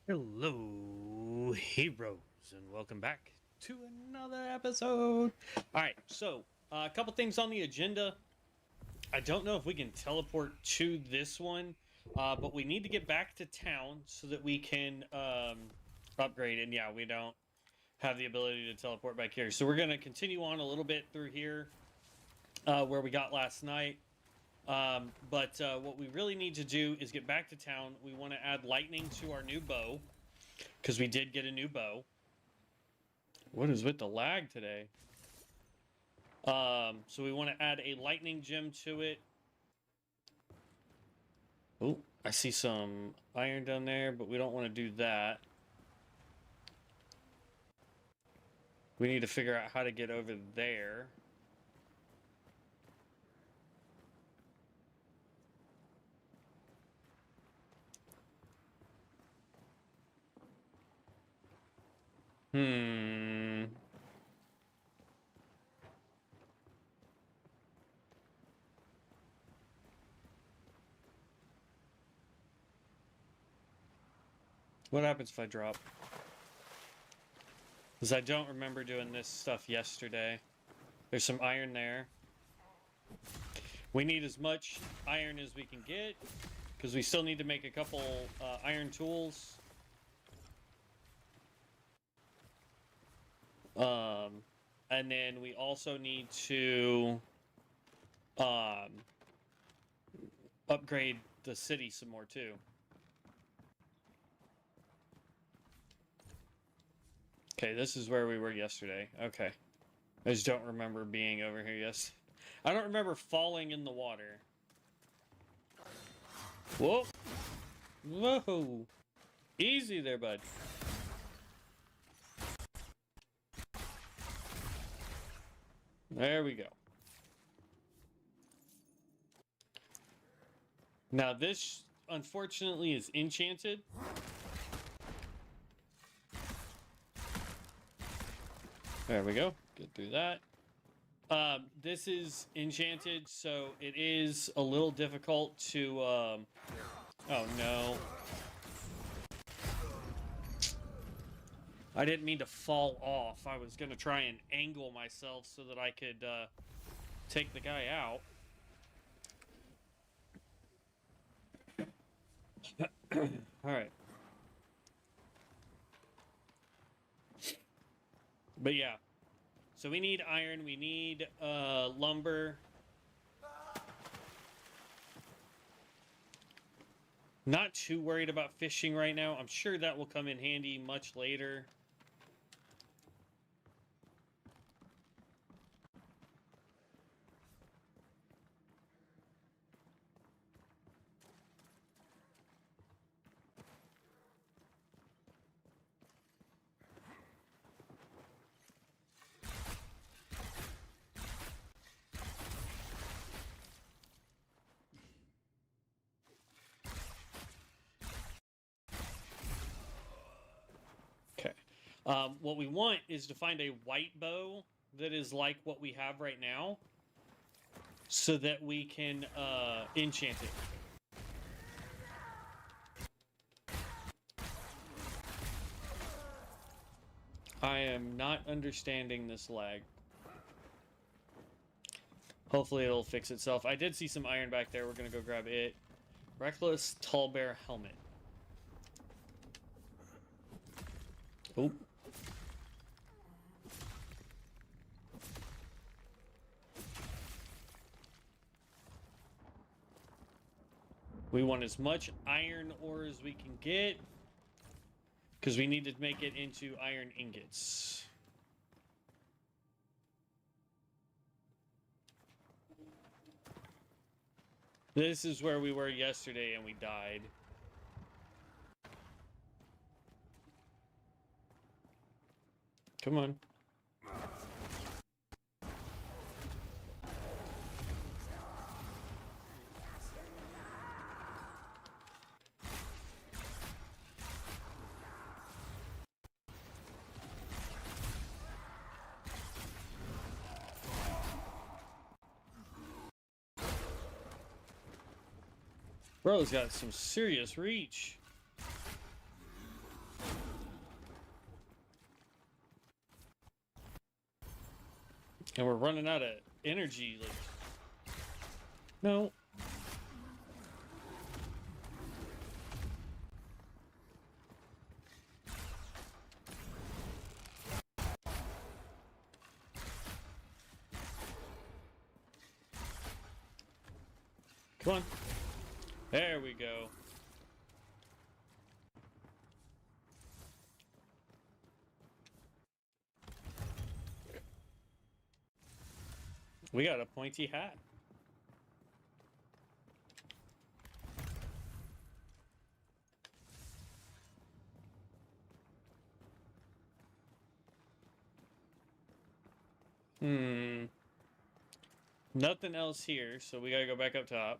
Hello, heroes, and welcome back to another episode. All right, so a couple things on the agenda. I don't know if we can teleport to this one, but we need to get back to town so that we can upgrade. And yeah, we don't have the ability to teleport back here, so we're gonna continue on a little bit through here where we got last night. But what we really need to do is get back to town. We want to add lightning to our new bow because we did get a new bow. What is with the lag today? So we want to add a lightning gem to it. Oh, I see some iron down there, but we don't want to do that. We need to figure out how to get over there. Hmm. What happens if I drop? Because I don't remember doing this stuff yesterday. There's some iron there. We need as much iron as we can get, because we still need to make a couple iron tools. And then we also need to upgrade the city some more too. Okay, this is where we were yesterday. Okay. I just don't remember being over here yesterday. I don't remember falling in the water. Whoa! Whoa! Easy there, bud. There we go. Now this, unfortunately, is enchanted. There we go. Get through that. This is enchanted, so it is a little difficult to, oh no. I didn't mean to fall off. I was going to try and angle myself so that I could, take the guy out. Alright. But yeah. So we need iron, we need lumber. Not too worried about fishing right now. I'm sure that will come in handy much later. What we want is to find a white bow that is like what we have right now, so that we can enchant it. I am not understanding this lag. Hopefully it'll fix itself. I did see some iron back there. We're going to go grab it. Reckless Tall Bear Helmet. Oh. We want as much iron ore as we can get, because we need to make it into iron ingots. This is where we were yesterday and we died. Come on. Bro's got some serious reach. And we're running out of energy, like... No. Come on. There we go. We got a pointy hat. Nothing else here, so we gotta go back up top.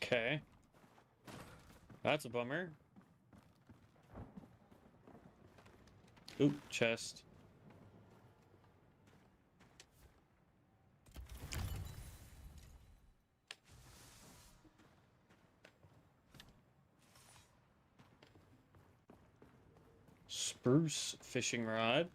Okay. That's a bummer. Oop, chest. Spruce fishing rod.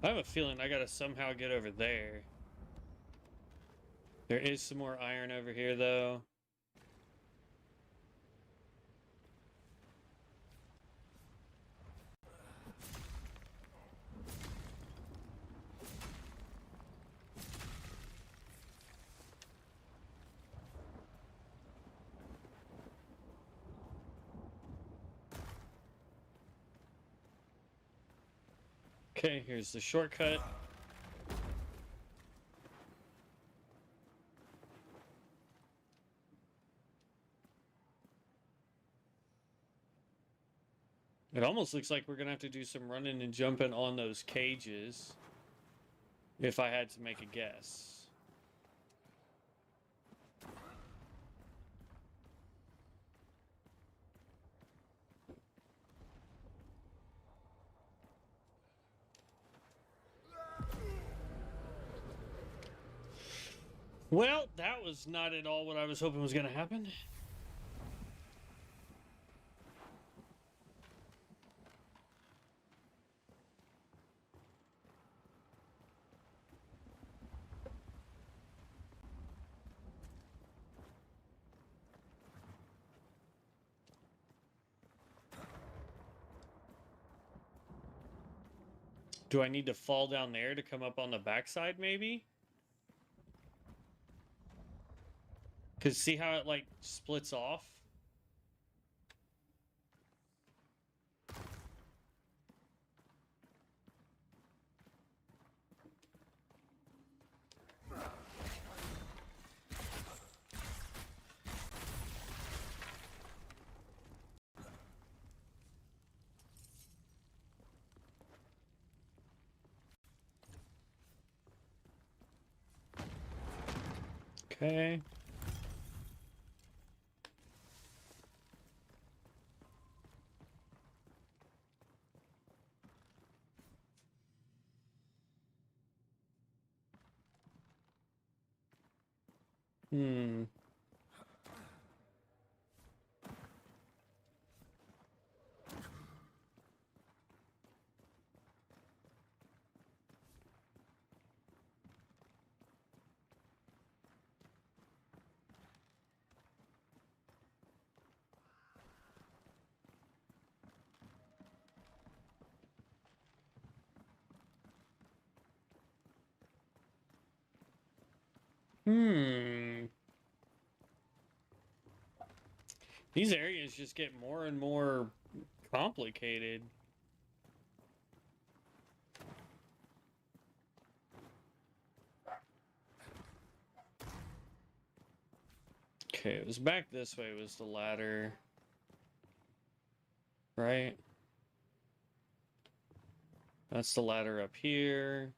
I have a feeling I gotta somehow get over there. There is some more iron over here, though. Okay, here's the shortcut. It almost looks like we're gonna have to do some running and jumping on those cages, if I had to make a guess. Well, that was not at all what I was hoping was gonna happen. Do I need to fall down there to come up on the backside, maybe? Because see how it, like, splits off? Okay. Hmm. Hmm. These areas just get more and more complicated. Okay, it was back this way was the ladder. Right? That's the ladder up here.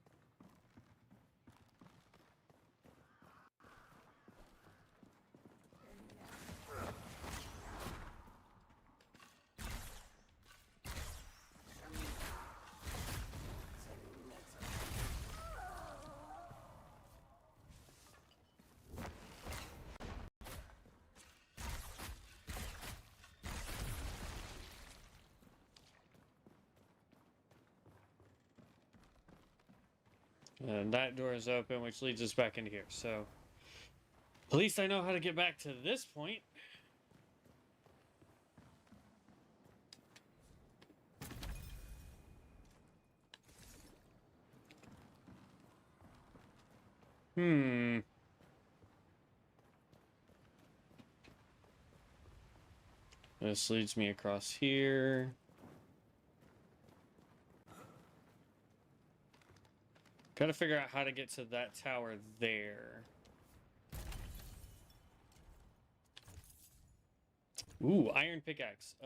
And that door is open, which leads us back into here. So, at least I know how to get back to this point. This leads me across here. Gotta figure out how to get to that tower there. Ooh, iron pickaxe.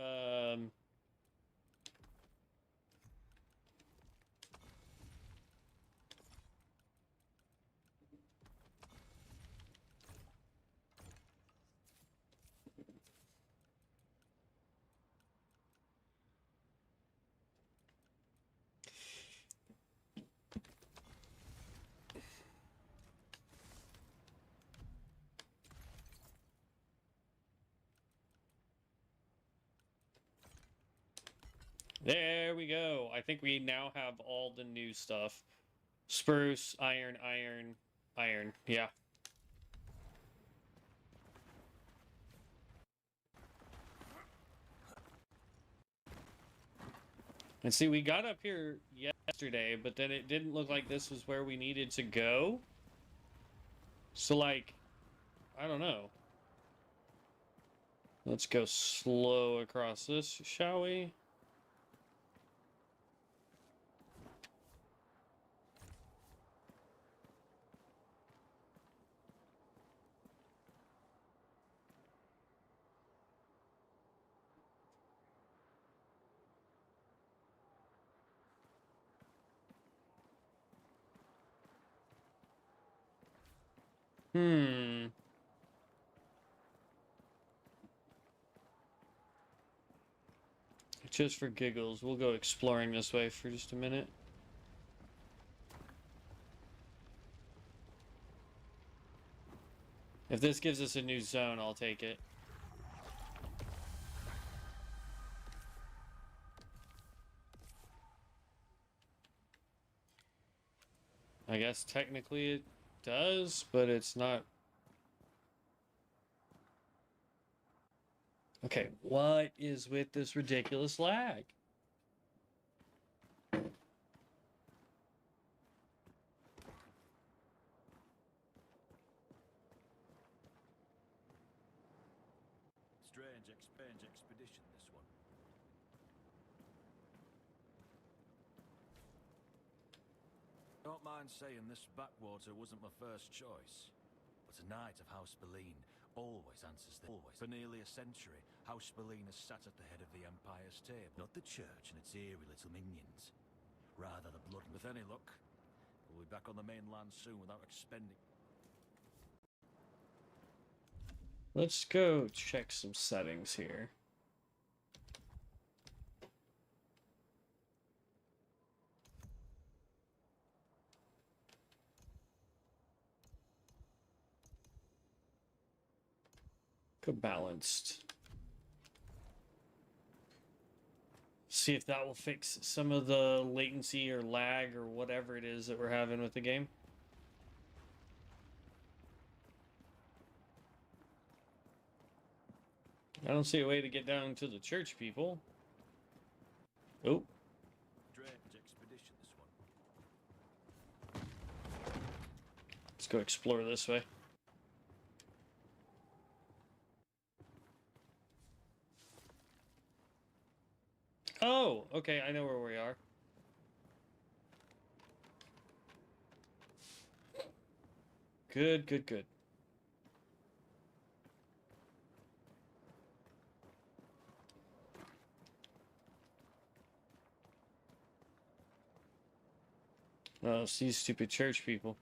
There we go. I think we now have all the new stuff. Spruce, iron, iron, iron. Yeah. And see, we got up here yesterday, but then it didn't look like this was where we needed to go. So, like, I don't know. Let's go slow across this, shall we? Just for giggles, we'll go exploring this way for just a minute. If this gives us a new zone, I'll take it. I guess technically it does, but it's not. Okay, what is with this ridiculous lag? Strange expedition, this one. Don't mind saying this backwater wasn't my first choice, but a knight of House Boleyn always answers the always. For nearly a century, House Boleyn has sat at the head of the Empire's table, not the church and its eerie little minions. Rather the blood. With any luck, we'll be back on the mainland soon without expending. Let's go check some settings here. Go balanced. See if that will fix some of the latency or lag or whatever it is that we're having with the game. I don't see a way to get down to the church people. Oh. Strange expedition, this one. Let's go explore this way. Oh, okay, I know where we are. Good, good, good. Oh, it's these stupid church people.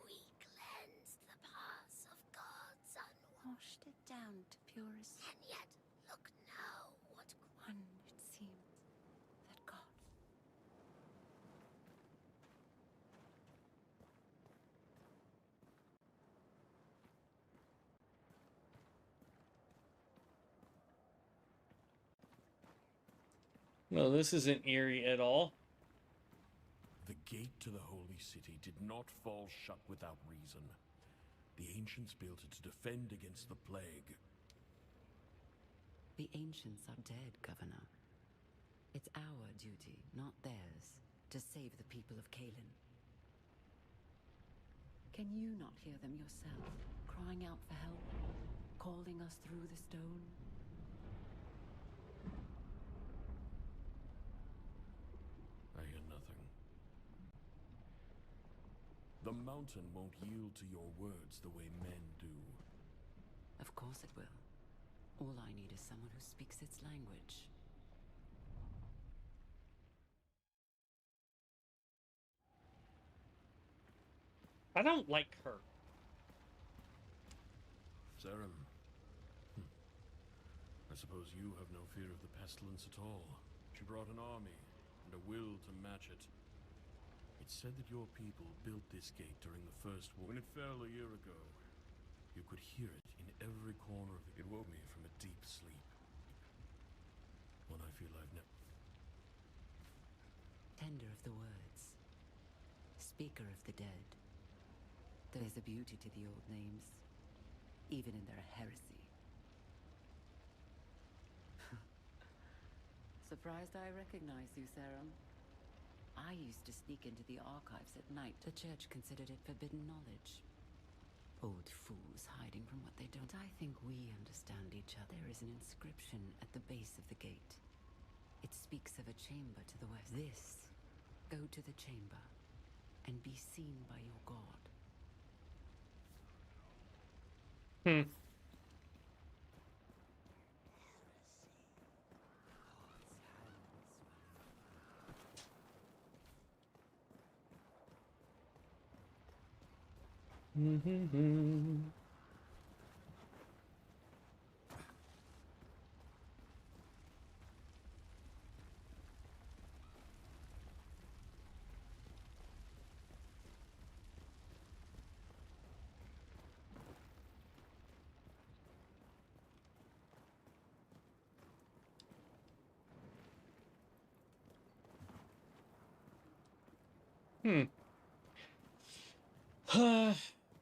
We cleansed the paths of God's washed it down to purest. And yet, look now, what one it seems that God. No, this isn't eerie at all. The gate to the holy city did not fall shut without reason. The ancients built it to defend against the plague. The ancients are dead, Governor. It's our duty, not theirs, to save the people of Kalen. Can you not hear them yourself, crying out for help, calling us through the stone? I hear nothing. The mountain won't yield to your words the way men do. Of course it will. All I need is someone who speaks its language. I don't like her. Saren. I suppose you have no fear of the pestilence at all. She brought an army and a will to match it. It's said that your people built this gate during the First War. When it fell a year ago, you could hear it in every corner of it. It woke me from a deep sleep. One I feel I've never... Tender of the words. Speaker of the dead. There's a beauty to the old names, even in their heresy. Surprised I recognize you, Saren. I used to sneak into the archives at night. The church considered it forbidden knowledge. Old fools hiding from what they don't. I think we understand each other. There is an inscription at the base of the gate. It speaks of a chamber to the west. This, go to the chamber and be seen by your god.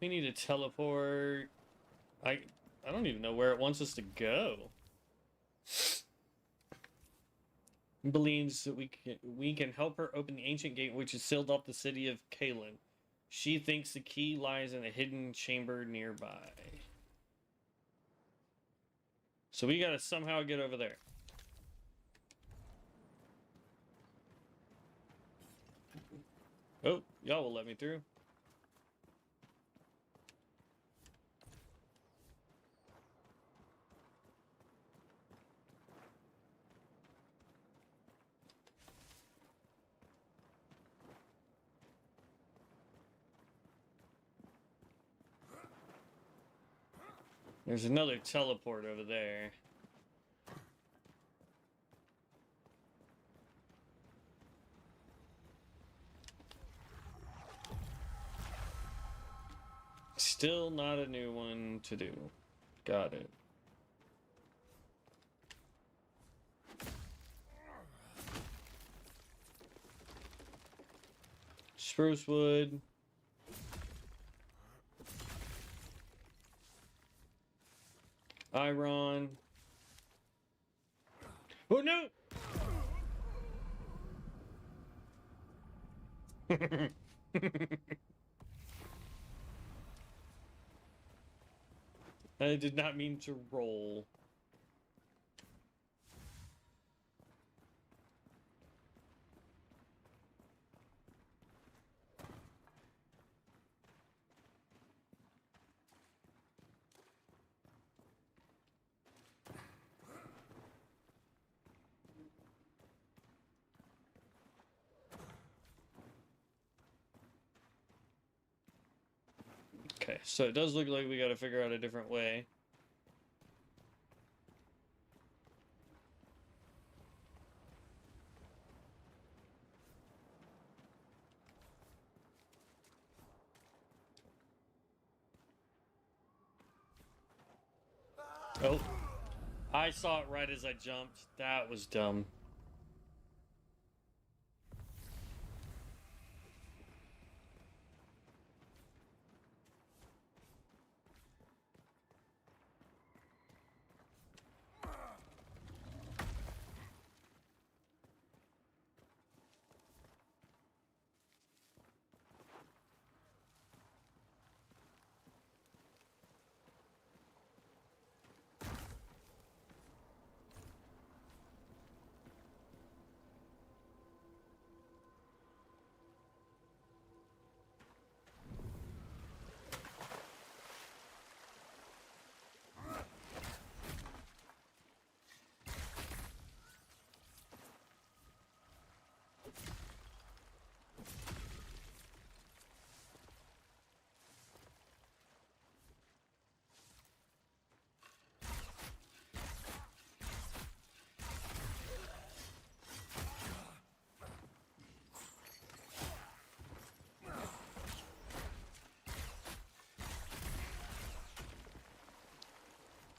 We need to teleport. I don't even know where it wants us to go. It believes that we can help her open the ancient gate which is sealed off the city of Kalen. She thinks the key lies in a hidden chamber nearby. So we gotta somehow get over there. Oh, y'all will let me through. There's another teleport over there. Still not a new one to do. Got it. Spruce wood. Iron. Oh no! I did not mean to roll. Okay, so it does look like we gotta figure out a different way. Oh, I saw it right as I jumped. That was dumb.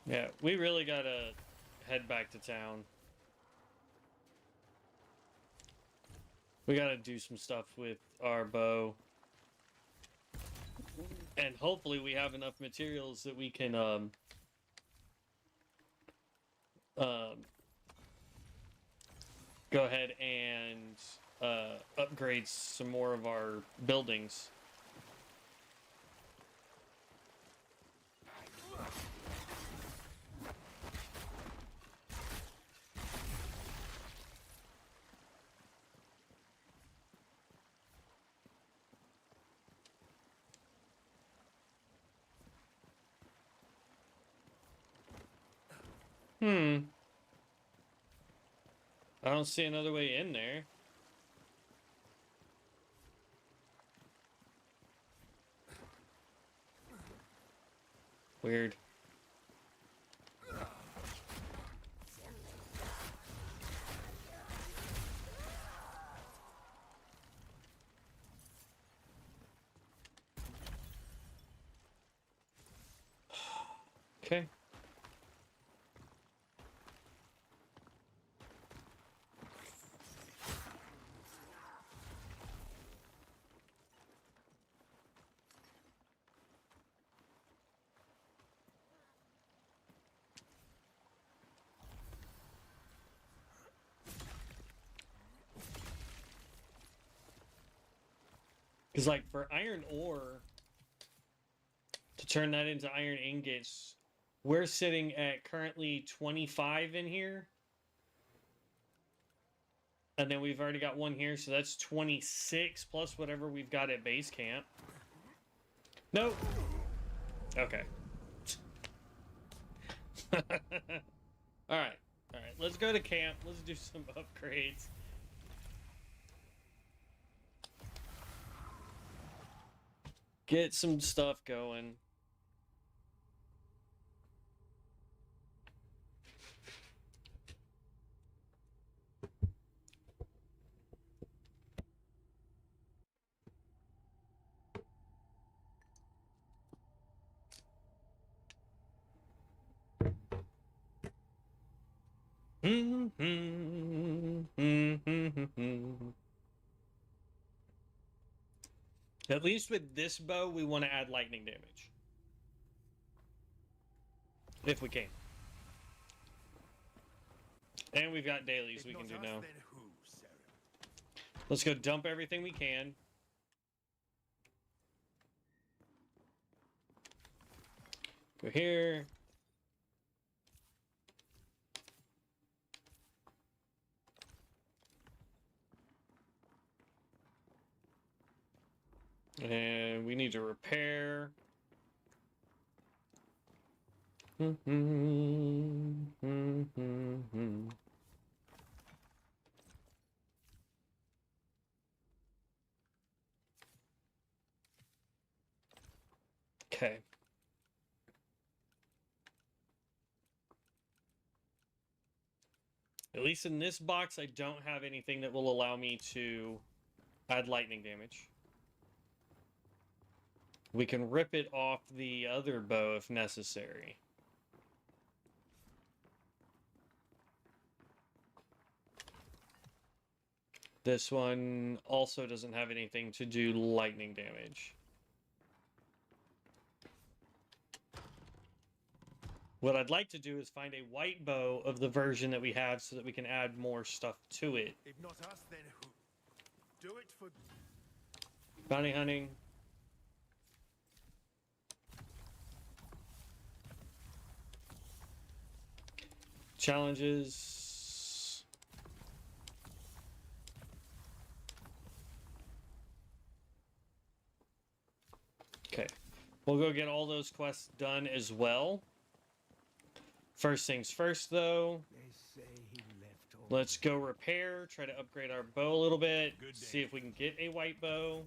Yeah, we really gotta head back to town. We gotta do some stuff with our bow. And hopefully we have enough materials that we can go ahead and upgrade some more of our buildings. I don't see another way in there. Weird. Okay. Because, like, for iron ore, to turn that into iron ingots, we're sitting at currently 25 in here. And then we've already got one here, so that's 26 plus whatever we've got at base camp. Nope. Okay. Alright. Alright, let's go to camp. Let's do some upgrades. Get some stuff going. At least with this bow, we want to add lightning damage. If we can. And we've got dailies we can do now. Let's go dump everything we can. Go here. And we need to repair. Okay. At least in this box, I don't have anything that will allow me to add lightning damage. We can rip it off the other bow if necessary. This one also doesn't have anything to do lightning damage. What I'd like to do is find a white bow of the version that we have so that we can add more stuff to it. If not us, then who? Do it for... Bounty hunting. Challenges. Okay. We'll go get all those quests done as well. First things first, though. Let's go repair, try to upgrade our bow a little bit, see if we can get a white bow.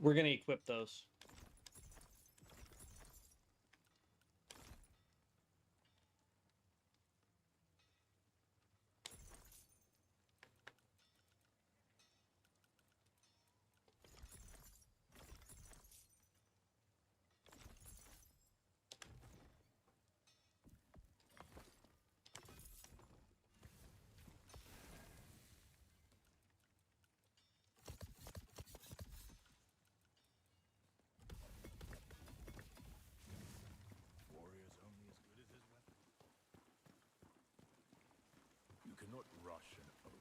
We're going to equip those. Warrior's only as good as his weapon. You cannot rush an oath.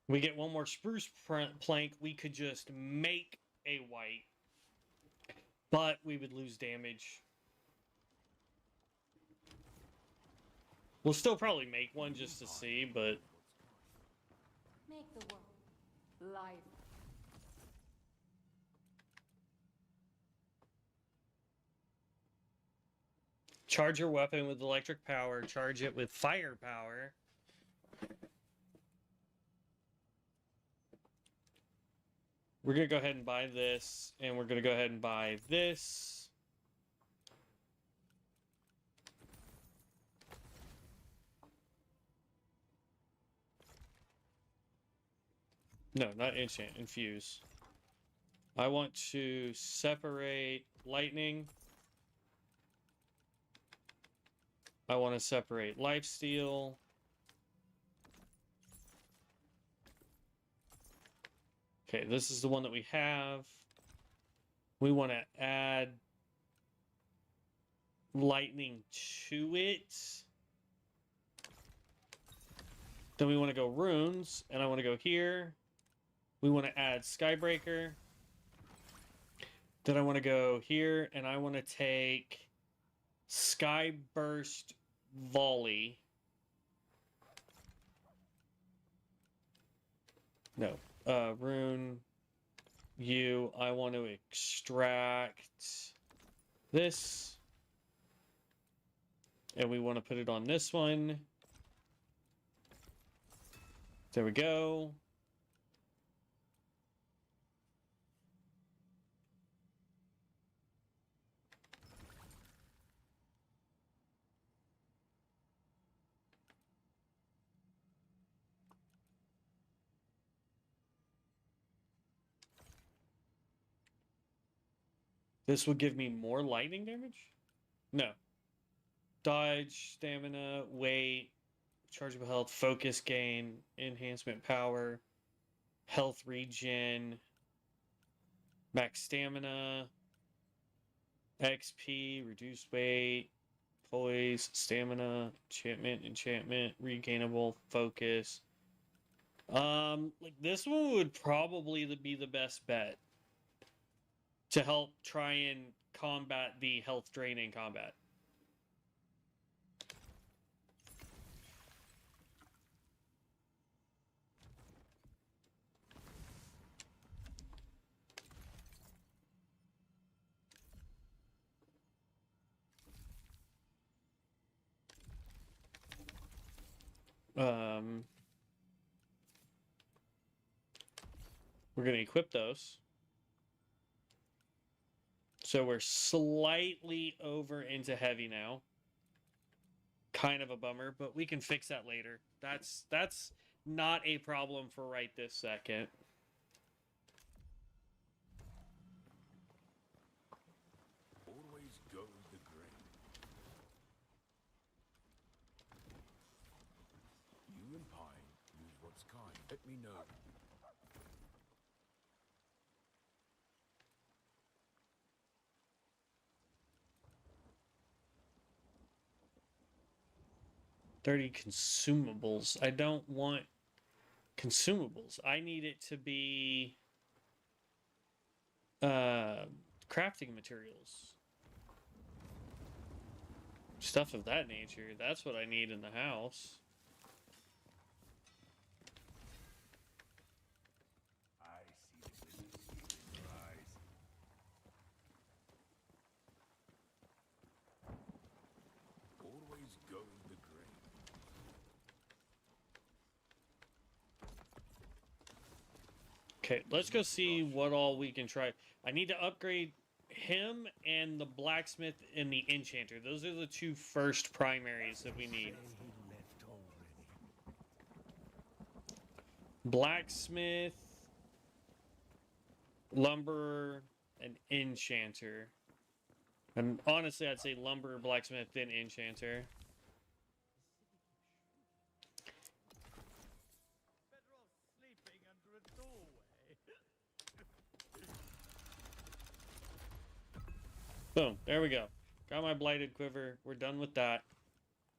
We get one more spruce plank. We could just make a white, but we would lose damage. We'll still probably make one just to see, but... Make the world life. Charge your weapon with electric power. Charge it with firepower. We're going to go ahead and buy this, and we're going to go ahead and buy this. No, not enchant, infuse. I want to separate lightning. I want to separate lifesteal. Okay, this is the one that we have. We want to add lightning to it. Then we want to go runes, and I want to go here. We want to add Skybreaker. Then I want to go here, and I want to take Skyburst Volley. No. Rune U. I want to extract this. And we want to put it on this one. There we go. This would give me more lightning damage? No. Dodge, stamina, weight, chargeable health, focus gain, enhancement power, health regen, max stamina, XP, reduced weight, poise, stamina, enchantment, regainable, focus. Like this one would probably be the best bet to help try and combat the health drain in combat. We're going to equip those. So we're slightly over into heavy now. Kind of a bummer, but we can fix that later. That's not a problem for right this second. Always go with the grain. You and Pine use what's kind. Let me know. Dirty consumables. I don't want consumables. I need it to be crafting materials. Stuff of that nature. That's what I need in the house. I see the Okay, let's go see what all we can try. I need to upgrade him and the blacksmith and the enchanter. Those are the two first primaries that we need. He left already. Blacksmith, lumberer, and enchanter. And honestly, I'd say lumberer, blacksmith, then enchanter. Better off sleeping under a doorway. Boom, there we go. Got my blighted quiver. We're done with that.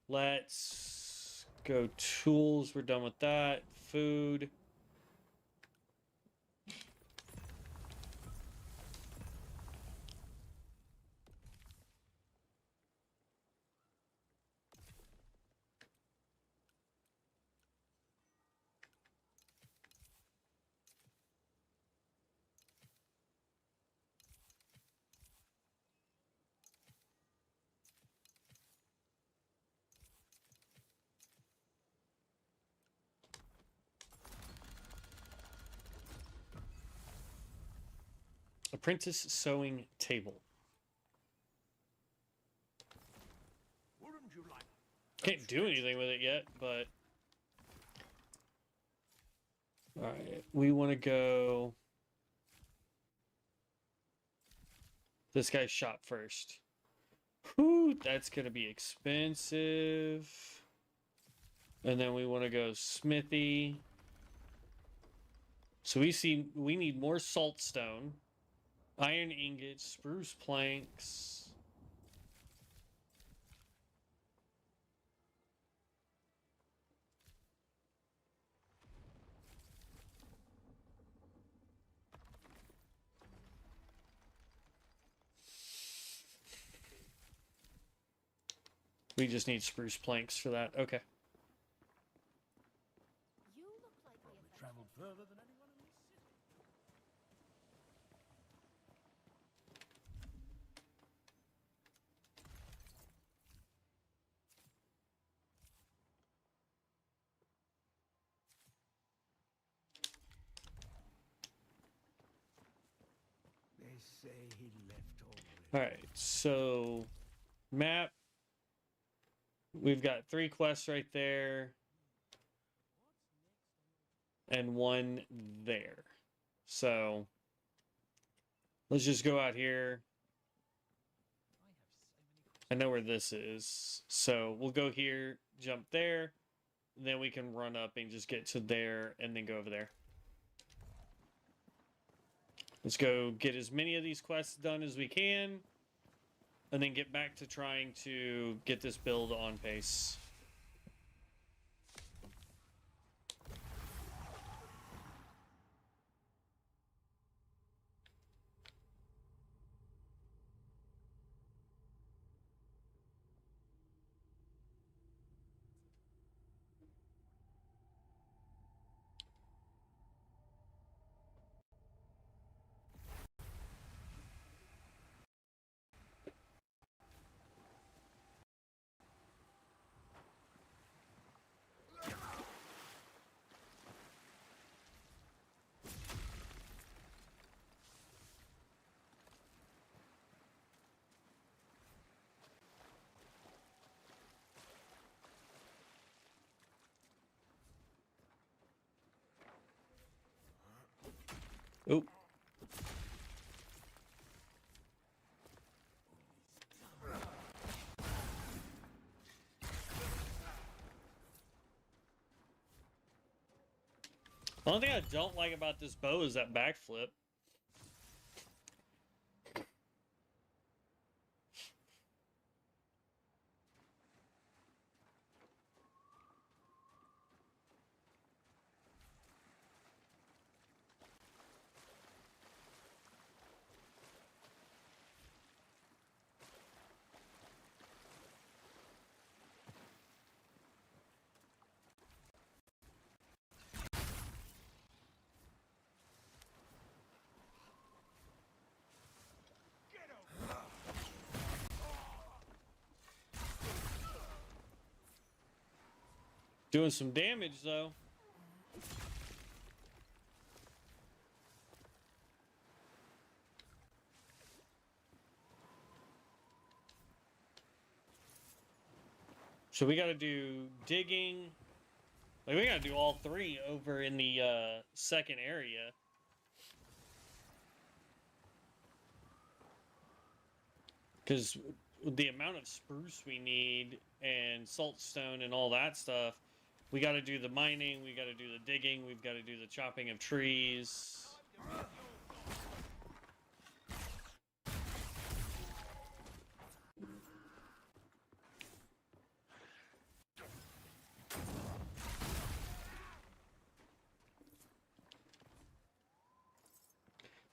Let's go tools. We're done with that. Food. Apprentice sewing table. Wouldn't you like? Can't do anything with it yet, but... Alright, we want to go... This guy's shop first. Whew, that's going to be expensive. And then we want to go smithy. So we need more saltstone. Iron ingots, spruce planks. We just need spruce planks for that. Okay. You look like the We traveled further than anyone in this city. They say he left already. Alright, so... Map. We've got 3 quests right there. And 1 there. So... Let's just go out here. I know where this is. So we'll go here, jump there. Then we can run up and just get to there and then go over there. Let's go get as many of these quests done as we can. And then get back to trying to get this build on pace. Oh. The only thing I don't like about this bow is that backflip. Doing some damage, though. So we got to do digging. Like, we got to do all three over in the second area. Because the amount of spruce we need and saltstone and all that stuff, we got to do the mining, we got to do the digging, we've got to do the chopping of trees.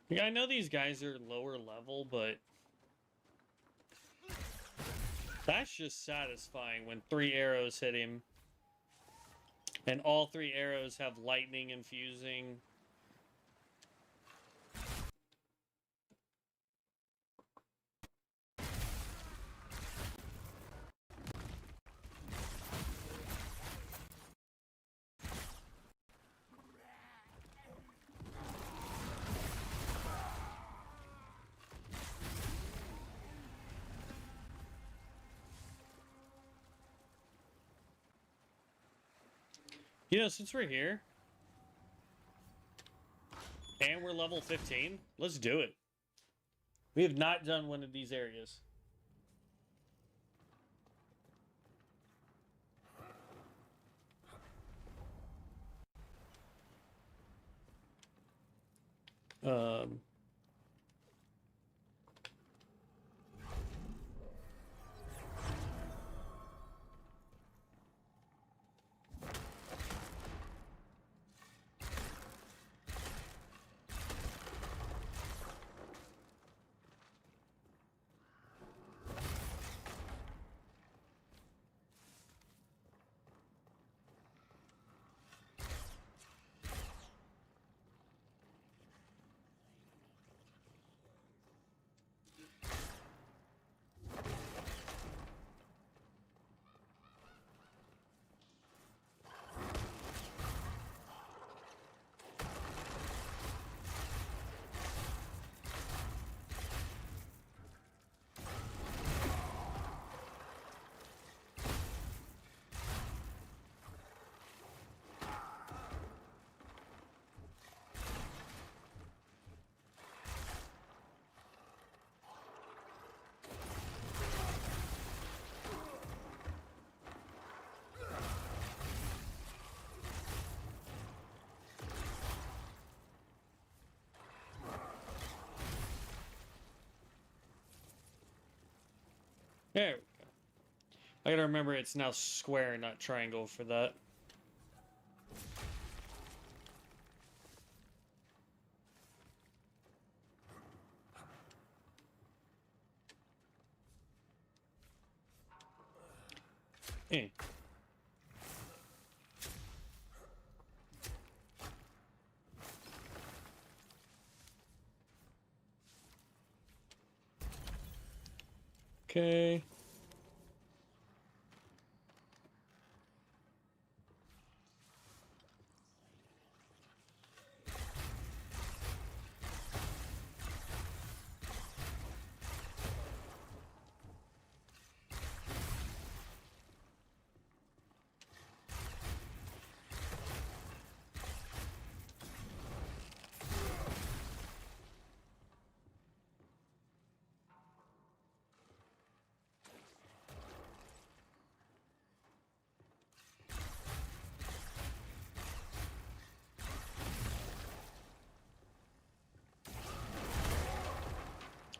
Yeah, I know these guys are lower level, but that's just satisfying when 3 arrows hit him. And all 3 arrows have lightning infusing. You know, since we're here, and we're level 15, let's do it. We have not done one of these areas. Um... There we go. I gotta remember it's now square, not triangle for that. Eh. Okay.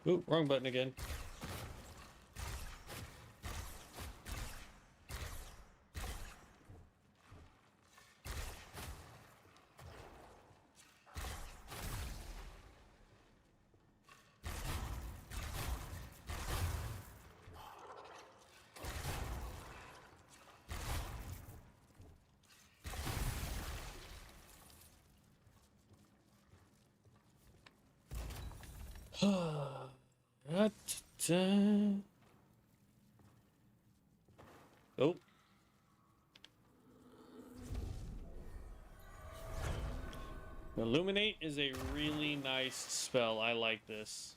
Ooh, wrong button again. Oh. Illuminate is a really nice spell. I like this.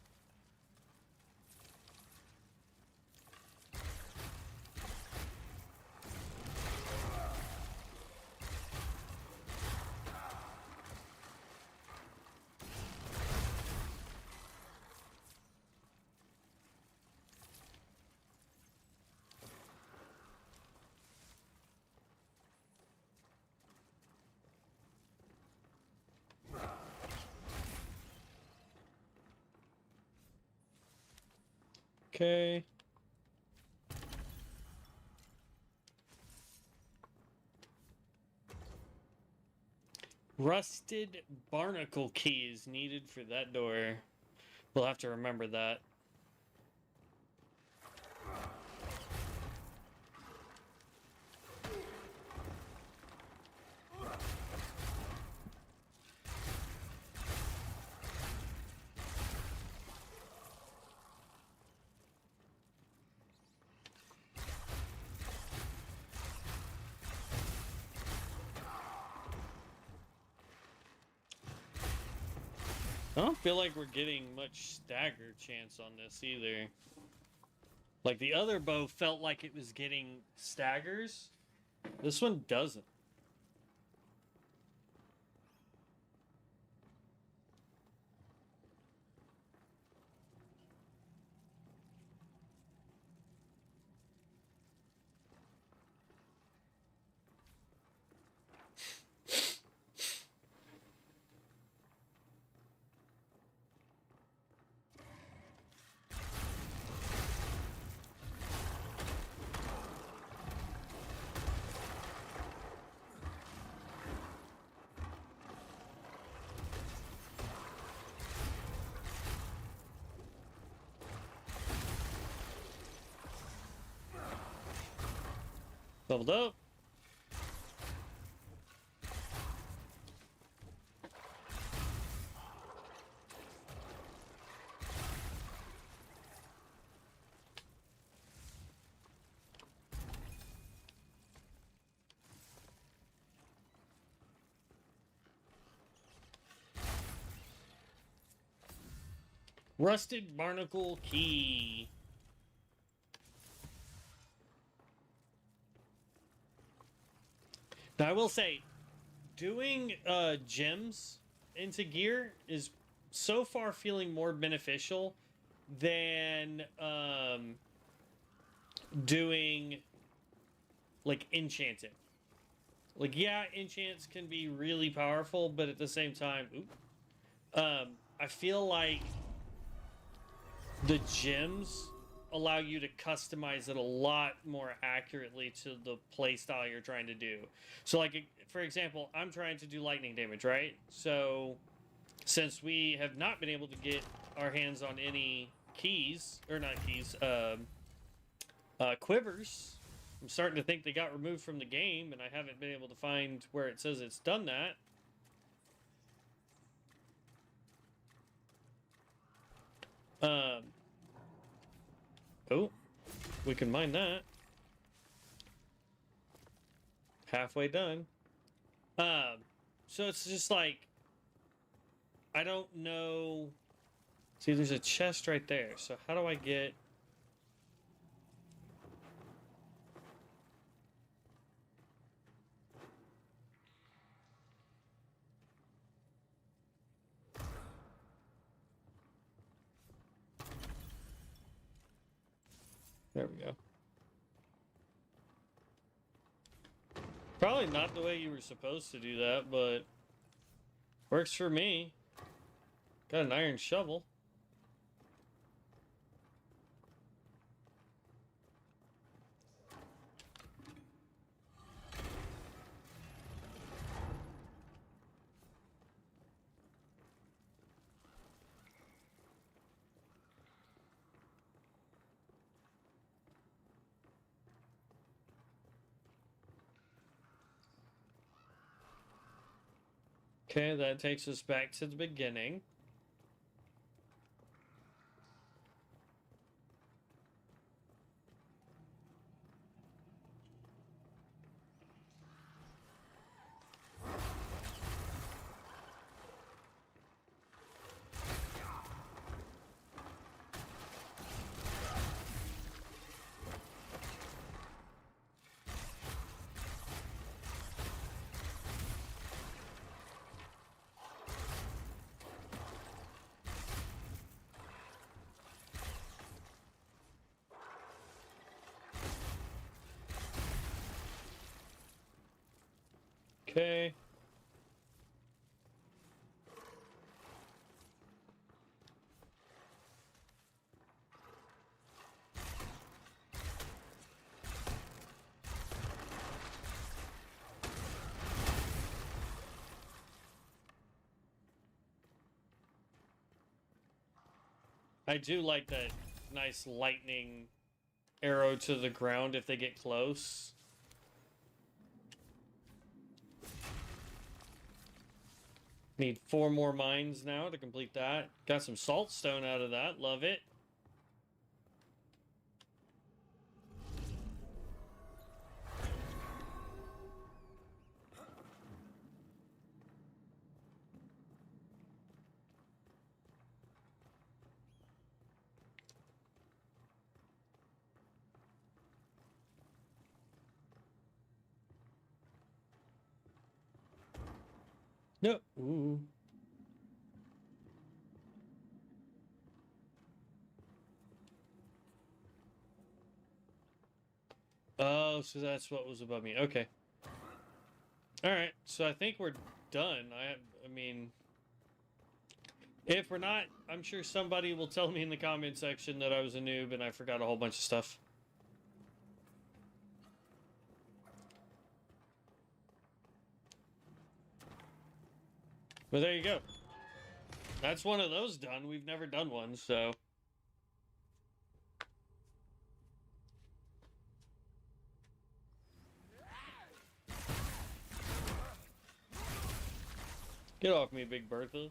Okay. Rusted barnacle key is needed for that door. We'll have to remember that. I don't feel like we're getting much stagger chance on this either. Like the other bow felt like it was getting staggers. This one doesn't. Leveled up. Rusted barnacle key. Now I will say, doing gems into gear is so far feeling more beneficial than doing like enchanting. Like, yeah, enchants can be really powerful, but at the same time, I feel like the gems allow you to customize it a lot more accurately to the play style you're trying to do. So, like, for example, I'm trying to do lightning damage, right? So, since we have not been able to get our hands on any keys, or not keys, quivers, I'm starting to think they got removed from the game, and I haven't been able to find where it says it's done that. Oh, we can mine that. Halfway done. So it's just like, I don't know. See, there's a chest right there. So how do I get... There we go. Probably not the way you were supposed to do that, but works for me. Got an iron shovel. Okay, that takes us back to the beginning. Okay. I do like that nice lightning arrow to the ground if they get close. Need 4 more mines now to complete that. Got some salt stone out of that. Love it. No. Ooh. Oh, so that's what was above me. Okay. All right. So I think we're done. I mean, if we're not, I'm sure somebody will tell me in the comment section that I was a noob and I forgot a whole bunch of stuff. But there you go. That's one of those done. We've never done one, so. Get off me, Big Bertha.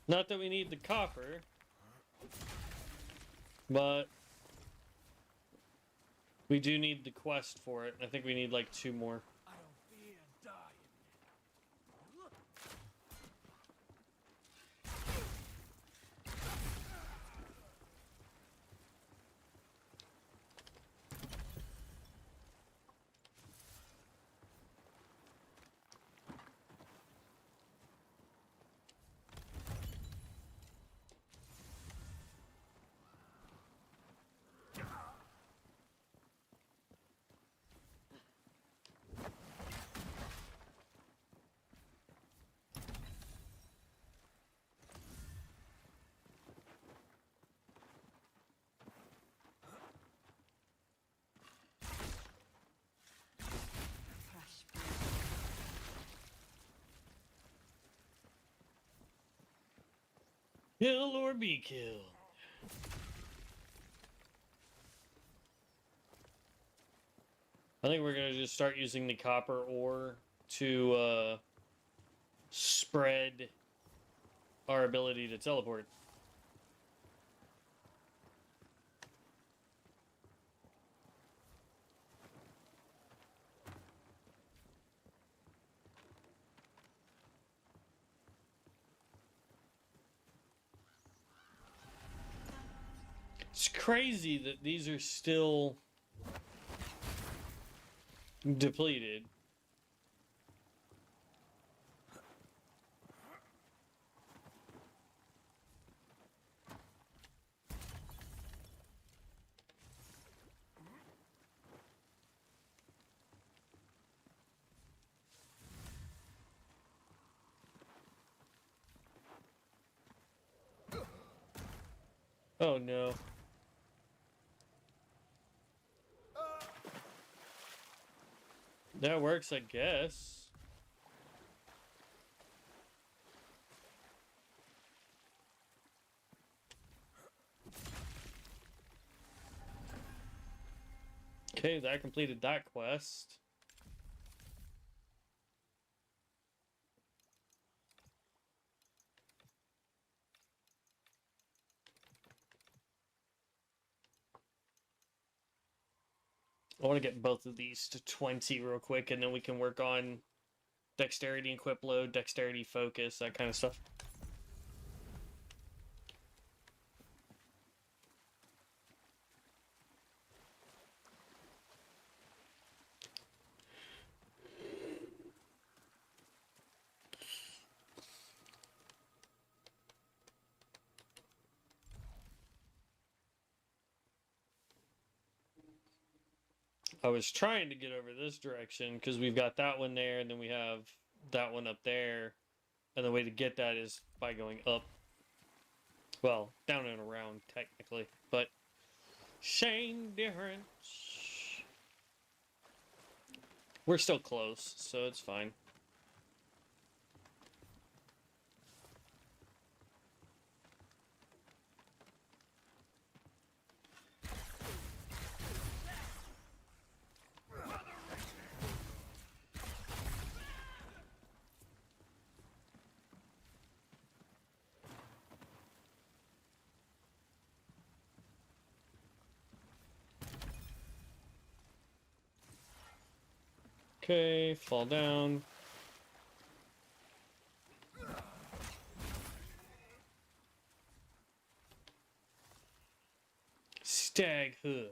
Not that we need the copper, but we do need the quest for it. I think we need like 2 more. I don't fear dying. Kill or be killed. I think we're gonna just start using the copper ore to spread our ability to teleport. It's crazy that these are still depleted. Oh no. That works, I guess. Okay, that completed that quest. I want to get both of these to 20 real quick, and then we can work on dexterity and equip load, dexterity focus, that kind of stuff. I was trying to get over this direction because we've got that one there, and then we have that one up there. And the way to get that is by going up. Well, down and around, technically. But same difference. We're still close, so it's fine. Okay, fall down. Stag hoof.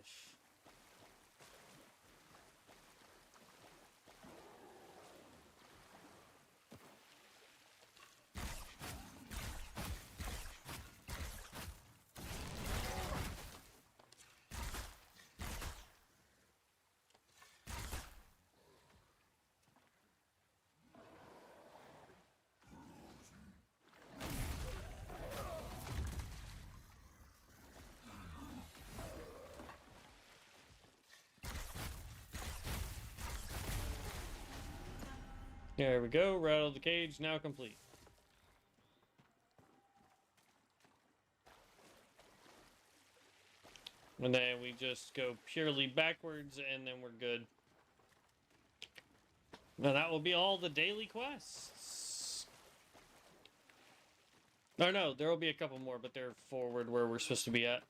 There we go. Rattle the cage, now complete. And then we just go purely backwards, and then we're good. Now that will be all the daily quests. Or no, there will be a couple more, but they're forward where we're supposed to be at.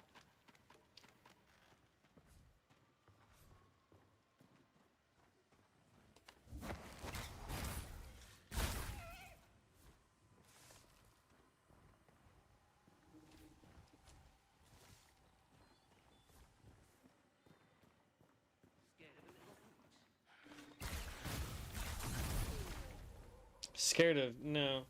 Scared of no.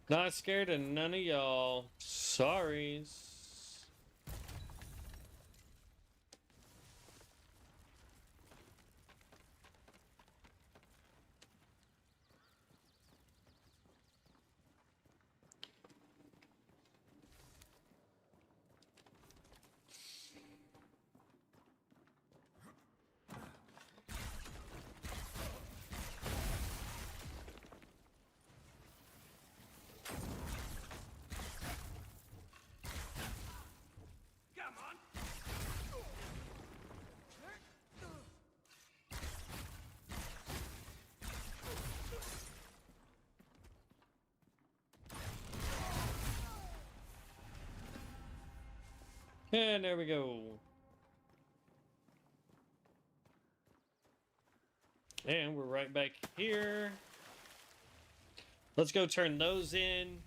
Not scared of none of y'all. Sorries. And there we go. And we're right back here. Let's go turn those in.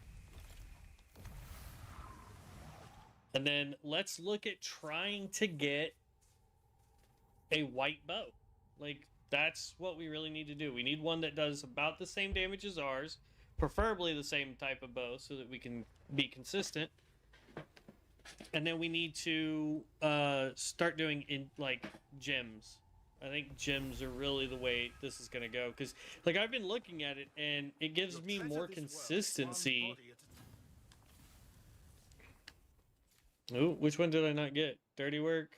And then let's look at trying to get a white bow. Like, that's what we really need to do. We need one that does about the same damage as ours. Preferably the same type of bow so that we can be consistent. And then we need to start doing gems. I think gems are really the way this is going to go. Because, like, I've been looking at it, and it gives me more consistency. Ooh, which one did I not get? Dirty work?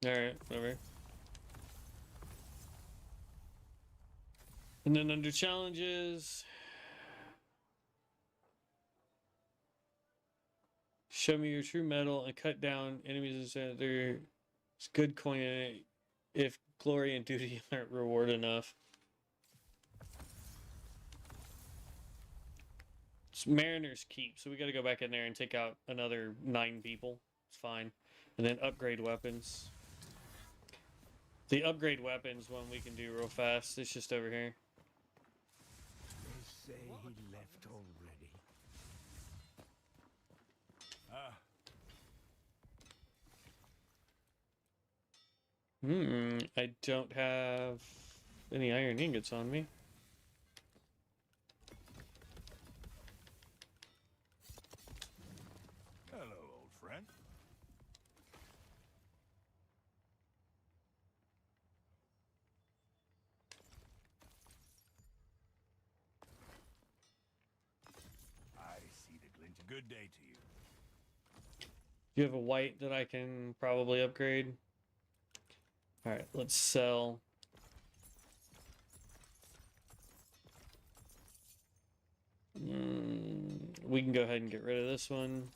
Alright, whatever. And then under challenges, show me your true metal and cut down enemies. There's good coin in it if glory and duty aren't reward enough. It's Mariner's Keep, so we got to go back in there and take out another 9 people. It's fine. And then upgrade weapons. The upgrade weapons one we can do real fast. It's just over here. They say he left already. I don't have any iron ingots on me. Hello, old friend. I see the glint. Good day to you. Do you have a white that I can probably upgrade? Alright, let's sell. We can go ahead and get rid of this one.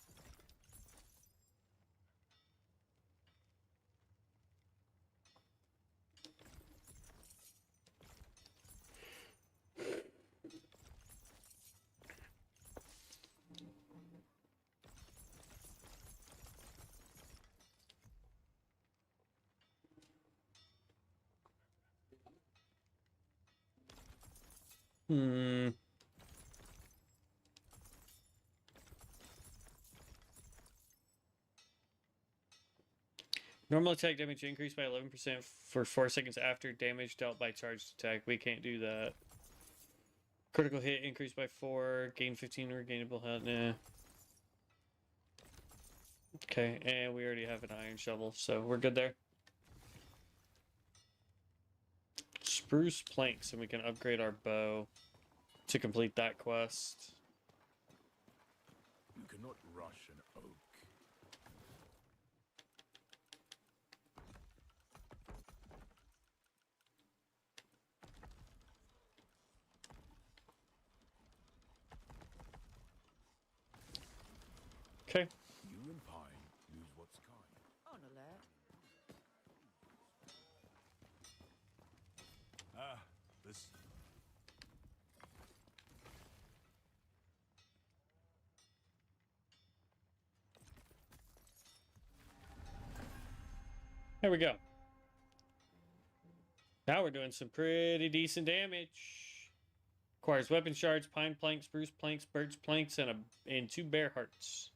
Normal attack damage increased by 11% for 4 seconds after damage dealt by charged attack. We can't do that. Critical hit increased by 4. Gain 15 regainable health. Nah. Okay, and we already have an iron shovel, so we're good there. Spruce planks, and we can upgrade our bow to complete that quest. You cannot rush an oak. Okay. You and pine lose what's kind. On alert. This. There we go. Now we're doing some pretty decent damage. Requires weapon shards, pine planks, spruce planks, birch planks, and 2 bear hearts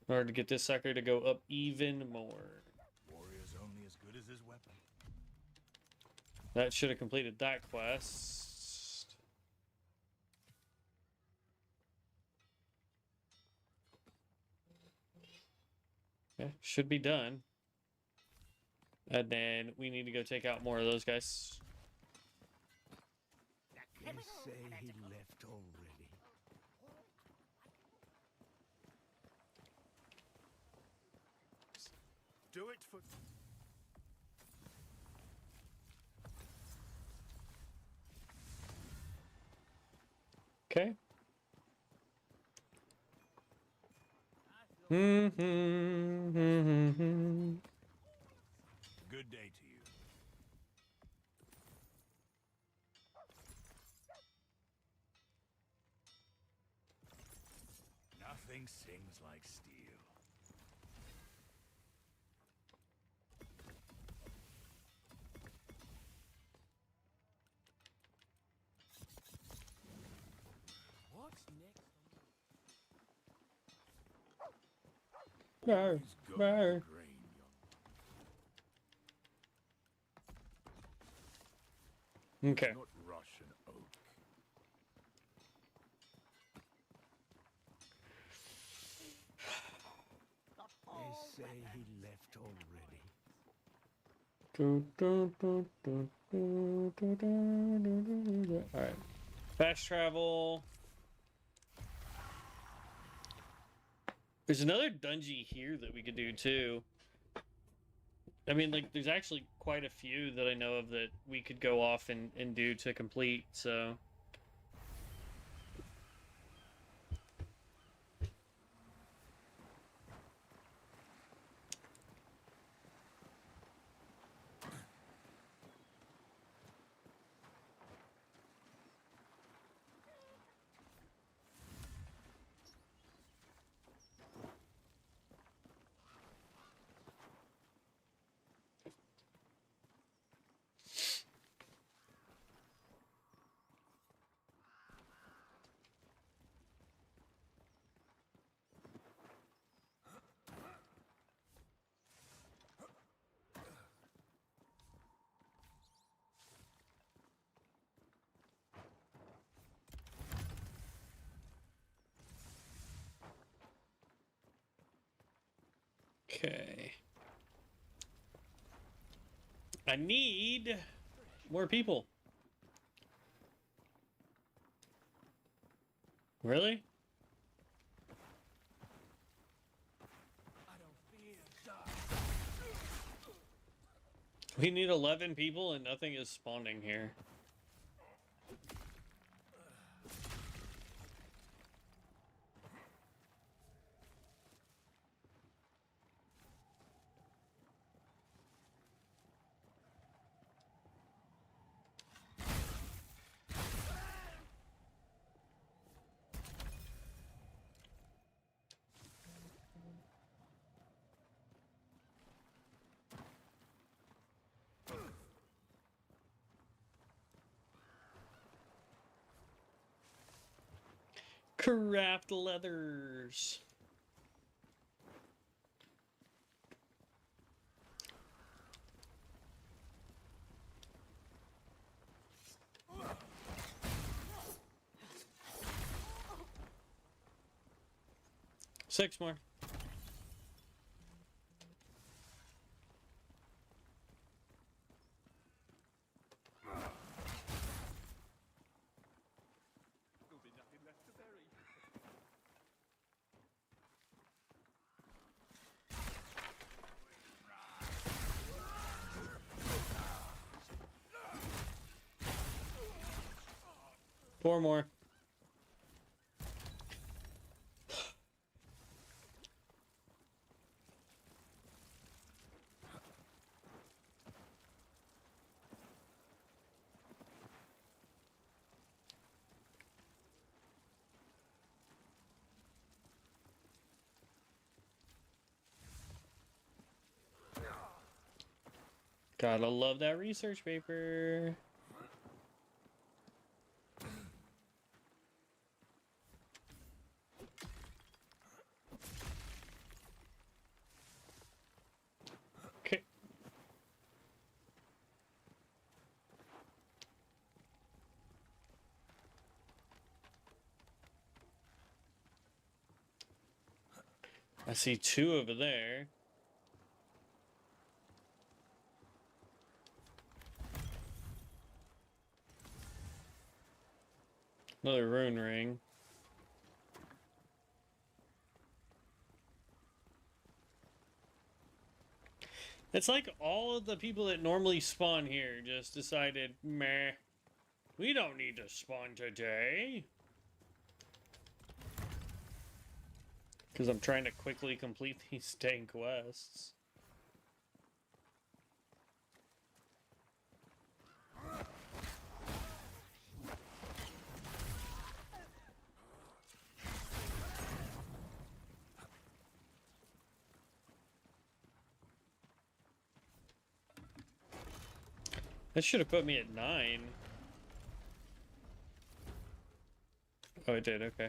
in order to get this sucker to go up even more. Warrior's only as good as his weapon. That should have completed that quest. Yeah, should be done. And then we need to go take out more of those guys. They say he left already. Do it for... Okay. Good day to you. Nothing sings like steel. What's next? Rawr, Go for rawr. grain, young. Okay. Not rush an oak. They say he left already. Alright. Fast travel. There's another dungeon here that we could do too. I mean, like, there's actually quite a few that I know of that we could go off and do to complete, so. Okay. I need more people. Really? We need 11 people and nothing is spawning here. Craft leathers. Six more. There'll be nothing left to bury. Four more. Gotta love that research paper. Okay. I see two over there. Another rune ring. It's like all of the people that normally spawn here just decided, meh, we don't need to spawn today. Because I'm trying to quickly complete these dang quests. That should have put me at 9. Oh, it did, okay.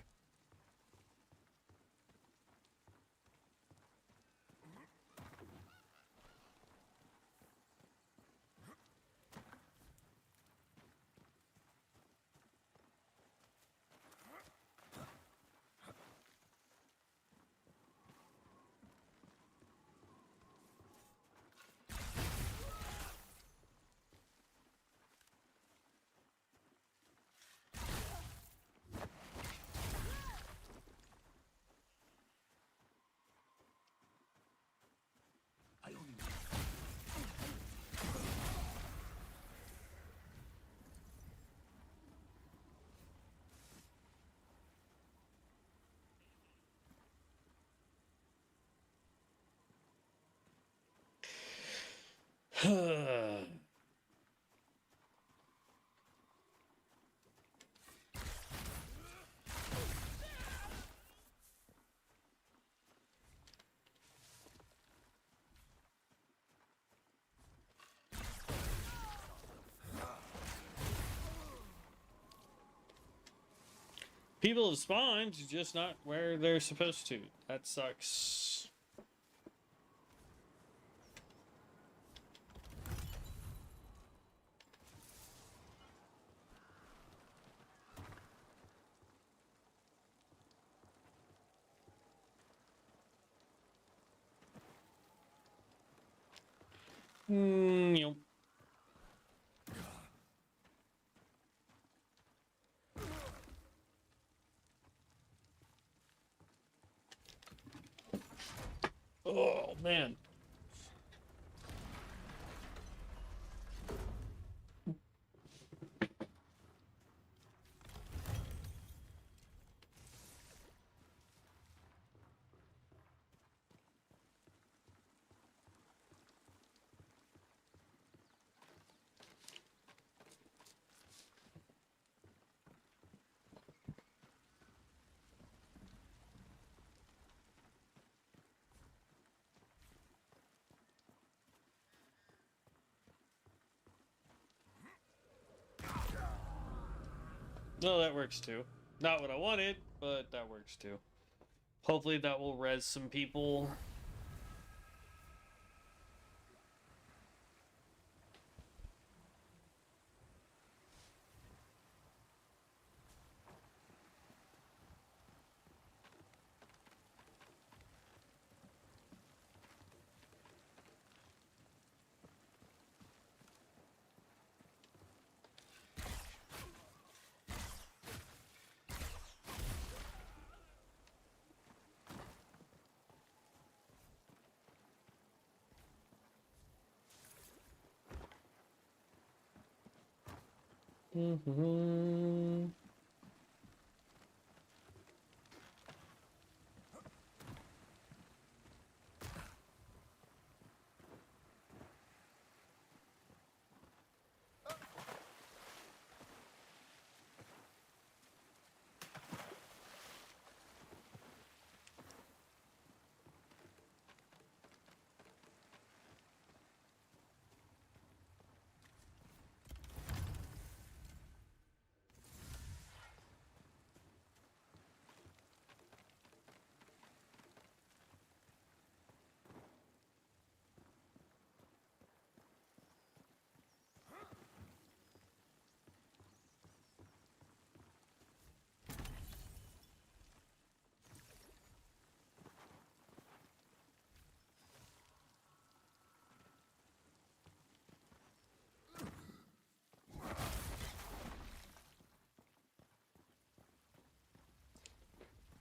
People have spawned, just not where they're supposed to. That sucks. Yep. Oh, man. No, that works too. Not what I wanted, but that works too. Hopefully that will res some people. Mm-hmm.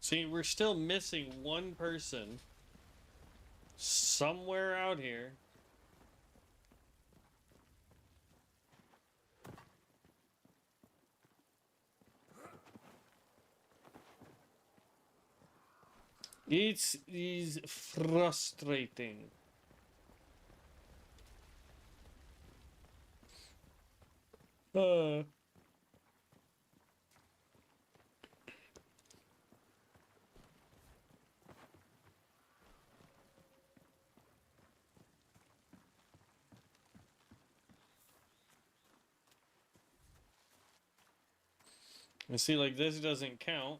See, we're still missing one person somewhere out here. It is frustrating. Uh. I see, like, this doesn't count.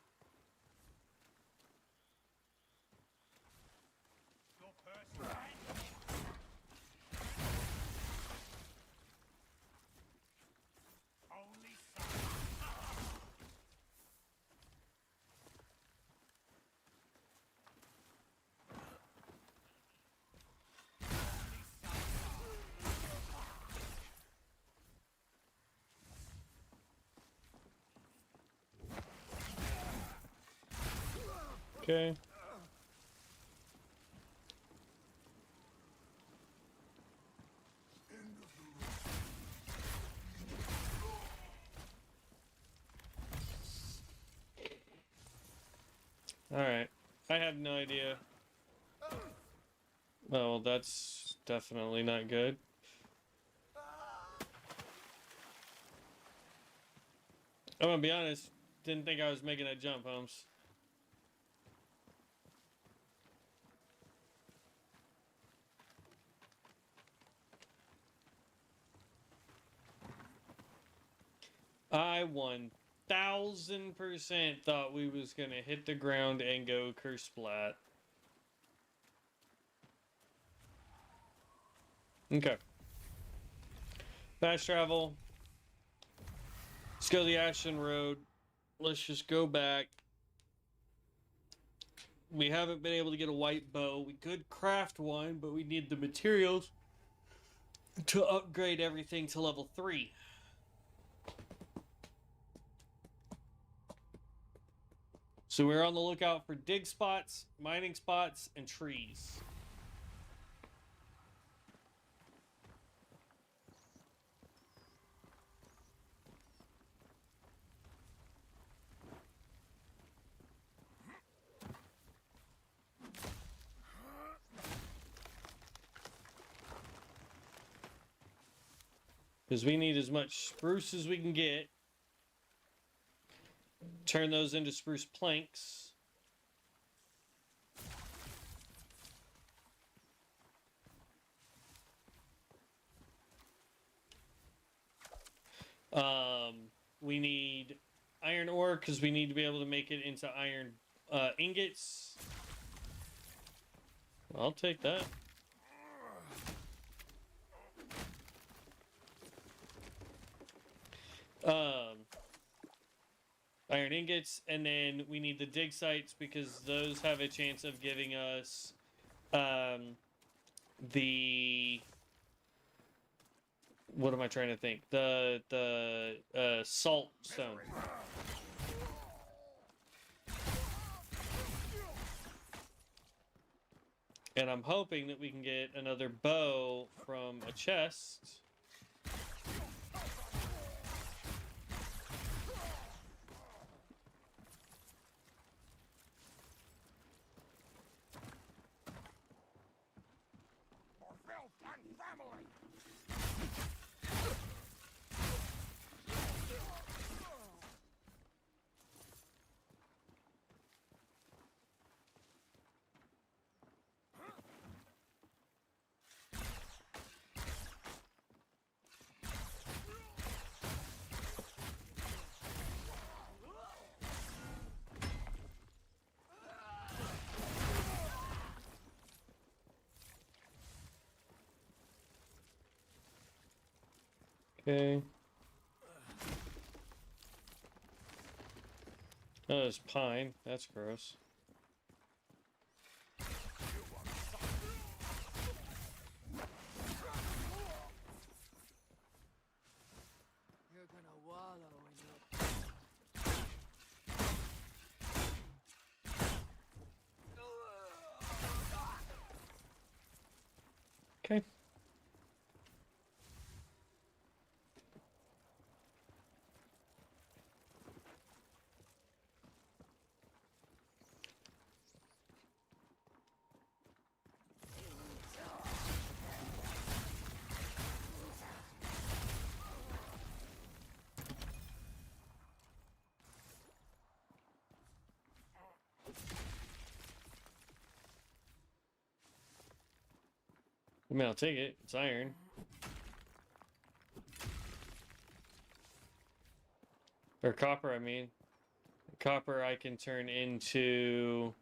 Your person. Only son. Okay. Alright. I have no idea. Oh, that's definitely not good. I'm gonna be honest, didn't think I was making that jump, Holmes. I 1000% thought we was gonna hit the ground and go curse splat. Okay. Fast travel. Let's go the Ashton Road. Let's just go back. We haven't been able to get a white bow. We could craft one, but we need the materials. to upgrade everything to level 3. So we're on the lookout for dig spots, mining spots, and trees. Because we need as much spruce as we can get. Turn those into spruce planks. We need iron ore because we need to be able to make it into iron ingots. I'll take that. Iron ingots, and then we need the dig sites because those have a chance of giving us the what am I trying to think? The salt stone. And I'm hoping that we can get another bow from a chest. Okay. Oh, there's pine. That's gross. You're gonna wallow in your... Okay. I mean, I'll take it. It's iron. Or copper, I mean. Copper I can turn into...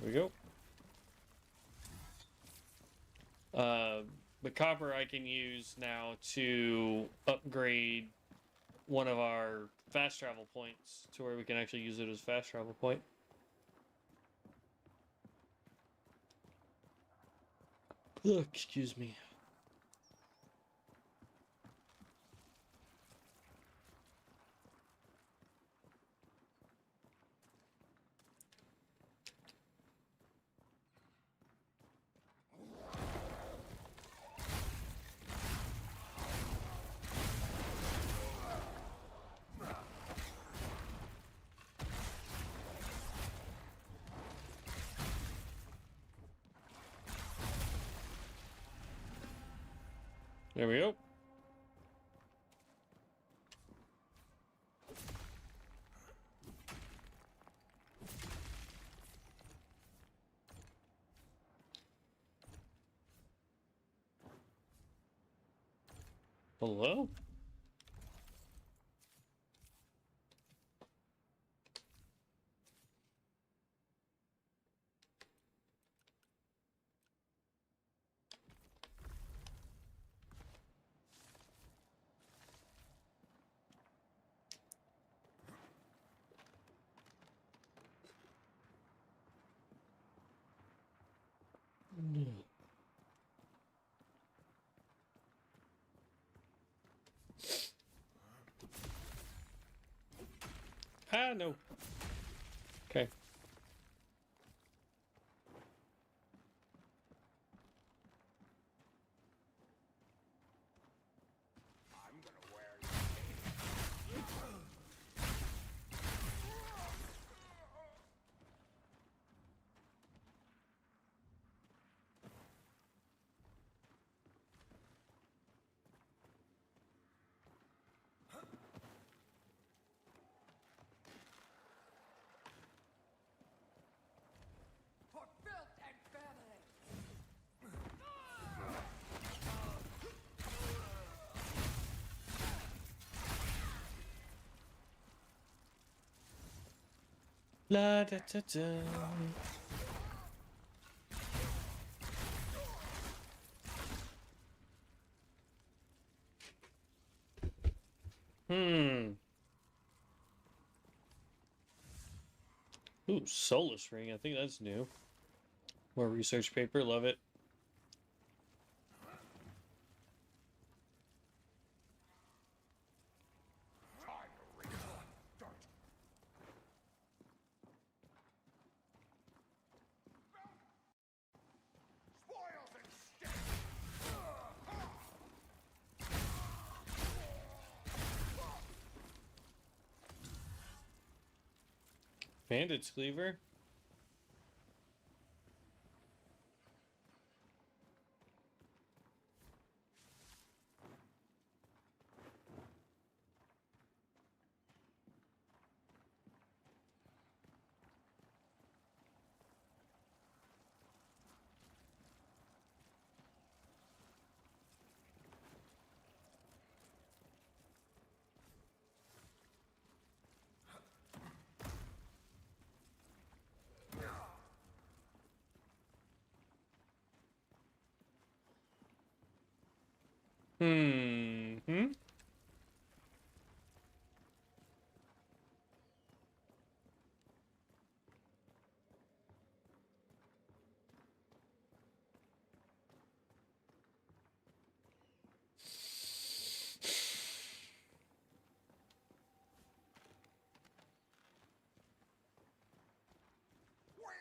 There we go. The copper I can use now to upgrade one of our fast travel points to where we can actually use it as a fast travel point. Ugh, excuse me. There we go. Hello? Ah, no. Okay. For filth and family! La da da da. Ooh, Soulless ring. I think that's new. More research paper. Love it. Bandage cleaver. Hmm. Where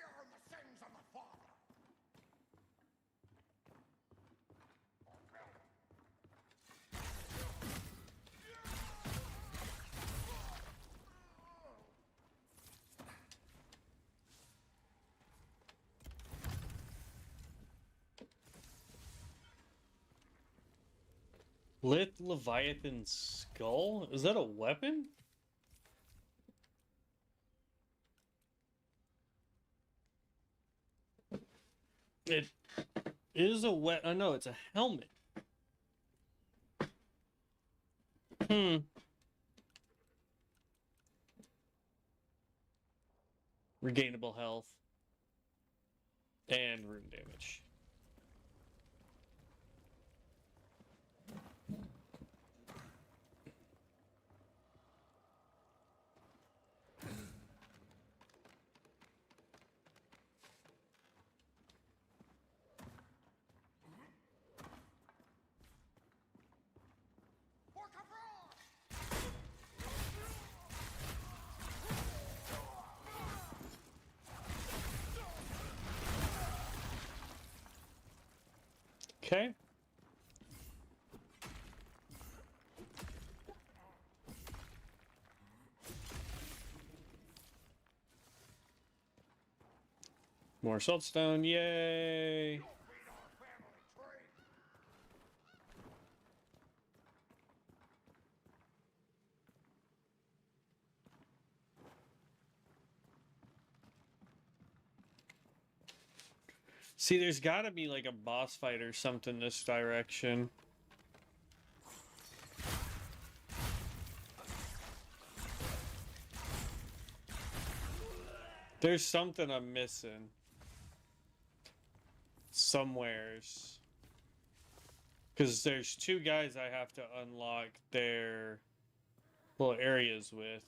are the sins of the father? Lit Leviathan skull? Is that a weapon? It is a weapon. No, it's a helmet. Regainable health. And rune damage. Okay. More saltstone, yay! See, there's gotta be like a boss fight or something this direction. There's something I'm missing. Somewheres. Because there's two guys I have to unlock their little areas with.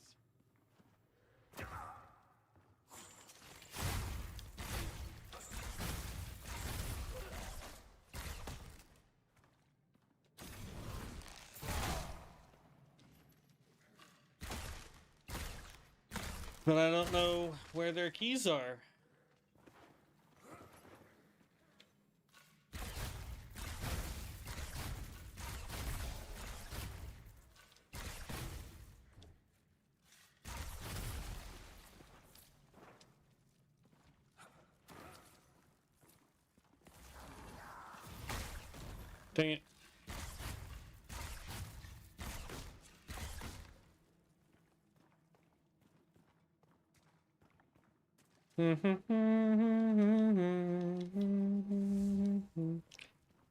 But I don't know where their keys are. Dang it.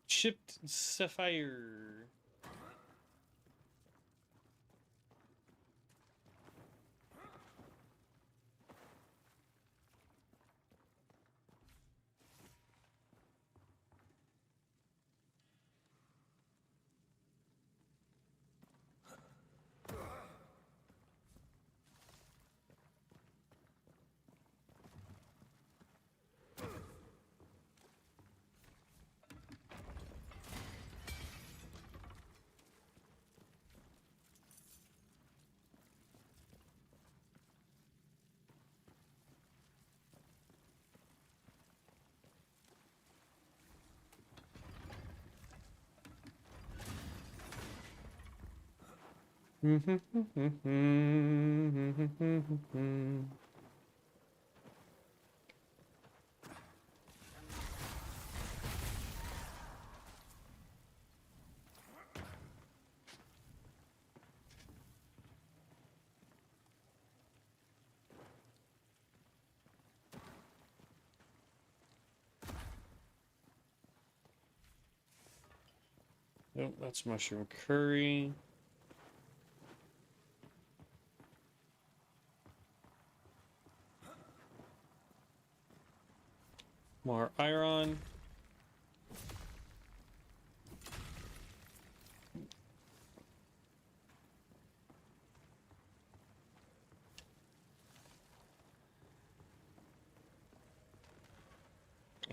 Chipped sapphire. Nope, that's mushroom curry. More iron.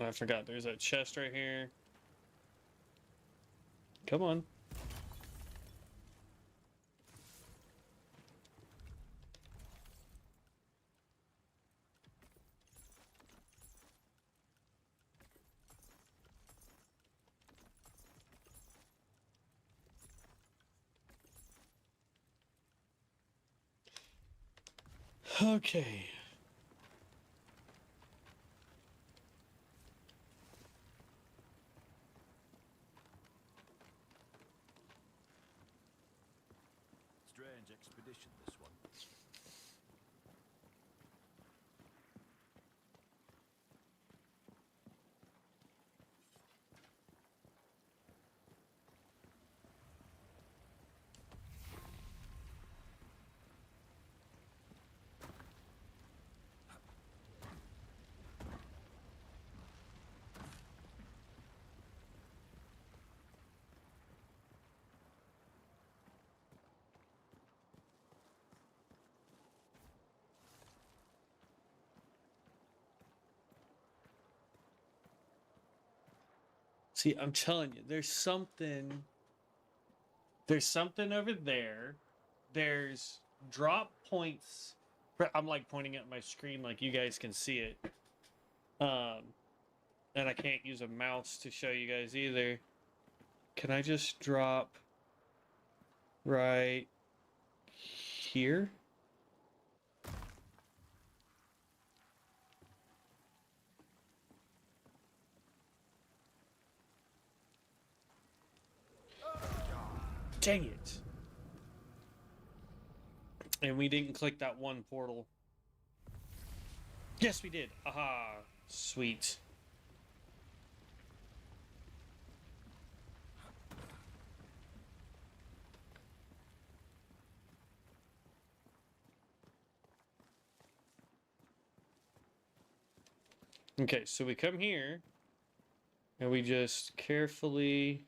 I forgot there's that chest right here. Come on. Okay. Strange expedition, this one. See, I'm telling you, there's something. There's something over there. There's drop points. I'm like pointing at my screen like you guys can see it. And I can't use a mouse to show you guys either. Can I just drop right here? Dang it. And we didn't click that one portal. Yes, we did. Aha. Sweet. Okay, so we come here and we just carefully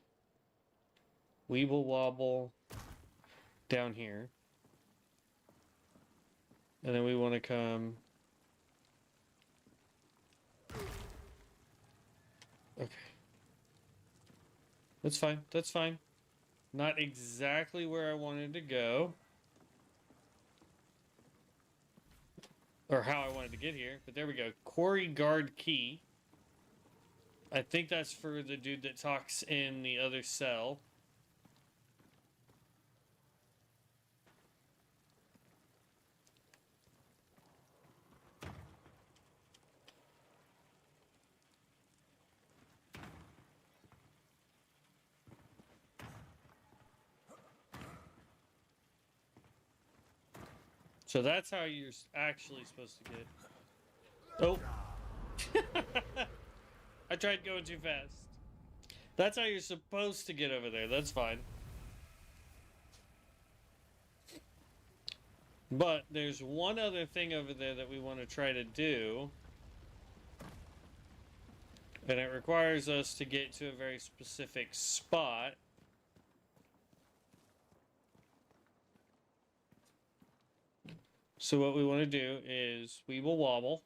weeble wobble down here. And then we want to come. Okay. That's fine. That's fine. Not exactly where I wanted to go. or how I wanted to get here, but there we go. Quarry guard key. I think that's for the dude that talks in the other cell. So that's how you're actually supposed to get. Oh. I tried going too fast. That's how you're supposed to get over there. That's fine. But there's one other thing over there that we want to try to do. And it requires us to get to a very specific spot. So what we want to do is we will wobble.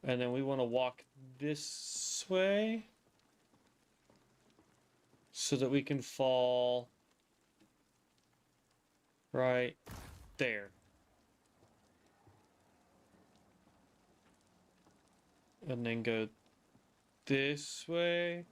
And then we want to walk this way. So that we can fall right there. And then go this way.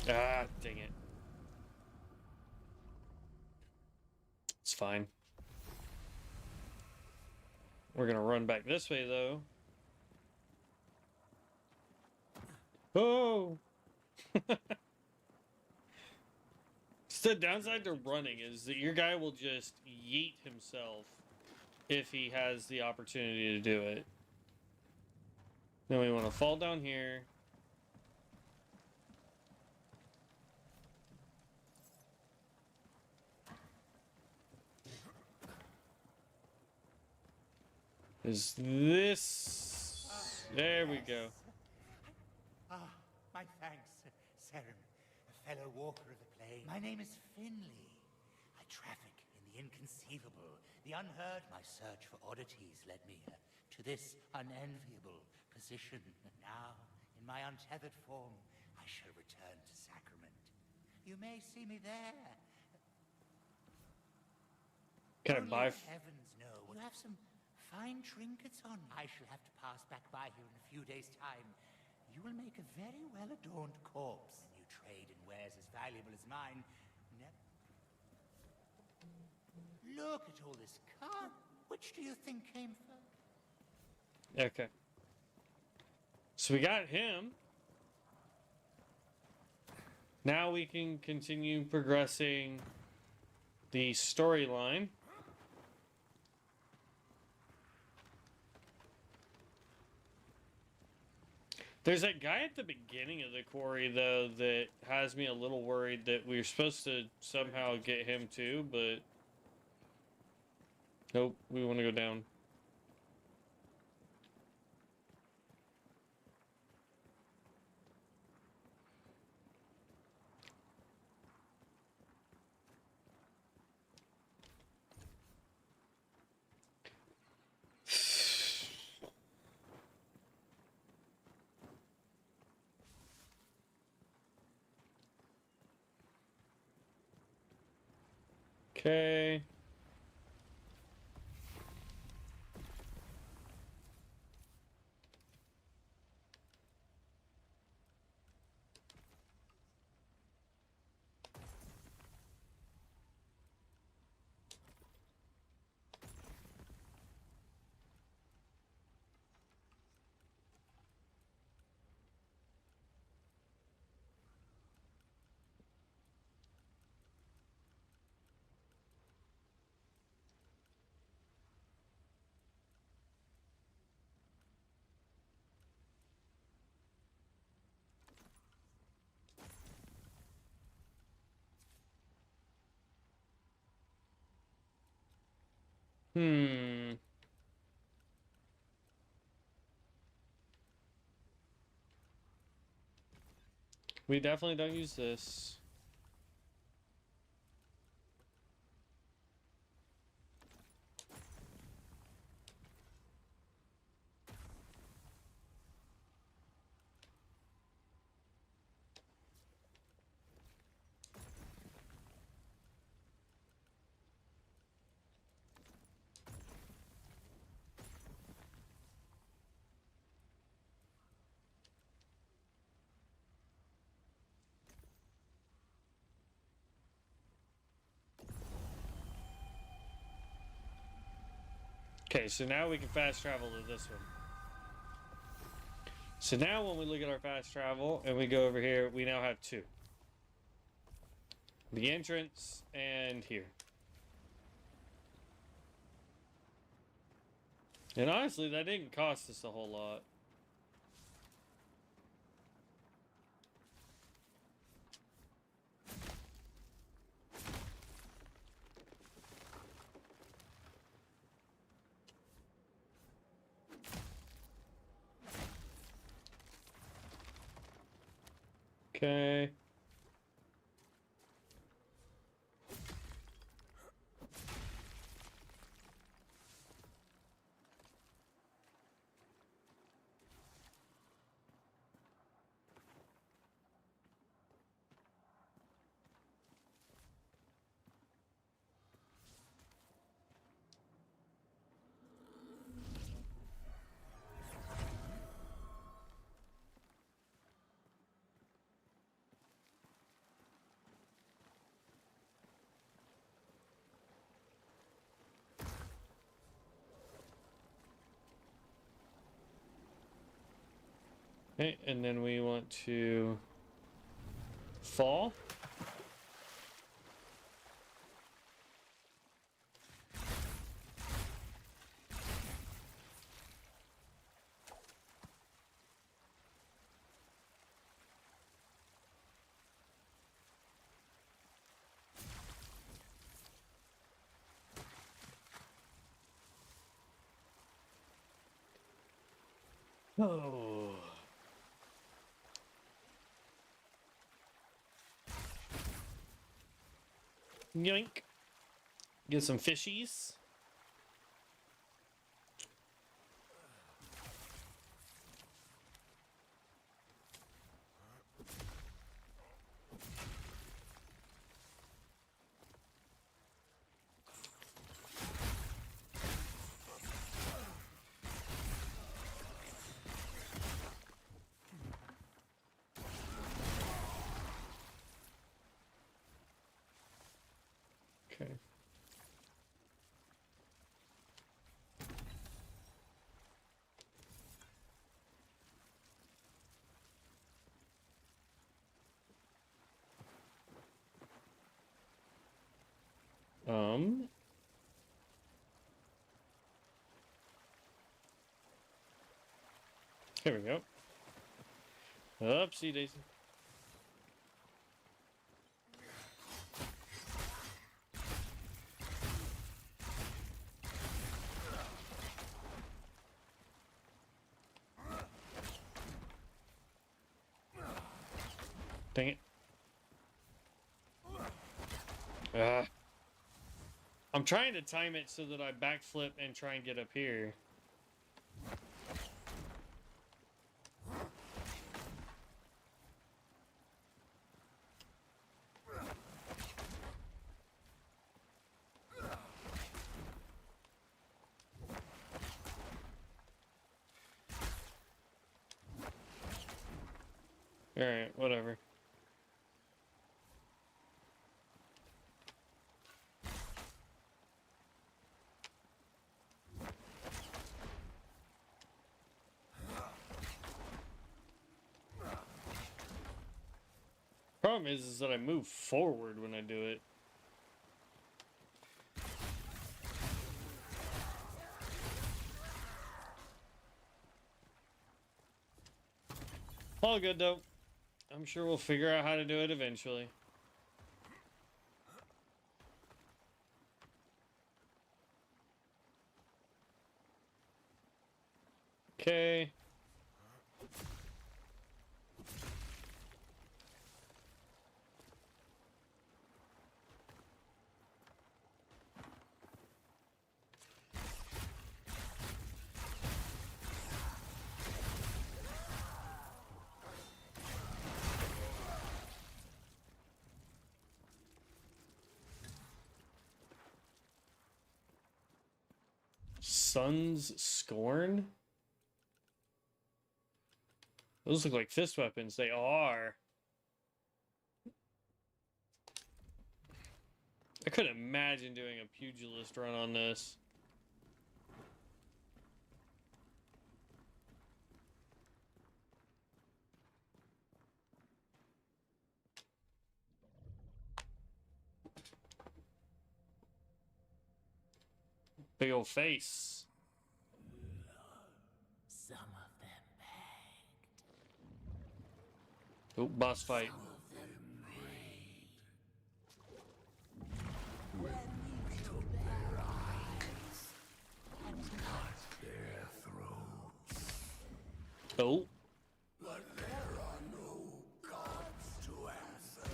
Ah, dang it. It's fine. We're gonna run back this way, though. Oh! So the downside to running is that your guy will just yeet himself if he has the opportunity to do it. Then we want to fall down here. Is this... There we go. Ah, my thanks, Serum, a fellow walker of the plain. My name is Finley. I traffic in the inconceivable, the unheard. My search for oddities led me to this unenviable position. Now, in my untethered form, I shall return to Sacrament. You may see me there. Can I buy... Heavens, no. You have some fine trinkets on. I shall have to pass back by here in a few days' time. You will make a very well-adorned corpse. And you trade in wares as valuable as mine. Look at all this car. Which do you think came first? Okay. So we got him. Now we can continue progressing the storyline. There's that guy at the beginning of the quarry, though, that has me a little worried that we're supposed to somehow get him too, but... Nope, we want to go down. Okay. Hmm. We definitely don't use this. Okay, so now we can fast travel to this one. So now when we look at our fast travel and we go over here, we now have two. The entrance and here. And honestly, that didn't cost us a whole lot. Okay. Okay, and then we want to fall. Oh. Yoink. Get some fishies. Okay. Here we go. Oopsie daisy. Dang it. I'm trying to time it so that I backflip and try and get up here. Alright, whatever. Problem is that I move forward when I do it. All good though. I'm sure we'll figure out how to do it eventually. Okay. Sun's Scorn? Those look like fist weapons. They are. I couldn't imagine doing a pugilist run on this. Big old face. Some of them begged. Oh, boss fight. Some of them prayed. Took their eyes and cut their throats. Oh. But there are no gods to answer.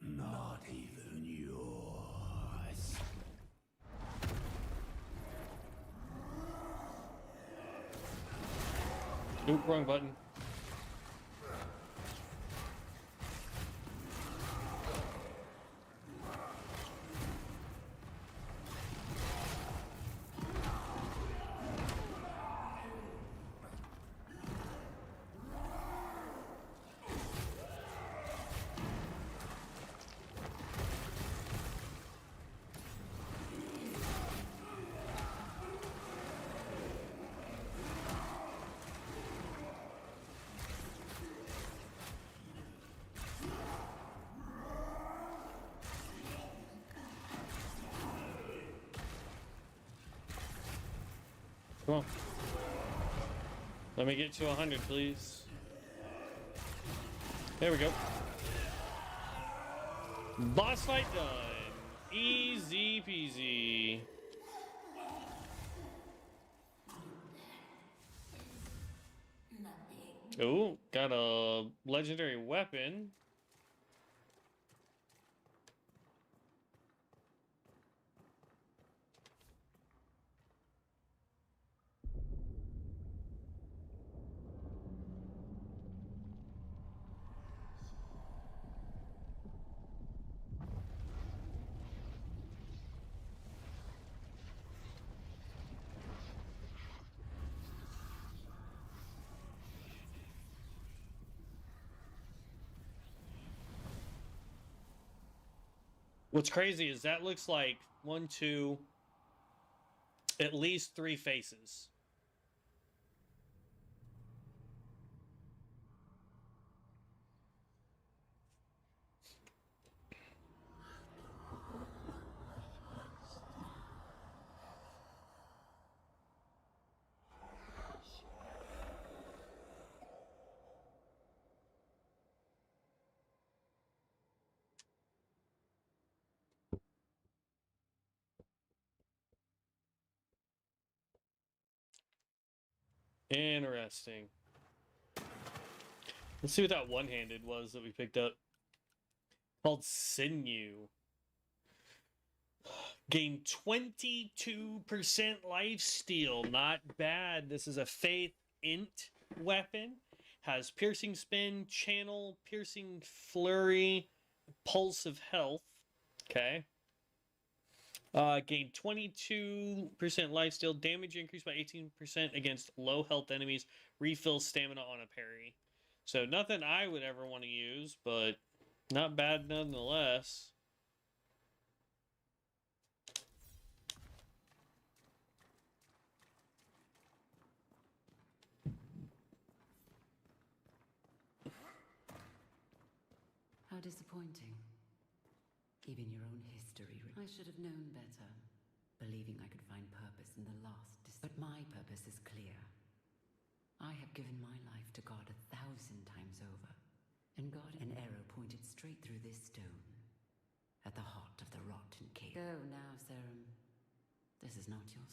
Not even yours. Nope, wrong button. Come on. Let me get to 100, please. There we go. Boss fight done. Easy peasy. Oh, got a legendary weapon. What's crazy is that looks like 1, 2, at least 3 faces. Interesting. Let's see what that one-handed was that we picked up. Called Sinew. Gain 22% life steal. Not bad. This is a Faith Int weapon. Has Piercing Spin, Channel, Piercing Flurry, Pulse of Health. Okay. Gain 22% life steal. Damage increased by 18% against low health enemies. Refill stamina on a parry. So nothing I would ever want to use, but not bad nonetheless. How disappointing. Even your own history. I should have known better. Believing I could find purpose in the last. But my purpose is clear. I have given my life to God 1,000 times over. And God, an arrow pointed straight through this stone. At the heart of the rotten cave. Go now, Serum. This is not your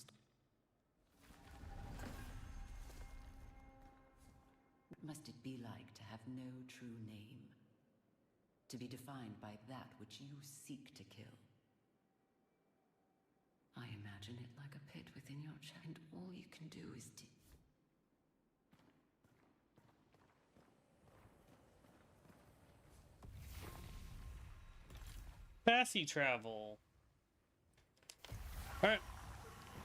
Must it be like to have no true name? To be defined by that which you seek to kill? I imagine it like a pit within your chest, and all you can do is Passy travel. Alright.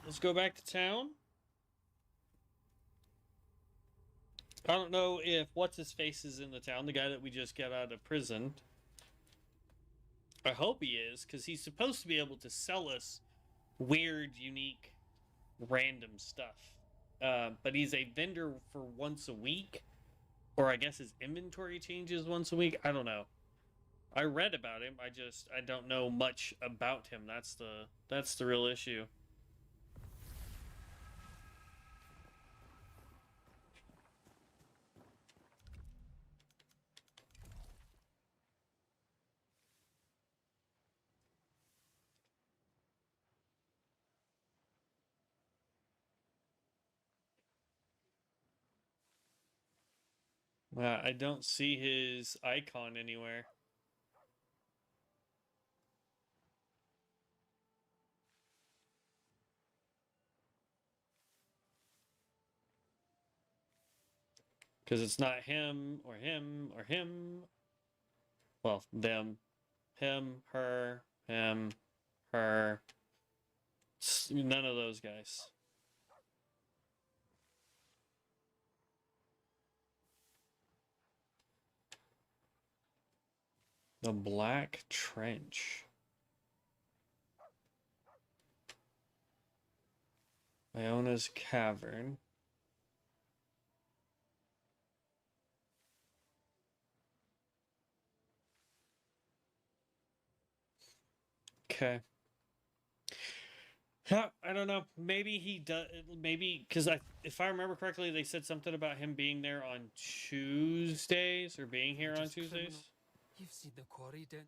let's go back to town. I don't know if what's-his-face is in the town, the guy that we just got out of prison. I hope he is, because he's supposed to be able to sell us weird, unique, random stuff. But he's a vendor for once a week. Or I guess his inventory changes once a week. I don't know. I read about him. I don't know much about him. That's the real issue. I don't see his icon anywhere. Because it's not him or him or him. Well, them. Him, her, him, her. None of those guys. The Black Trench. Iona's Cavern. Okay. Yeah, I don't know. Maybe he does. Maybe because if I remember correctly, they said something about him being there on Tuesdays or being here on Just Tuesdays. criminal. You've seen the quarry, then?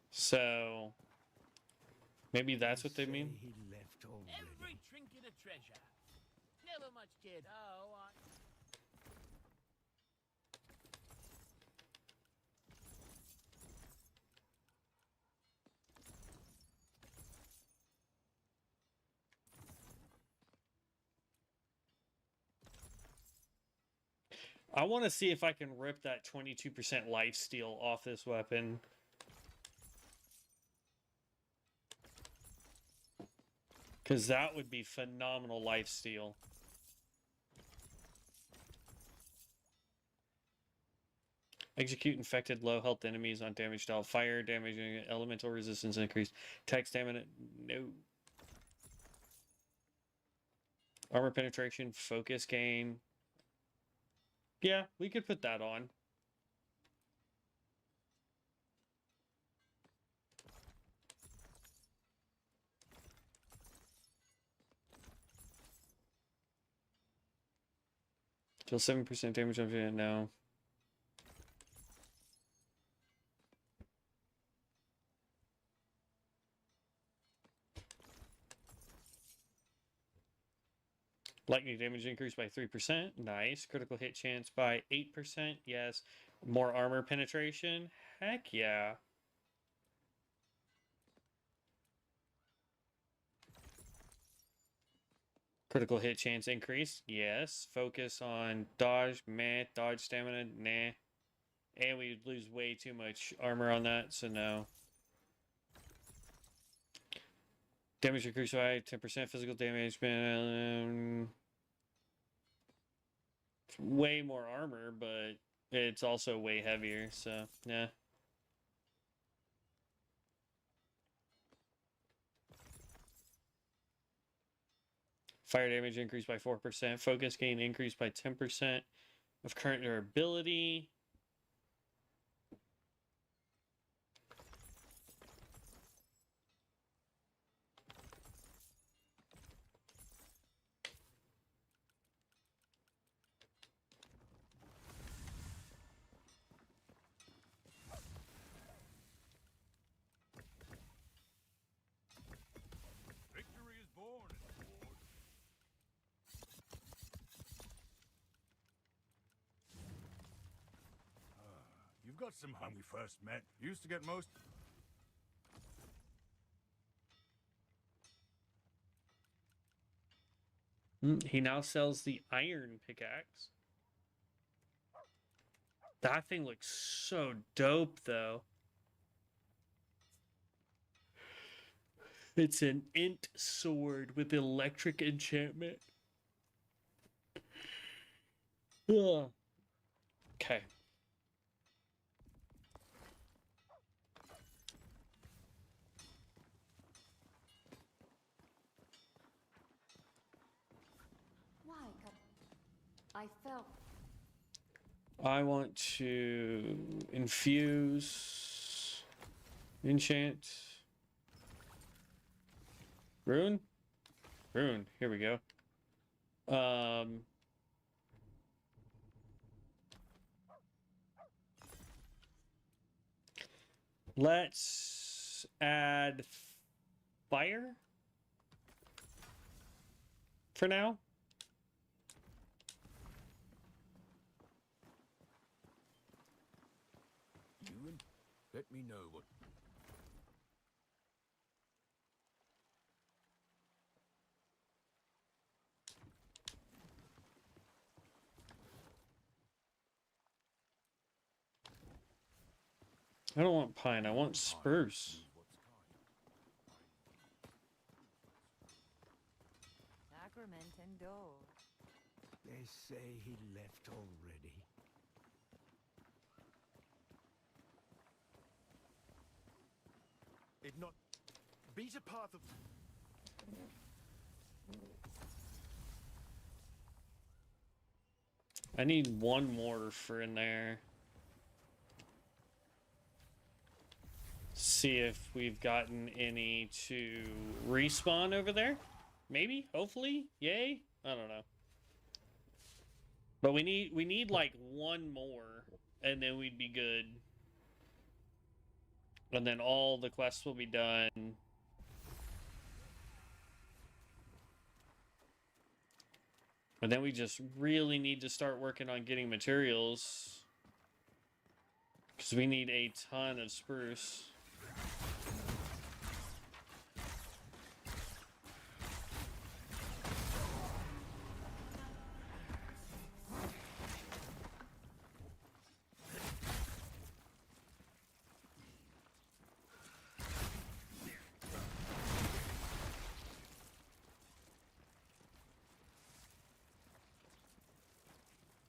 So maybe that's what they mean. He left already. Every trinket a treasure. Never much kid. Oh, I want to see if I can rip that 22% life steal off this weapon. Because that would be phenomenal life steal. Execute infected low health enemies on damage dealt. Fire damaging elemental resistance increase. Attack stamina. No. Armor penetration. Focus gain. Yeah, we could put that on. Deal 7% damage on it now. Lightning damage increased by 3%. Nice. Critical hit chance by 8%. Yes. More armor penetration. Heck yeah. Critical hit chance increase. Yes. Focus on dodge. Meh. Dodge stamina. Nah. And we lose way too much armor on that, so no. Damage increased by 10%. Physical damage. Way more armor, but it's also way heavier, so yeah. Fire damage increased by 4%. Focus gain increased by 10% of current durability. Victory is born in the ward. You've got some when we first met. Used to get most. He now sells the iron pickaxe. That thing looks so dope, though. It's an int sword with electric enchantment. Ugh. Okay. Why? I felt. I want to infuse, enchant, rune, rune. Here we go. Let's add fire for now. Ewan, let me know what. I don't want pine, I want spruce. Sacrament and dole. They say he left already. It not beat a path of. I need one more for in there. See if we've gotten any to respawn over there. Maybe, hopefully, yay. I don't know. But we need like one more, and then we'd be good. And then all the quests will be done. And then we just really need to start working on getting materials. Because we need a ton of spruce.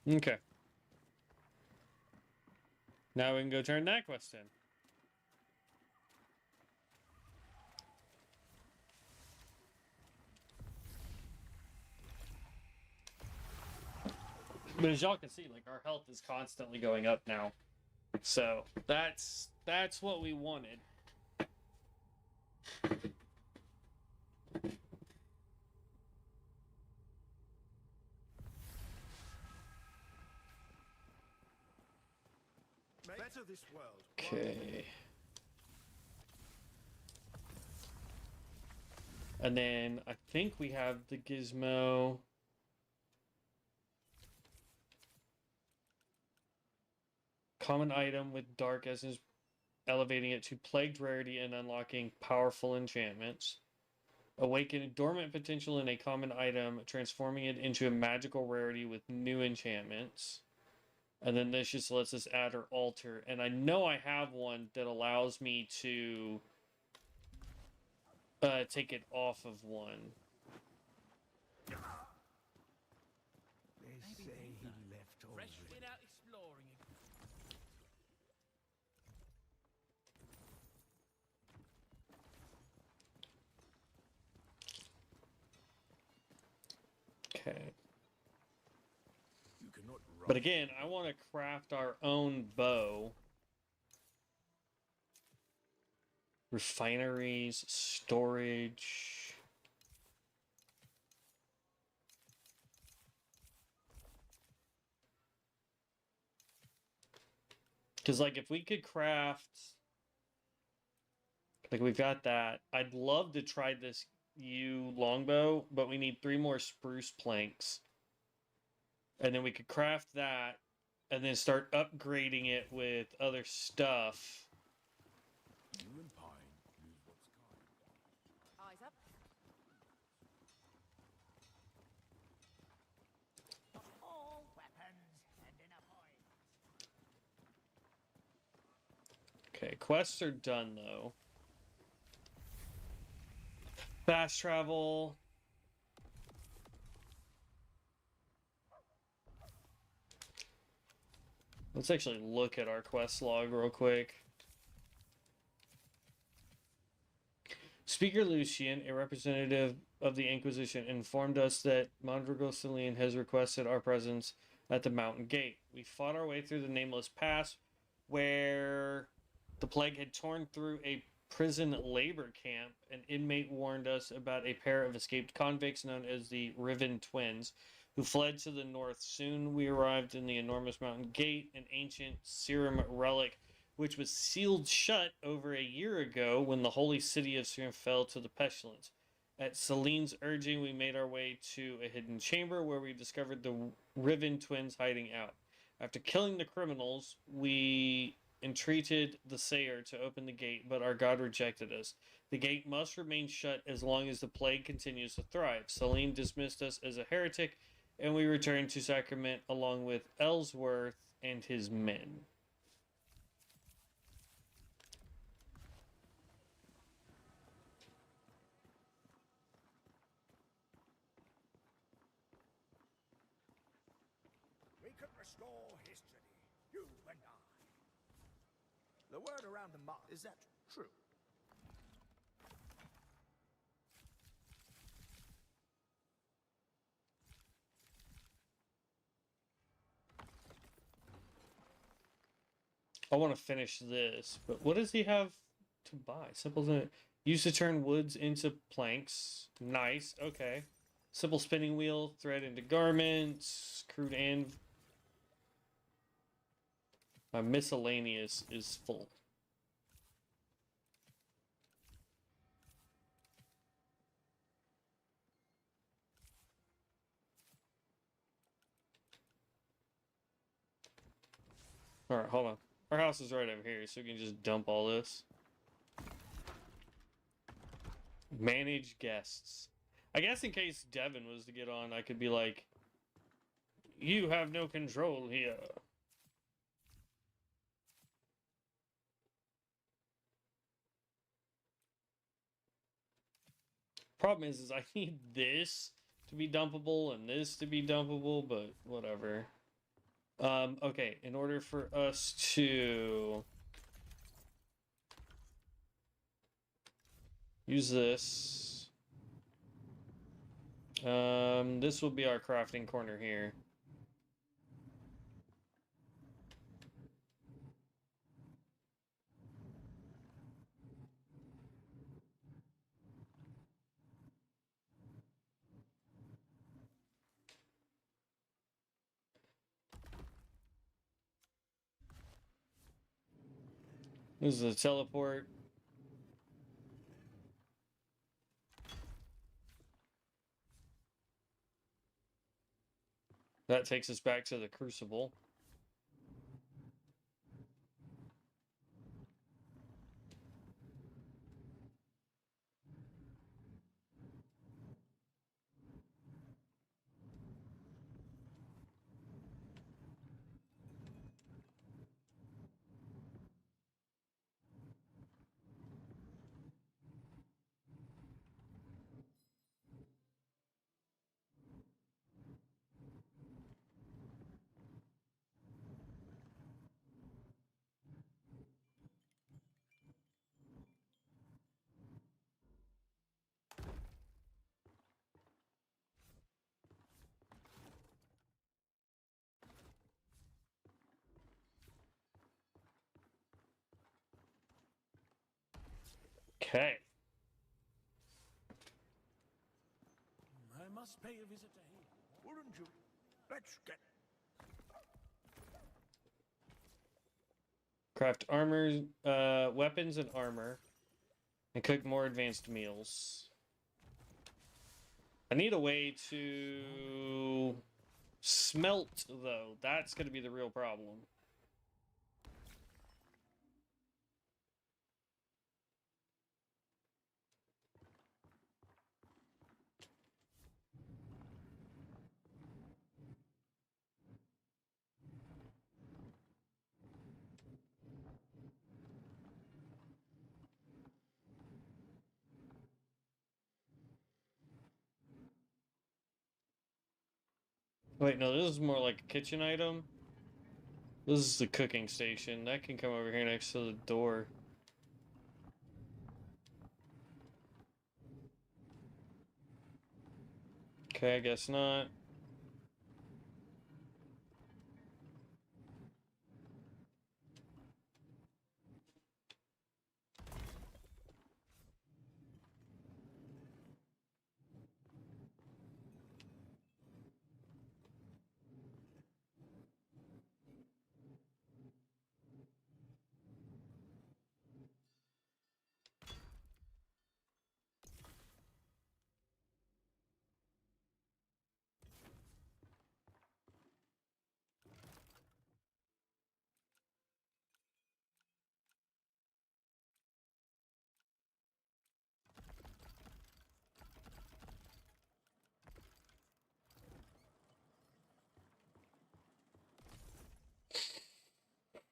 Okay. Now we can go turn that quest in. But as y'all can see, like, our health is constantly going up now. So that's what we wanted. Better this world. Okay. And then I think we have the gizmo. Common item with dark essence, elevating it to plagued rarity and unlocking powerful enchantments. Awaken dormant potential in a common item, transforming it into a magical rarity with new enchantments. And then this just lets us add or alter. And I know I have one that allows me to take it off of one. They say he left already. Fresh been out exploring. Okay. You cannot run. But again, I want to craft our own bow. Refineries, storage. Because, like, if we could craft... Like, we've got that. I'd love to try this yew longbow, but we need 3 more spruce planks. And then we could craft that, and then start upgrading it with other stuff. You and Pine use what's kind. Eyes up. All weapons and in a point. Okay, quests are done, though. Fast travel. Let's actually look at our quest log real quick. Speaker Lucian, a representative of the Inquisition, informed us that Mondrago Celine has requested our presence at the mountain gate. We fought our way through the Nameless Pass, where the plague had torn through a prison labor camp. An inmate warned us about a pair of escaped convicts known as the Riven Twins, who fled to the north. Soon we arrived in the enormous mountain gate, an ancient serum relic which was sealed shut over a year ago when the holy city of Serum fell to the pestilence. At Celine's urging, we made our way to a hidden chamber where we discovered the Riven twins hiding out. After killing the criminals, we entreated the Sayer to open the gate, but our god rejected us. The gate must remain shut as long as the plague continues to thrive. Celine dismissed us as a heretic, and we returned to Sacrament along with Ellsworth and his men. Restore history, you and I. The word around the mark, is that true? I want to finish this, but what does he have to buy? Simple to use to turn woods into planks. Nice, okay. Simple spinning wheel, thread into garments, crude and my miscellaneous is full. Alright, hold on. Our house is right over here, so we can just dump all this. Manage guests. I guess in case Devin was to get on, I could be like, you have no control here. Problem is I need this to be dumpable and this to be dumpable, but whatever. Okay, in order for us to use this, this will be our crafting corner here. This is a teleport. That takes us back to the Crucible. Okay. I must pay a visit to him. Wouldn't you? Let's get... Craft armor, weapons and armor. And cook more advanced meals. I need a way to smelt, though. That's going to be the real problem. Wait, no, this is more like a kitchen item. This is the cooking station. That can come over here next to the door. Okay, I guess not.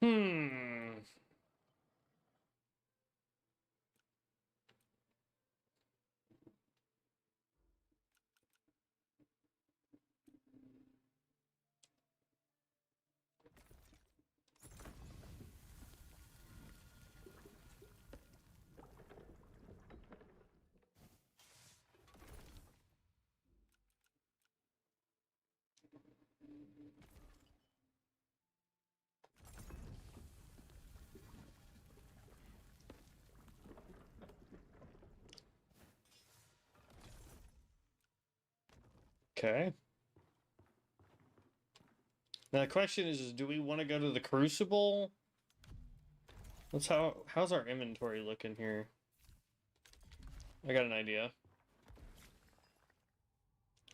Hmm. Okay. Now the question is do we want to go to the Crucible? How's our inventory looking here? I got an idea.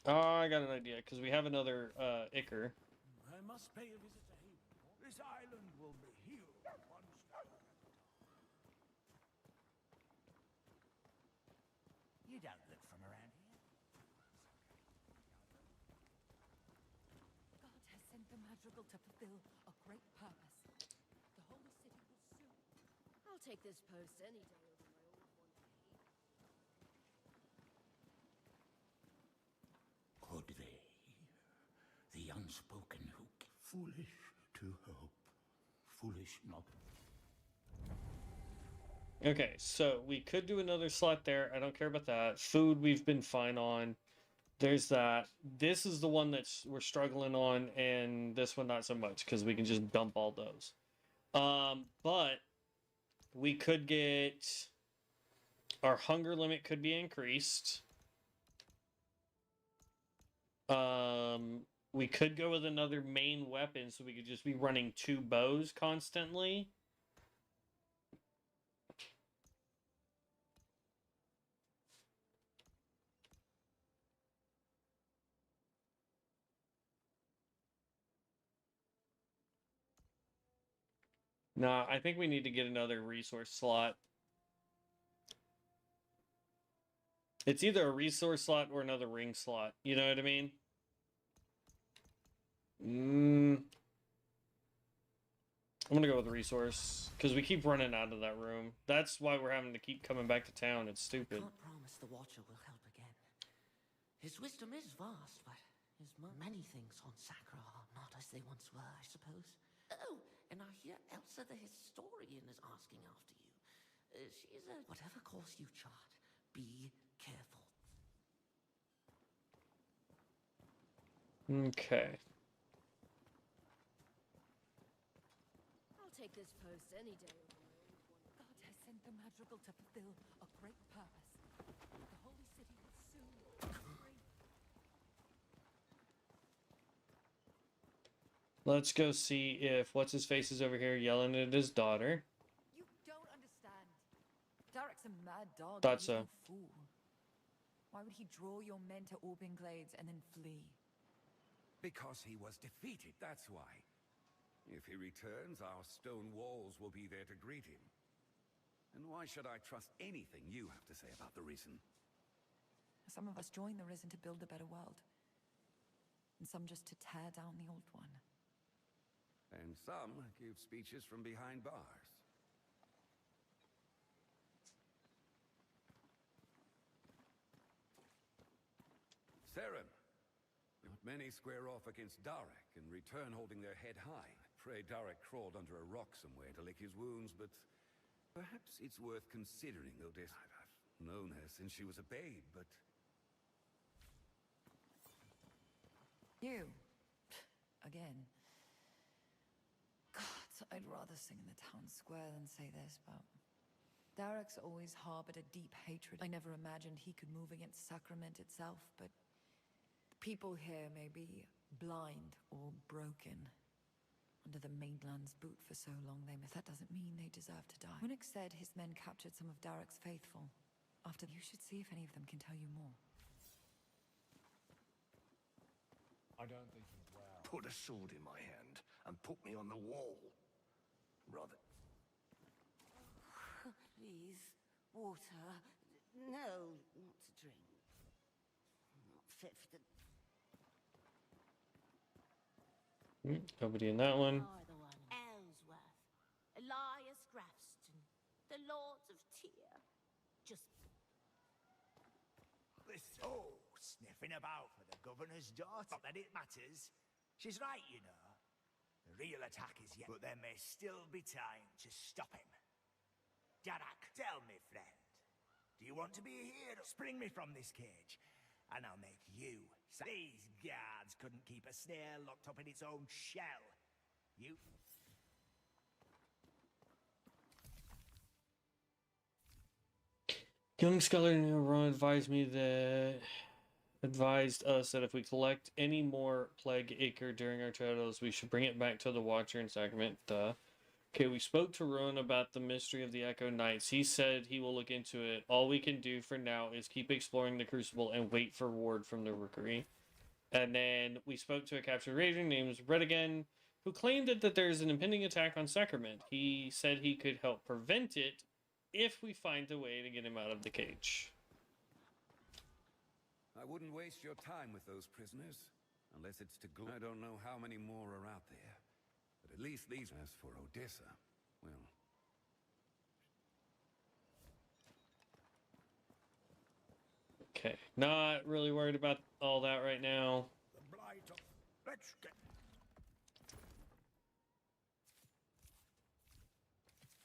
Oh, I got an idea, because we have another Ichor. I must pay a visit to Haven. This island will be healed once again. You don't look from around here. God has sent the madrigal to fulfill a great purpose. The holy city will soon. I'll take this post any day over my old one. Could they? The unspoken who foolish to hope, foolish not. Okay, so we could do another slot there. I don't care about that. Food we've been fine on. There's that. This is the one we're struggling on, and this one not so much because we can just dump all those. But we could get our hunger limit could be increased. We could go with another main weapon, so we could just be running 2 bows constantly. Nah, I think we need to get another resource slot. It's either a resource slot or another ring slot. You know what I mean? I'm gonna go with resource, because we keep running out of that room. That's why we're having to keep coming back to town. It's stupid. Can't promise the Watcher will help again. His wisdom is vast, but many things on Sacra are not as they once were, I suppose. Oh, and I hear Elsa the historian is asking after you. She's a... Whatever course you chart, be careful. Okay. I'll take this post any day over my old one. God has sent the madrigal to fulfill a great purpose. The holy city will soon be free. Let's go see if what's-his-face is over here yelling at his daughter. You don't understand. Derek's a mad dog. Thought He's so. no fool. Why would he draw your men to Auburn Glades and then flee? Because he was defeated, that's why. If he returns, our stone walls will be there to greet him. And why should I trust anything you have to say about the Risen? Some of us join the Risen to build a better world. And some just to tear down the old one. And some give speeches from behind bars. Saren, Many square off against Darek and return holding their head high. Pray Darek crawled under a rock somewhere to lick his wounds, but perhaps it's worth considering, Odessa. I've known her since she was a babe, but... You. Again. God, I'd rather sing in the town square than say this, but... Darek's always harbored a deep hatred. I never imagined he could move against Sacrament itself, but... the people here may be blind or broken. Under the mainland's boot for so long, that doesn't mean they deserve to die. Winnick said his men captured some of Darek's faithful. After you should see if any of them can tell you more. I don't think he's well. Put a sword in my hand and put me on the wall. Rather. Please, water. No, not to drink. Not fit for the... Nobody in that one. Either one. Ellsworth, Elias Grafston, the Lords of Tyr. Just... Oh, sniffing about for the governor's daughter. Not that it matters. She's right, you know. The real attack is yet, but there may still be time to stop him. Darak, tell me, friend. Do you want to be a hero? Spring me from this cage, and I'll make you. These guards couldn't keep a snail locked up in its own shell. You... Young scholar Ron advised us that if we collect any more plague acre during our travels, we should bring it back to the Watcher in Sacrament. Okay, we spoke to Rowan about the mystery of the Echo Knights. He said he will look into it. All we can do for now is keep exploring the Crucible and wait for word from the Rookery. And then we spoke to a captured ranger named Redigan, who claimed that there's an impending attack on Sacrament. He said he could help prevent it if we find a way to get him out of the cage. I wouldn't waste your time with those prisoners, unless it's to go. I don't know how many more are out there, but at least these... As for Odessa, well... Okay, not really worried about all that right now. The blight of... Let's get...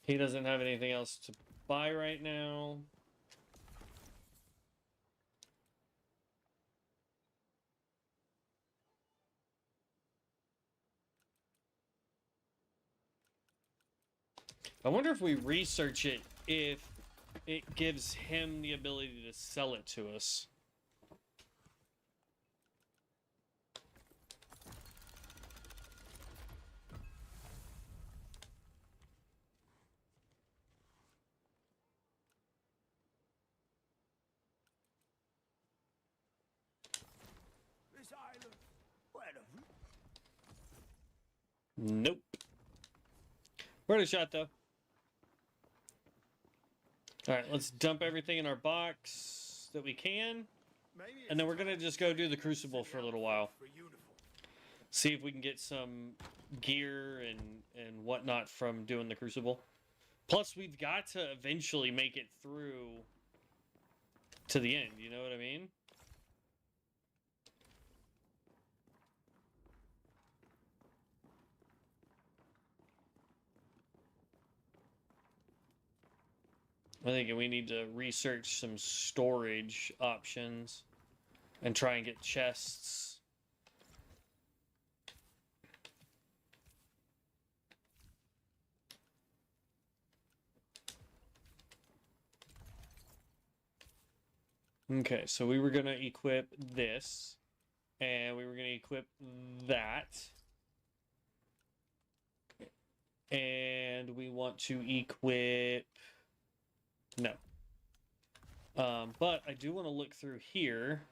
He doesn't have anything else to buy right now. I wonder if we research it, if it gives him the ability to sell it to us. This island... Where have we... Nope. Worth a shot, though. Alright, let's dump everything in our box that we can. And then we're going to just go do the Crucible for a little while. See if we can get some gear and whatnot from doing the Crucible. Plus, we've got to eventually make it through to the end, you know what I mean? I think we need to research some storage options and try and get chests. Okay, so we were going to equip this, and we were going to equip that. And we want to equip... No. But I do want to look through here.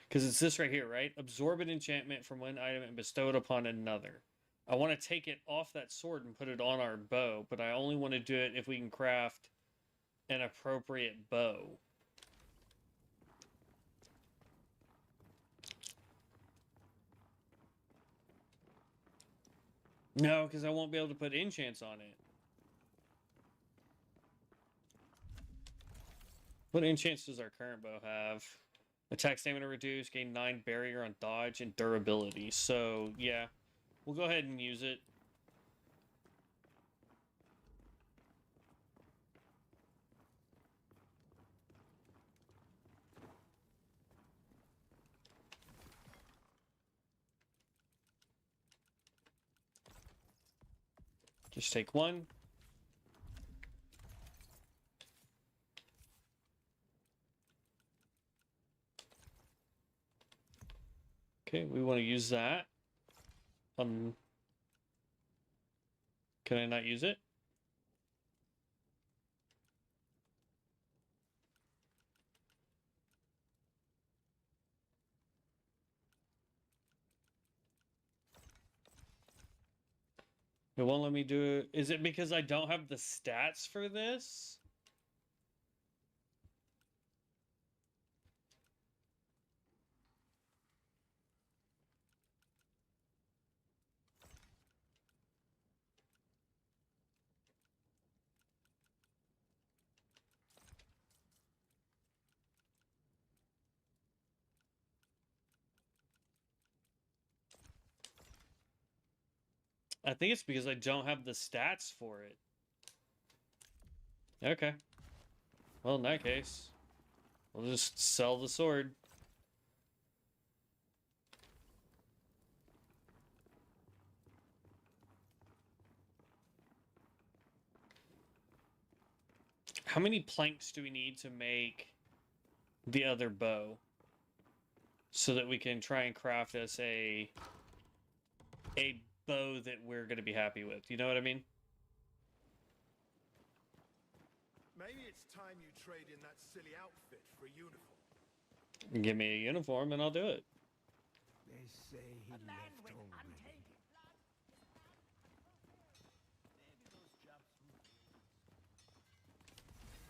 Because it's this right here, right? Absorb an enchantment from one item and bestow it upon another. I want to take it off that sword and put it on our bow, but I only want to do it if we can craft an appropriate bow. No, because I won't be able to put enchants on it. What enchants does our current bow have? Attack stamina reduced, gain 9 barrier on dodge and durability. So, yeah. We'll go ahead and use it. Just take one. Okay, we want to use that. Can I not use it? It won't let me do it. Is it because I don't have the stats for this? I think it's because I don't have the stats for it. Okay. Well, in that case, we'll just sell the sword. How many planks do we need to make the other bow? So that we can try and craft us a bow that we're going to be happy with. You know what I mean? Maybe it's time you trade in that silly outfit for a uniform. Give me a uniform and I'll do it. They say he left already.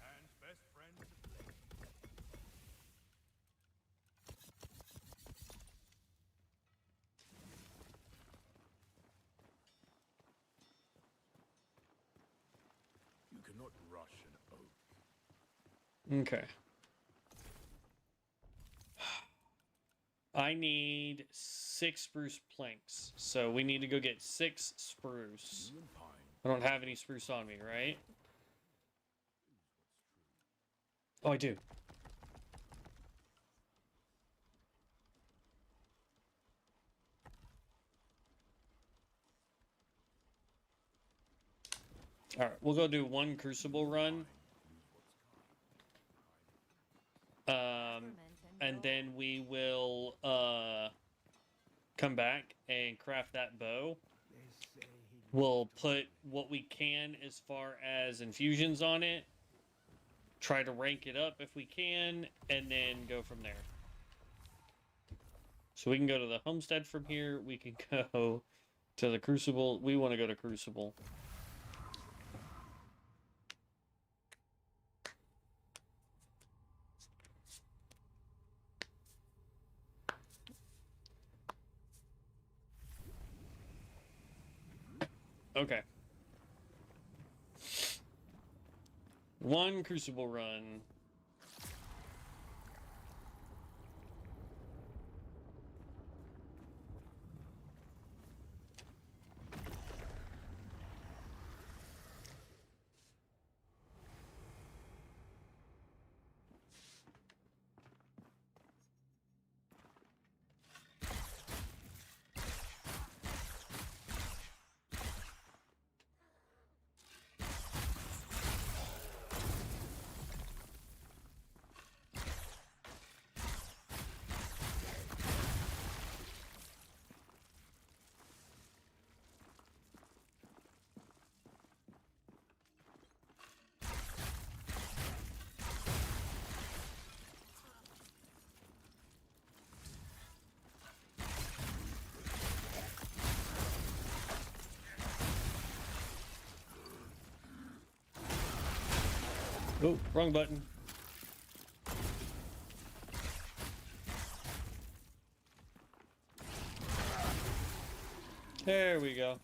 And best friends to play. You cannot rush an oath. Okay. I need 6 spruce planks. So we need to go get 6 spruce. I don't have any spruce on me, right? Oh, I do. Alright, we'll go do 1 crucible run. And then we will come back and craft that bow. We'll put what we can as far as infusions on it. Try to rank it up if we can, and then go from there. So we can go to the homestead from here. We can go to the Crucible. We want to go to Crucible. Okay. 1 Crucible run. Oh, wrong button. There we go.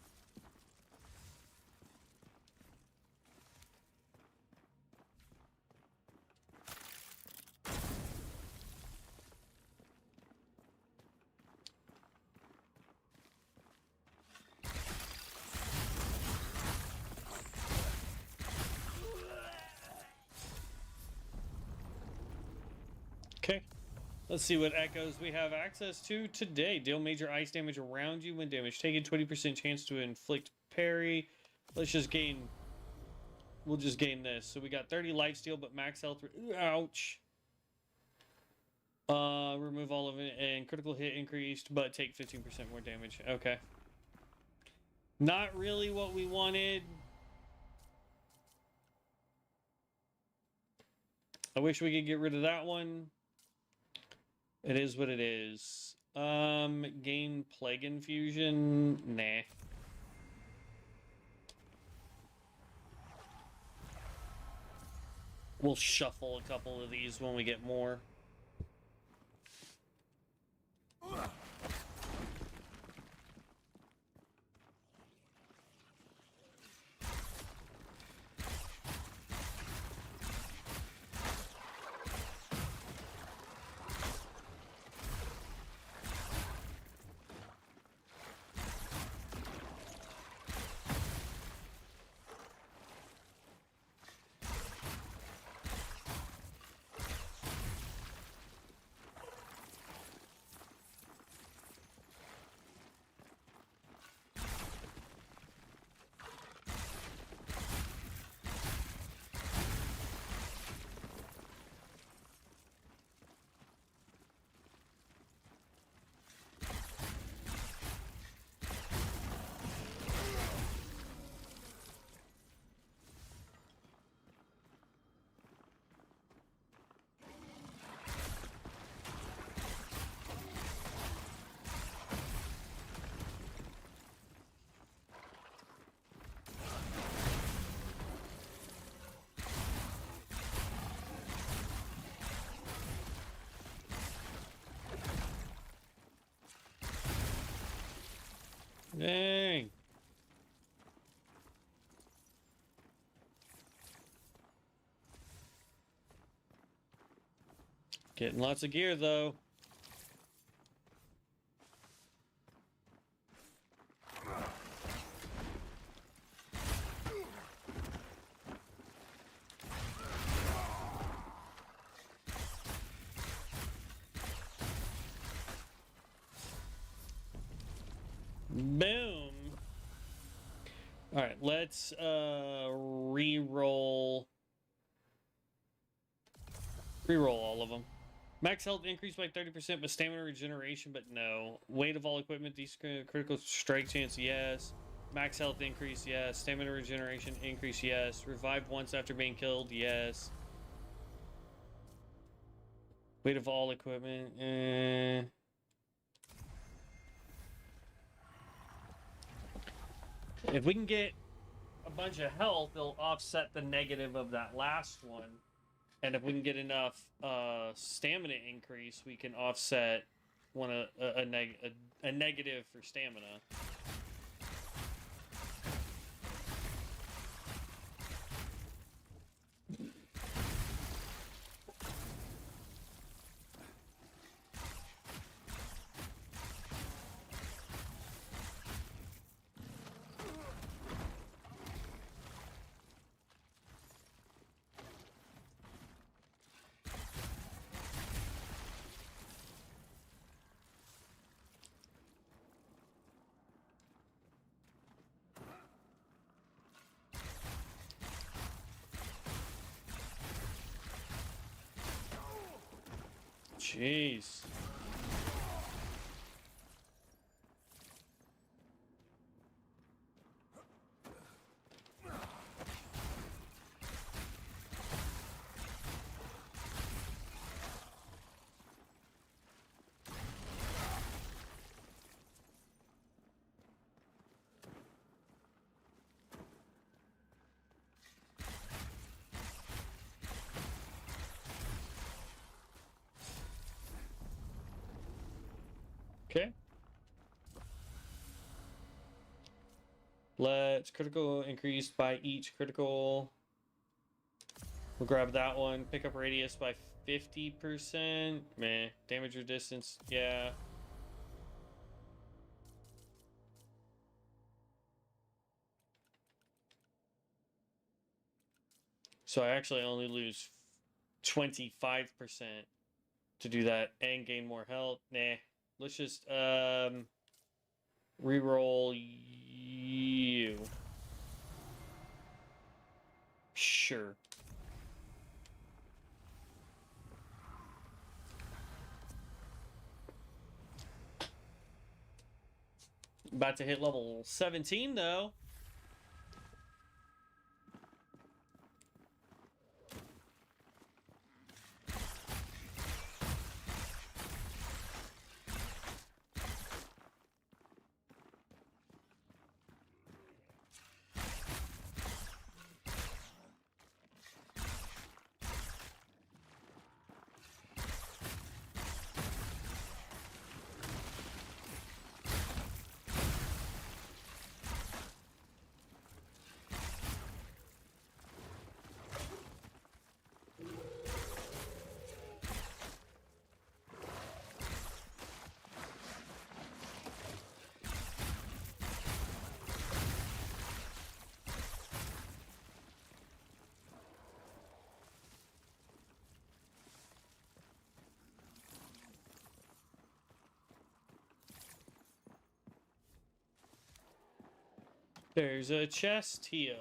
Okay. Let's see what echoes we have access to today. Deal major ice damage around you when damage taken. 20% chance to inflict parry. Let's just gain... We'll just gain this. So we got 30 lifesteal, but max health... Ouch. Remove all of it, and critical hit increased, but take 15% more damage. Okay. Not really what we wanted. I wish we could get rid of that one. It is what it is. Gain Plague Infusion. Nah. We'll shuffle a couple of these when we get more. Dang. Getting lots of gear, though. Boom. All right, let's re-roll all of them. Max health increased by 30%, but stamina regeneration, but no. Weight of all equipment, critical strike chance, yes. Max health increase, yes. Stamina regeneration increase, yes. Revive once after being killed, yes. Weight of all equipment, If we can get a bunch of health, they'll offset the negative of that last one. And if we can get enough stamina increase, we can offset a negative for stamina. Jeez. Okay. Let's critical increase by each critical. We'll grab that one. Pick up radius by 50%. Meh. Damage or distance. Yeah. So I actually only lose 25% to do that and gain more health. Nah. Let's just reroll you. Sure. About to hit level 17 though. There's a chest here.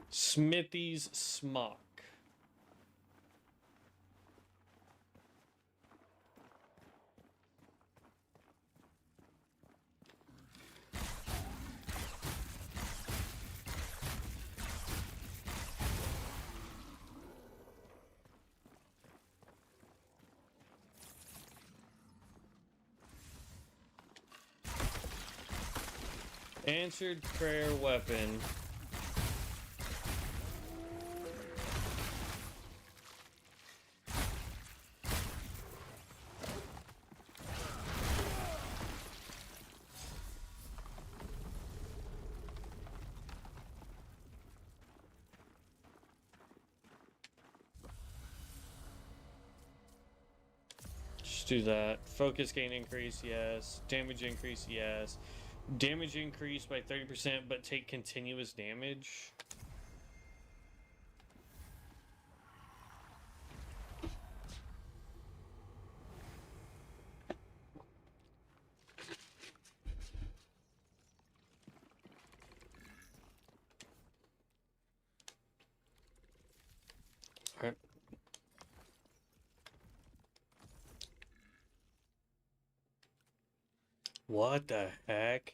Smithy's smock. Answered prayer weapon. Just do that. Focus gain increase, yes. Damage increase, yes. Damage increase by 30%, but take continuous damage. Alright. What the heck?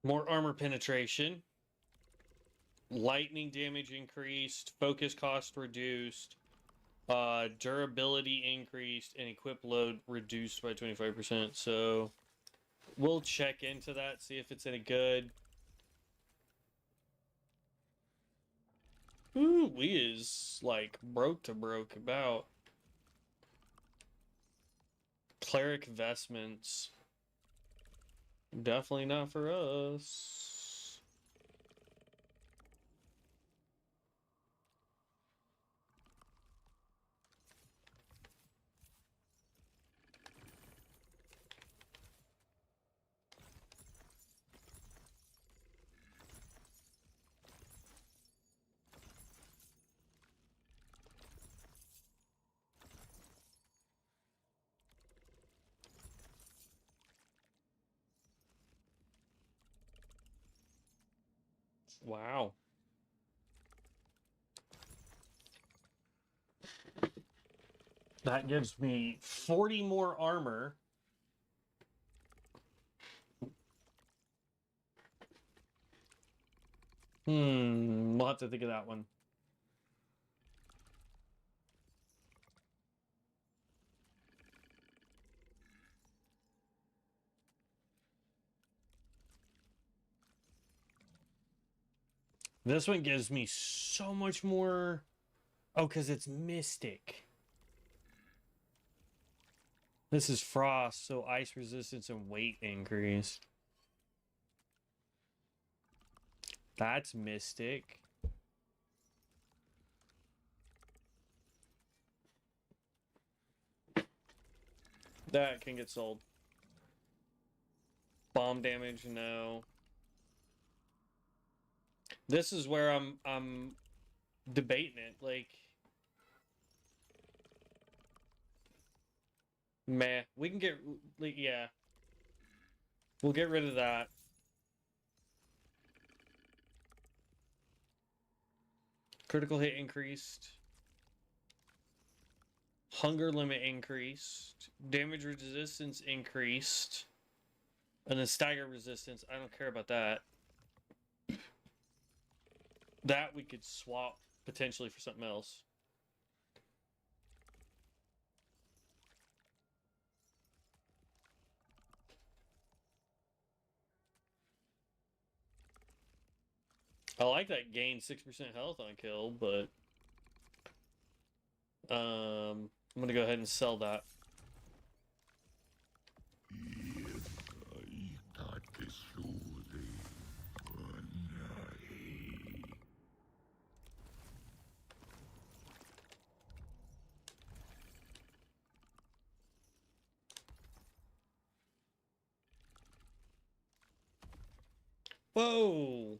More armor penetration. Lightning damage increased. Focus cost reduced. Durability increased. And equip load reduced by 25%. So we'll check into that, see if it's any good. Ooh, we is like broke to broke about. Cleric vestments. Definitely not for us. Wow. That gives me 40 more armor. We'll have to think of that one. This one gives me so much more. Oh, because it's Mystic. This is Frost, so ice resistance and weight increase. That's Mystic. That can get sold. Bomb damage, no. This is where I'm debating it. Like, meh. We can get, like, yeah. We'll get rid of that. Critical hit increased. Hunger limit increased. Damage resistance increased. And then stagger resistance. I don't care about that. That we could swap potentially for something else. I like that gain 6% health on kill, but I'm gonna go ahead and sell that. Whoa!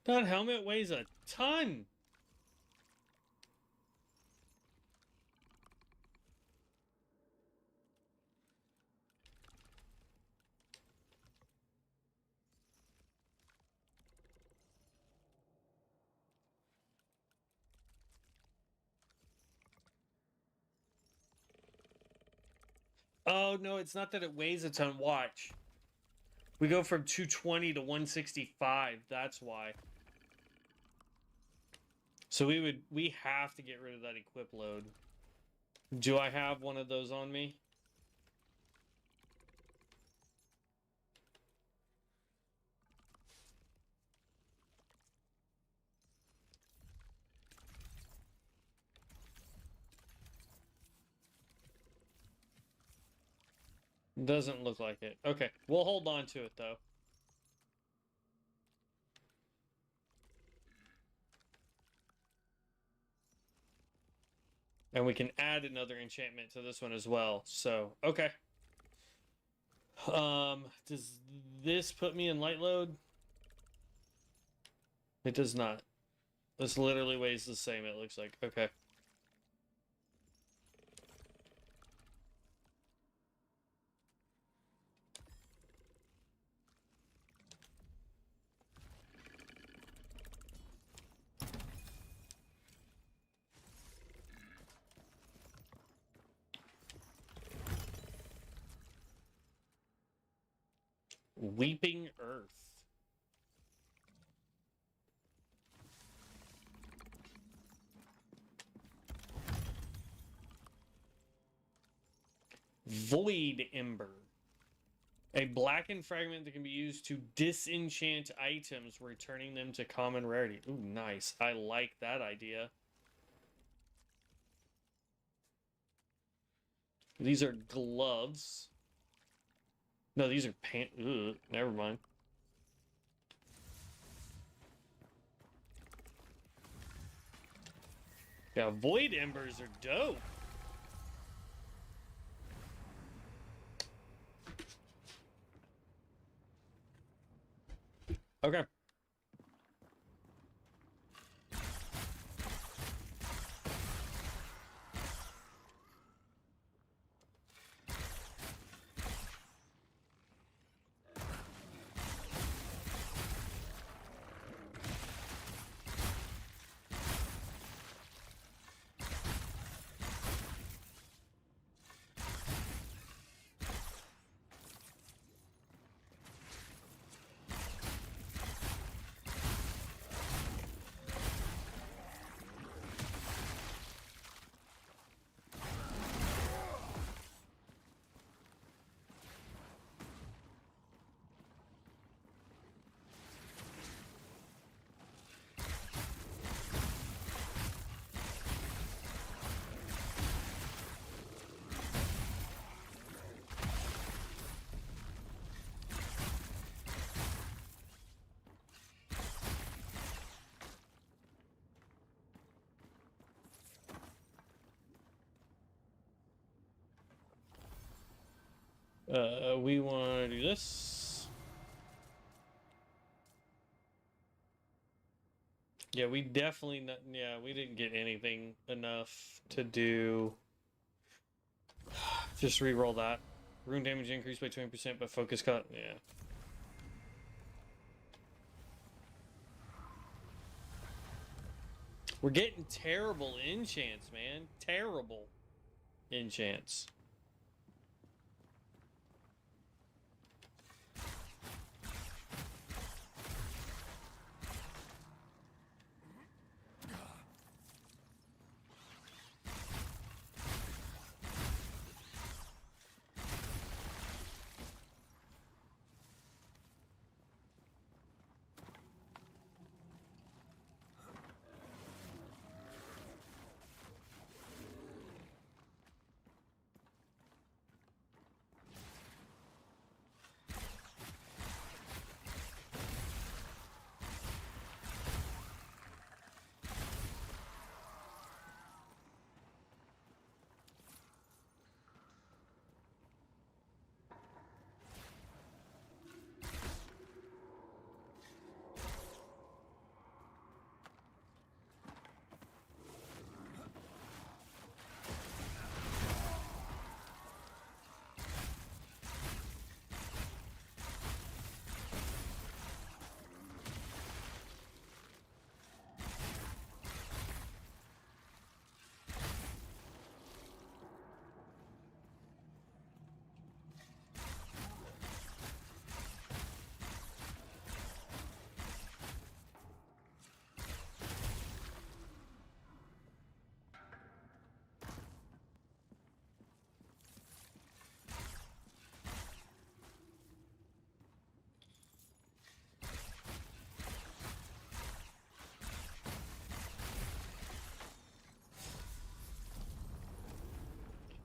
That helmet weighs a ton! Oh, no, it's not that it weighs a ton. Watch. We go from 220 to 165. That's why. So we have to get rid of that equip load. Do I have one of those on me? Doesn't look like it. Okay, we'll hold on to it though. And we can add another enchantment to this one as well. So, okay. Does this put me in light load? It does not. This literally weighs the same, it looks like. Okay. Weeping Earth. Void Ember. A blackened fragment that can be used to disenchant items, returning them to common rarity. Ooh, nice. I like that idea. These are gloves. No, these are pants. Never mind. Yeah, Void Embers are dope. Okay. We want to do this. Yeah, we definitely not, yeah, we didn't get anything enough to do. Just re-roll that. Rune damage increased by 20%, but focus cut, yeah. We're getting terrible enchants, man. Terrible enchants.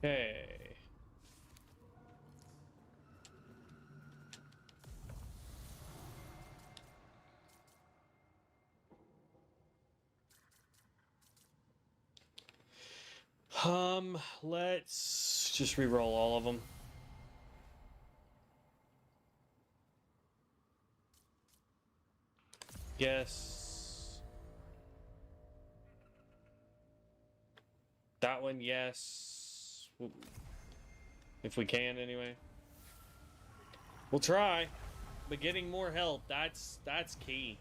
Okay. Let's just re-roll all of them. Yes. That one, yes. If we can, anyway. We'll try. But getting more health, that's key.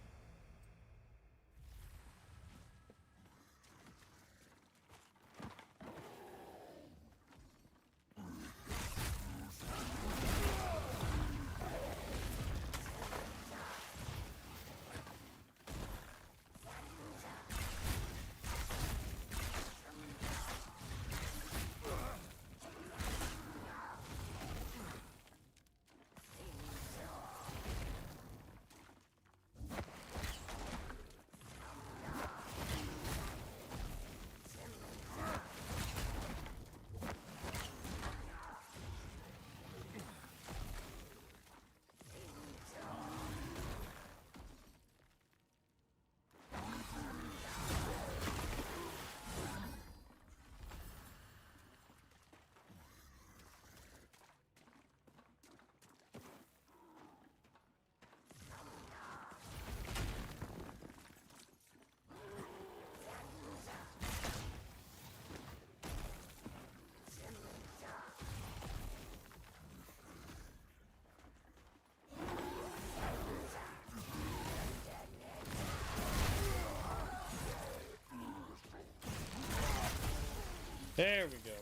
There we go.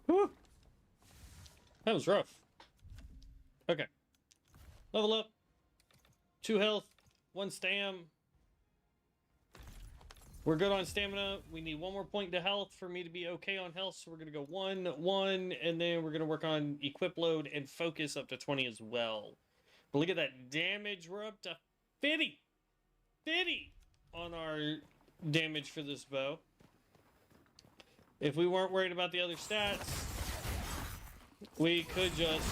Whew. That was rough. Okay. Level up. 2 health. 1 stam. We're good on stamina. We need 1 more point to health for me to be okay on health. So we're going to go 1, 1, and then we're going to work on equip load and focus up to 20 as well. But look at that damage. We're up to 50. 50 on our damage for this bow. If we weren't worried about the other stats, we could just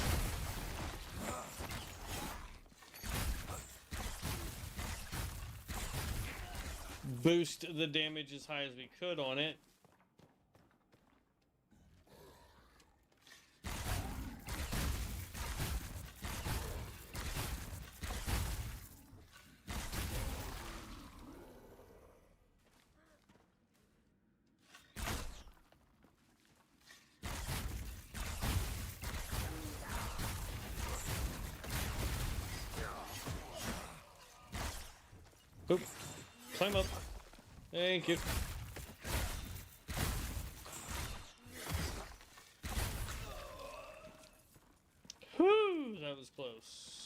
boost the damage as high as we could on it. Oop. Climb up. Thank you. Whew, that was close.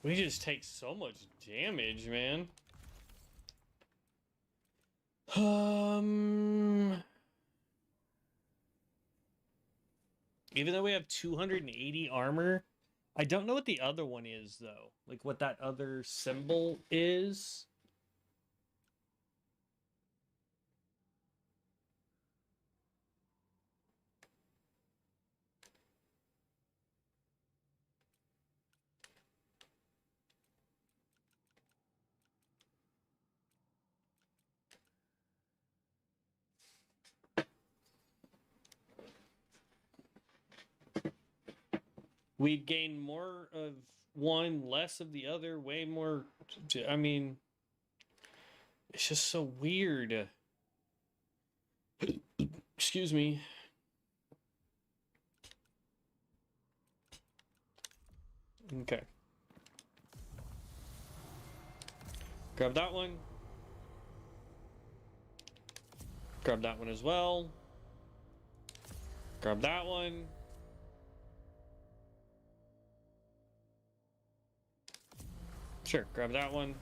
We just take so much damage, man. Even though we have 280 armor, I don't know what the other one is, though. Like, what that other symbol is. We'd gain more of one, less of the other, way more. I mean, it's just so weird. Excuse me. Okay. Grab that one. Grab that one as well. Grab that one. Sure, grab that one.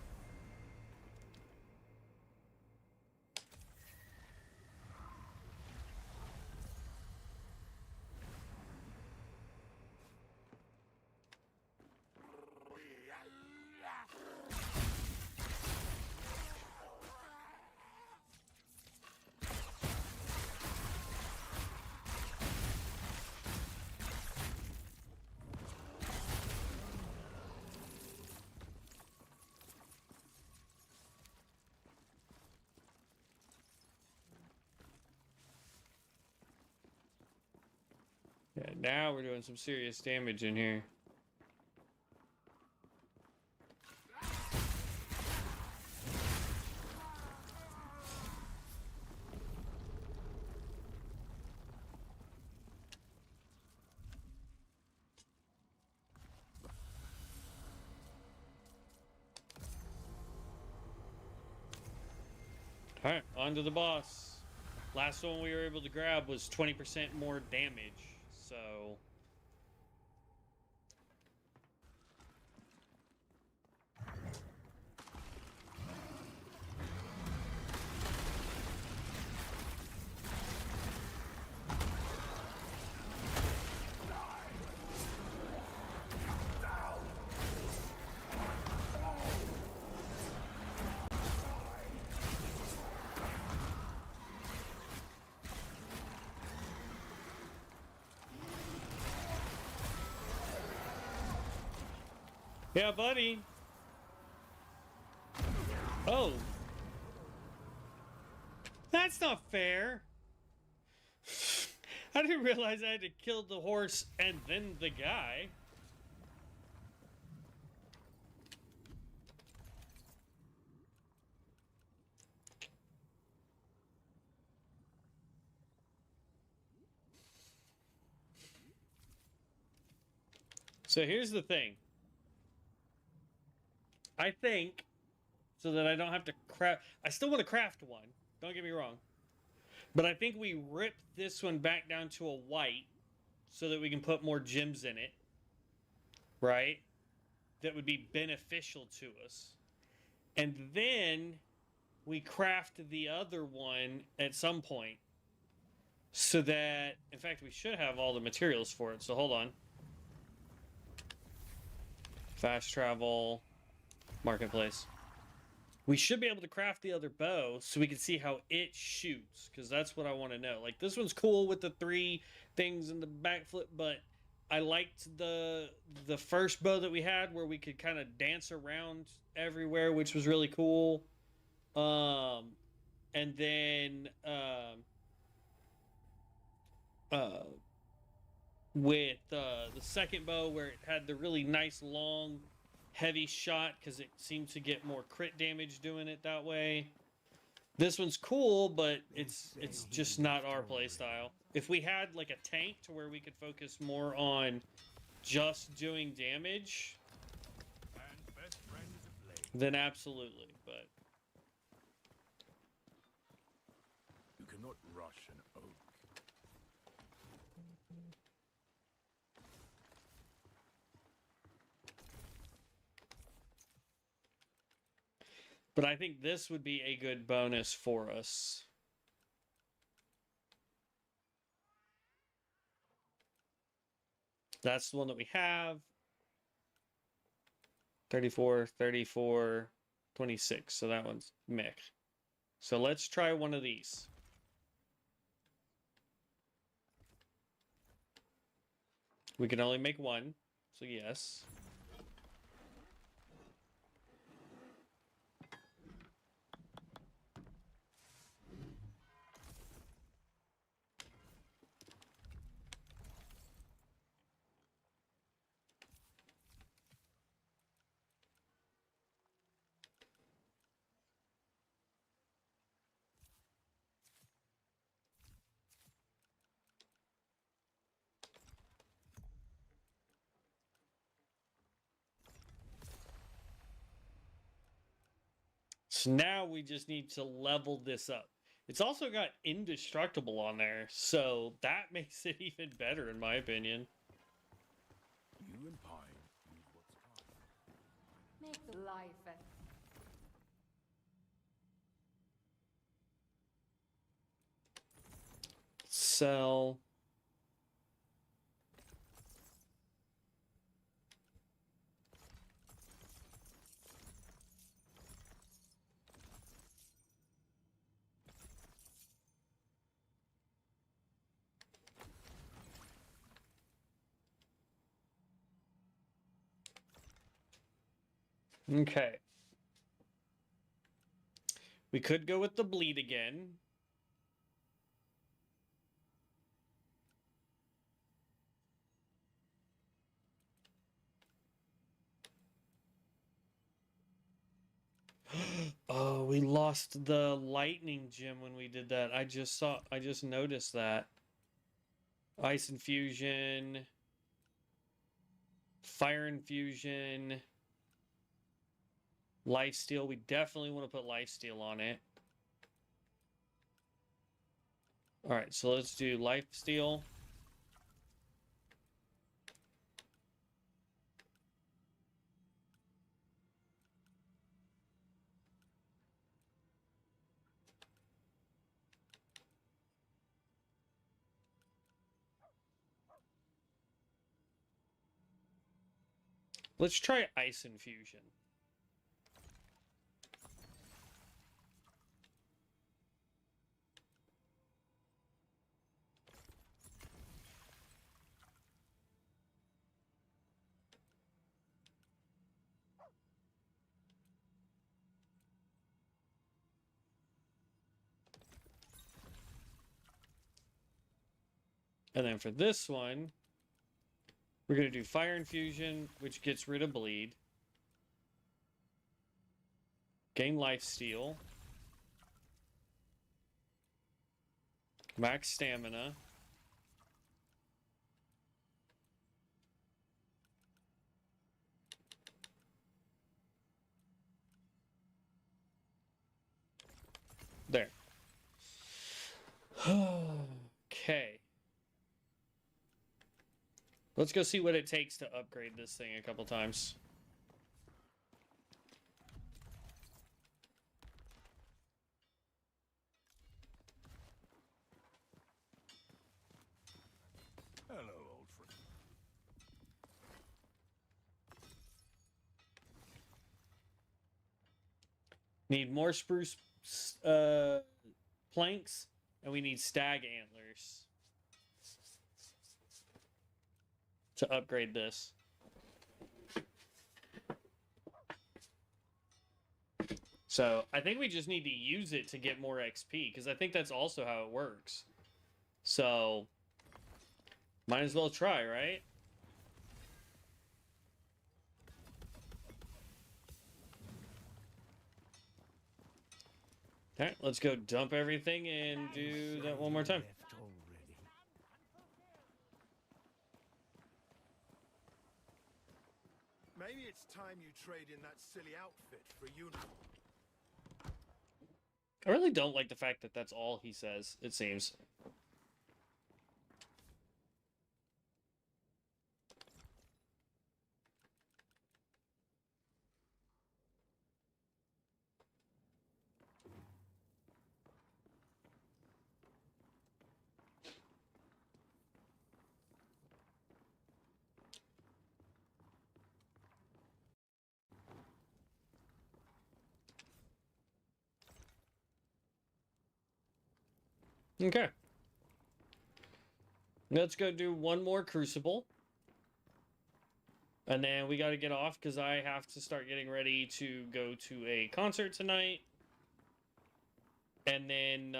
Yeah, now we're doing some serious damage in here. Alright, on to the boss. Last one we were able to grab was 20% more damage, so... Yeah, buddy. Oh. That's not fair. I didn't realize I had to kill the horse and then the guy. So here's the thing. I think, so that I don't have to craft... I still want to craft one. Don't get me wrong. But I think we rip this one back down to a white so that we can put more gems in it. Right? That would be beneficial to us. And then we craft the other one at some point. So that... In fact, we should have all the materials for it. So hold on. Fast travel. Marketplace. We should be able to craft the other bow so we can see how it shoots, because that's what I want to know. Like, this one's cool with the 3 things in the backflip, but I liked the first bow that we had where we could kind of dance around everywhere, which was really cool. And then with the second bow where it had the really nice long heavy shot because it seems to get more crit damage doing it that way. This one's cool, but it's just not our playstyle. If we had like a tank to where we could focus more on just doing damage, then absolutely, but You cannot rush an oak. but I think this would be a good bonus for us. That's the one that we have. 34, 34, 26. So that one's mech. So let's try one of these. We can only make one. So yes. So now we just need to level this up. It's also got indestructible on there, so that makes it even better in my opinion. You and Pine use what's kind. Make the life. Sell. Okay. We could go with the bleed again. Oh, we lost the lightning gem when we did that. I just noticed that. Ice infusion. Fire infusion. Lifesteal. We definitely want to put lifesteal on it. Alright, so let's do lifesteal. Let's try ice infusion. And then for this one, we're going to do fire infusion, which gets rid of bleed. Gain lifesteal. Max stamina. There. Okay. Let's go see what it takes to upgrade this thing a couple times. Hello, old friend. Need more spruce planks, and we need stag antlers to upgrade this. So I think we just need to use it to get more XP, because I think that's also how it works. So might as well try, right? Alright, let's go dump everything and do that one more time. Maybe it's time you trade in that silly outfit for a uniform. I really don't like the fact that that's all he says, it seems. Okay. Let's go do one more Crucible. And then we got to get off because I have to start getting ready to go to a concert tonight. And then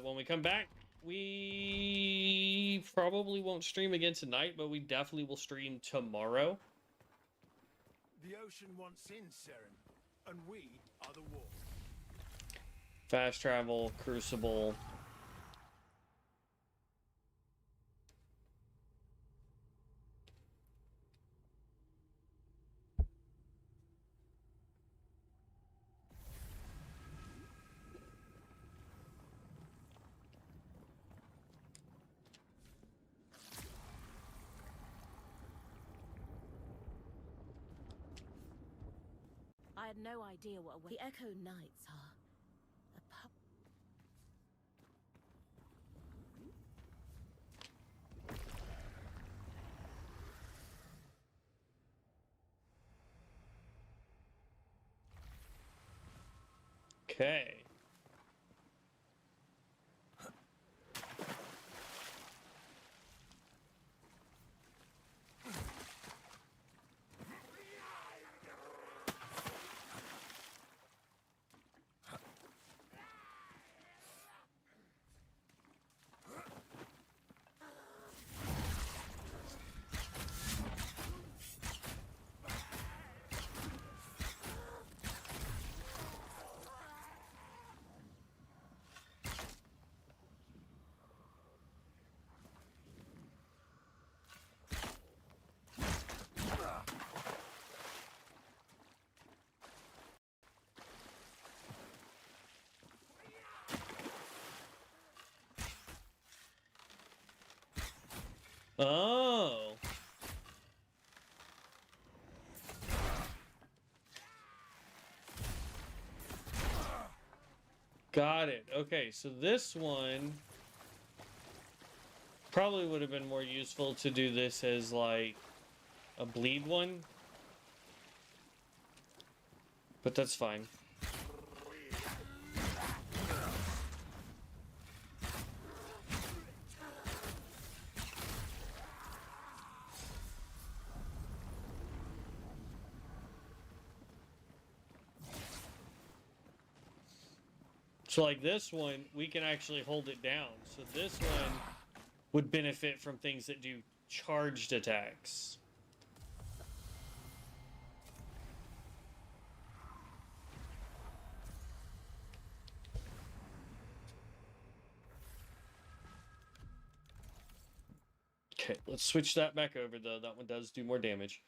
when we come back, we probably won't stream again tonight, but we definitely will stream tomorrow. The ocean wants in, Seren, and we are the wall. Fast travel, Crucible. I had no idea what the Echo Knights are. A pub. Okay. Oh. Got it. Okay, so this one probably would have been more useful to do this as like a bleed one. But that's fine. So like this one, we can actually hold it down. So this one would benefit from things that do charged attacks. Okay, let's switch that back over though. That one does do more damage.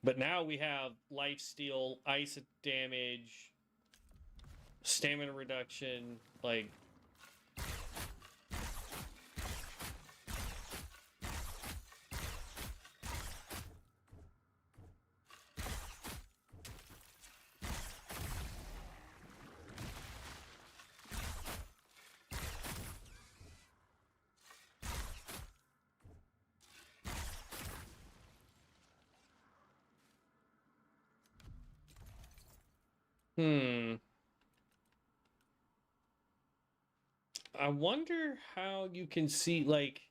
But now we have life steal, ice damage, stamina reduction, like... I wonder how you can see, like...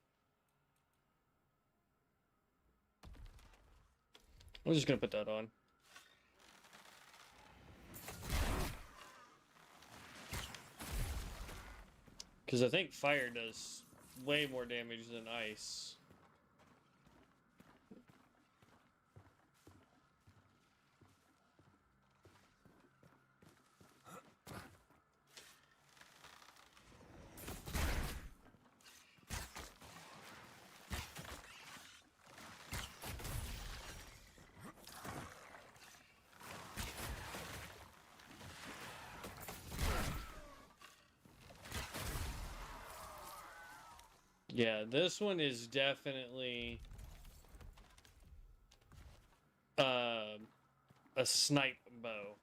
I'm just gonna put that on. Because I think fire does way more damage than ice. Yeah, this one is definitely a snipe bow.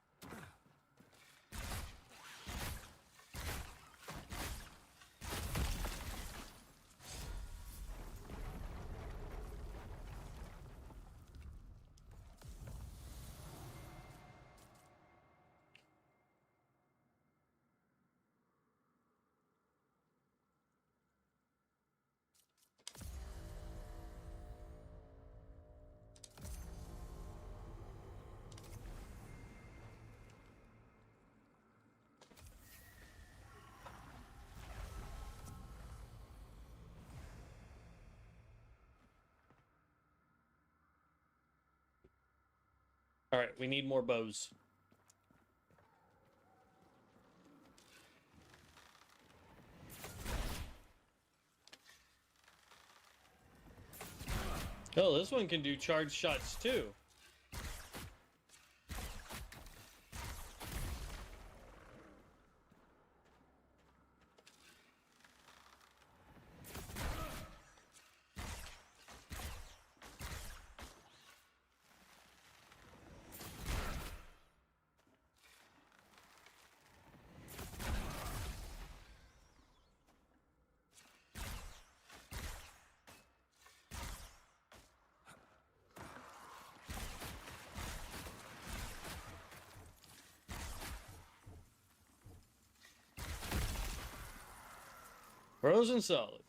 All right, we need more bows. Oh, this one can do charge shots too. Frozen solid.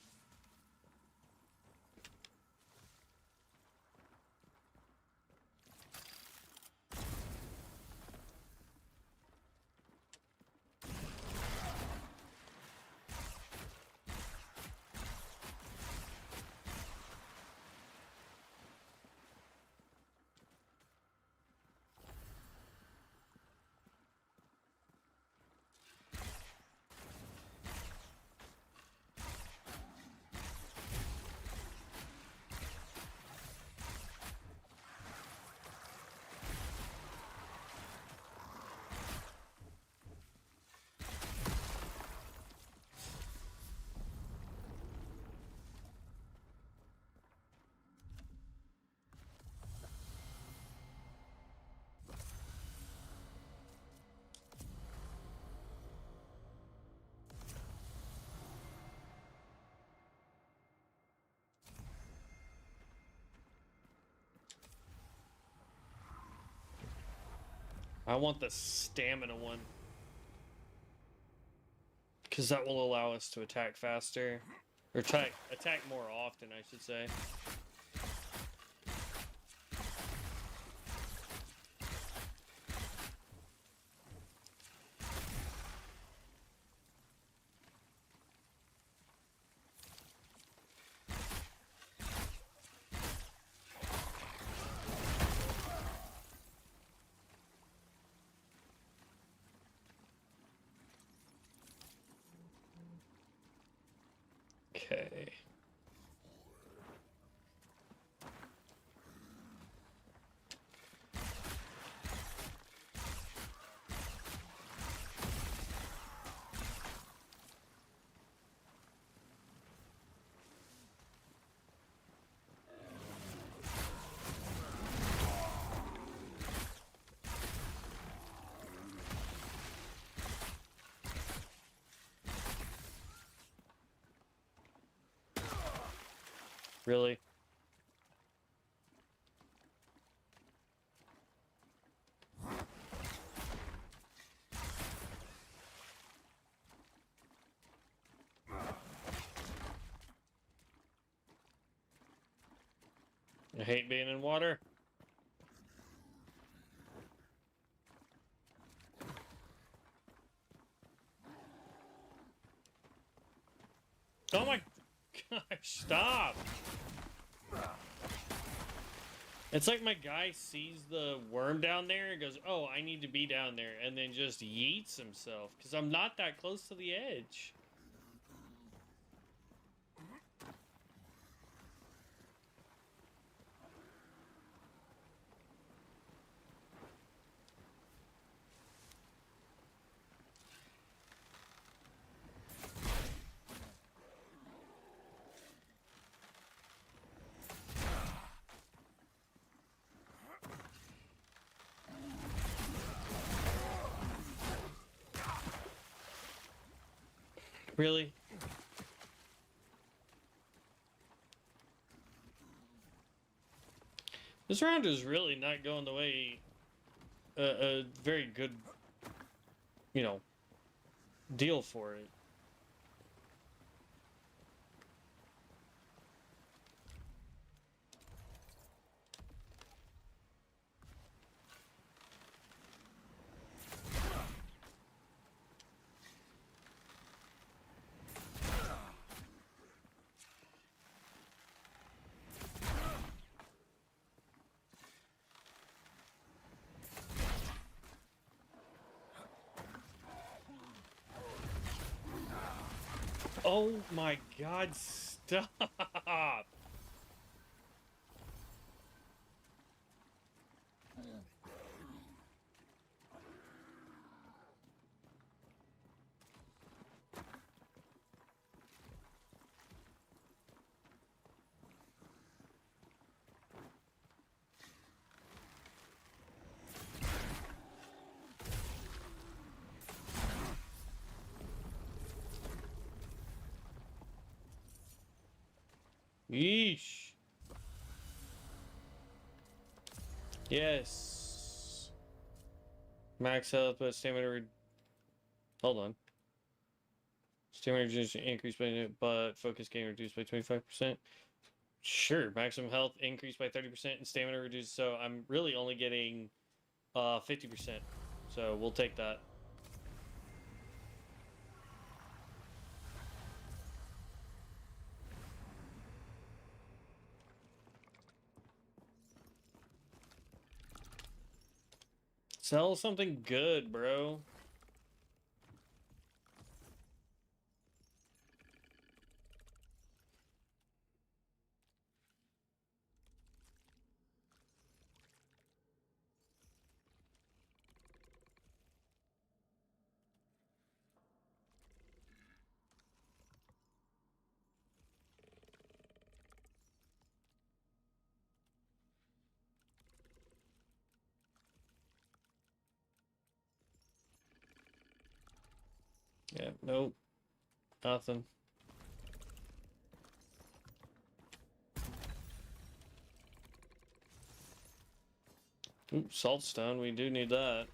I want the stamina one. Because that will allow us to attack faster. Or attack more often, I should say. Okay. Really? I hate being in water. Oh my gosh, stop! It's like my guy sees the worm down there and goes, oh, I need to be down there, and then just yeets himself, because I'm not that close to the edge. Really? This round is really not going the way a very good, you know, deal for it. Oh my god, stop! Yeesh. Yes. Max health, but stamina. Hold on. Stamina reduced increased by, but focus gain reduced by 25%. Sure. Maximum health increased by 30% and stamina reduced. So I'm really only getting 50%. So we'll take that. Sell something good, bro. Yeah, nope. Nothing. Ooh, saltstone, we do need that.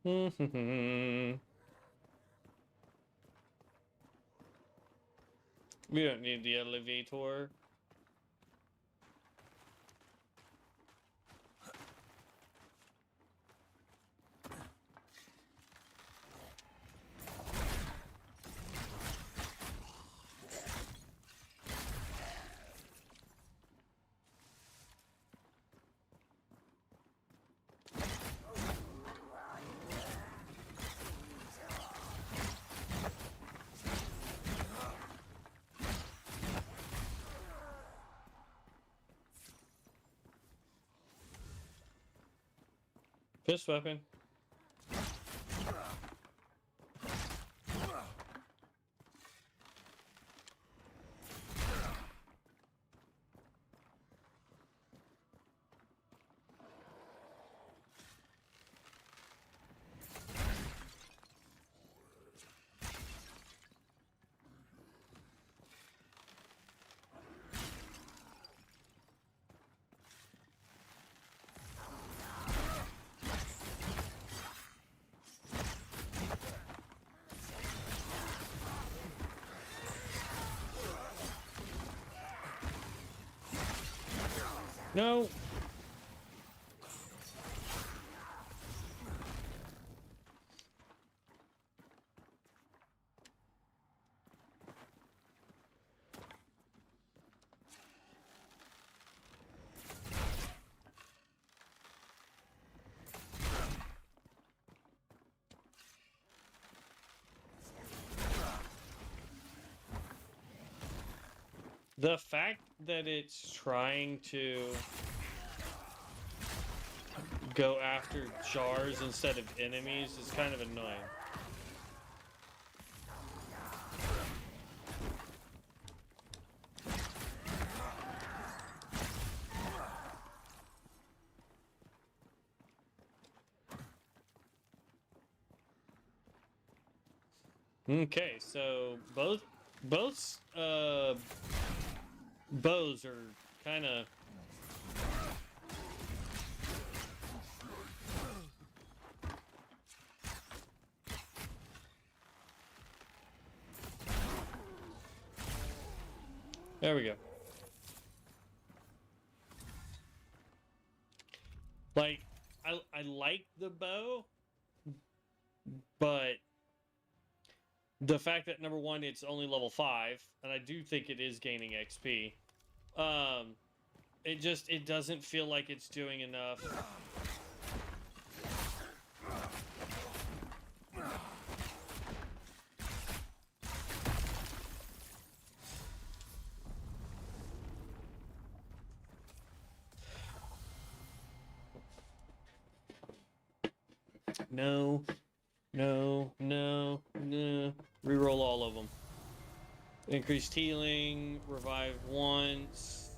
We don't need the elevator. Fist weapon. No. The fact that it's trying to go after jars instead of enemies is kind of annoying. Okay, so both bows are kind of there we go. Like I like the bow, but the fact that number one, it's only level 5, and I do think it is gaining XP. It doesn't feel like it's doing enough. No. Reroll all of them. Increased healing, revive once.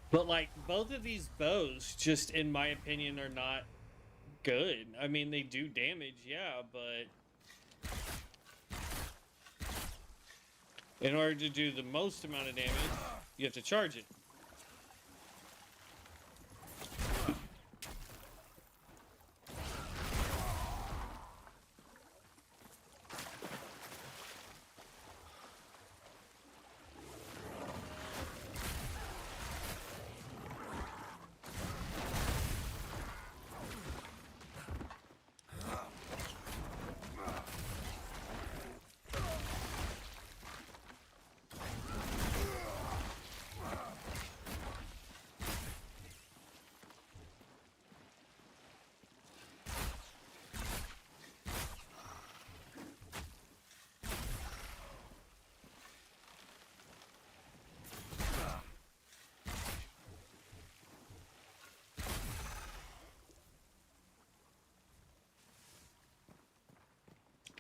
But like both of these bows, just in my opinion, are not good. I mean, they do damage, yeah, but in order to do the most amount of damage, you have to charge it.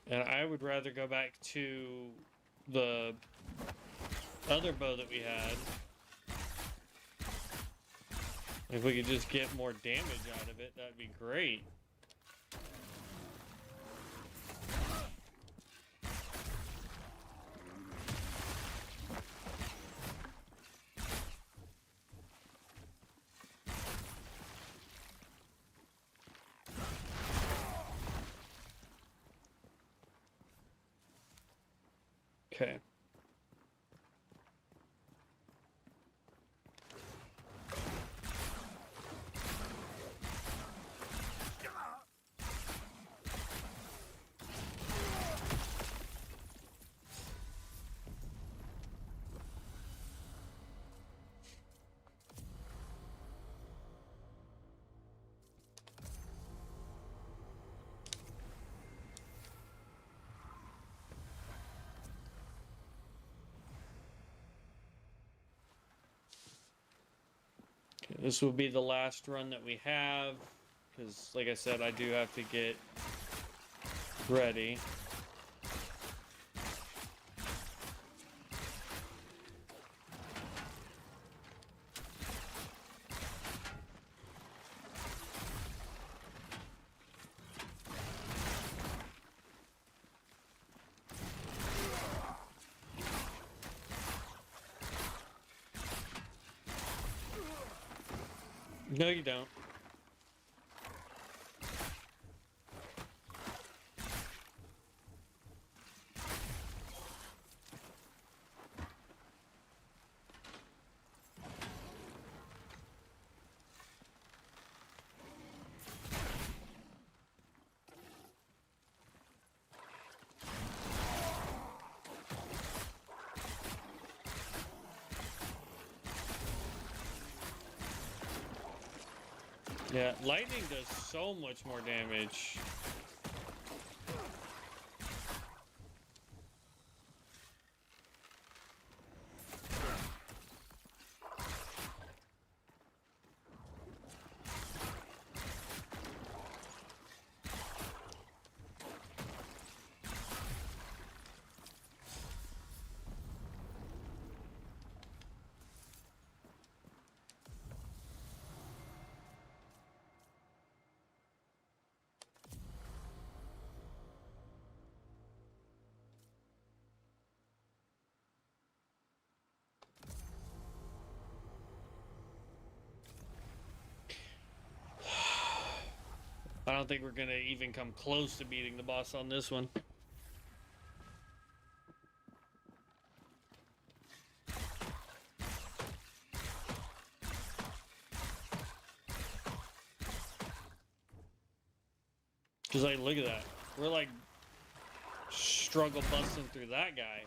And I would rather go back to the other bow that we had. If we could just get more damage out of it, that'd be great. Okay. This will be the last run that we have, because, like I said, I do have to get ready. No, you don't. Yeah, lightning does so much more damage. I don't think we're gonna even come close to beating the boss on this one. Cause like, look at that. We're like struggle busting through that guy.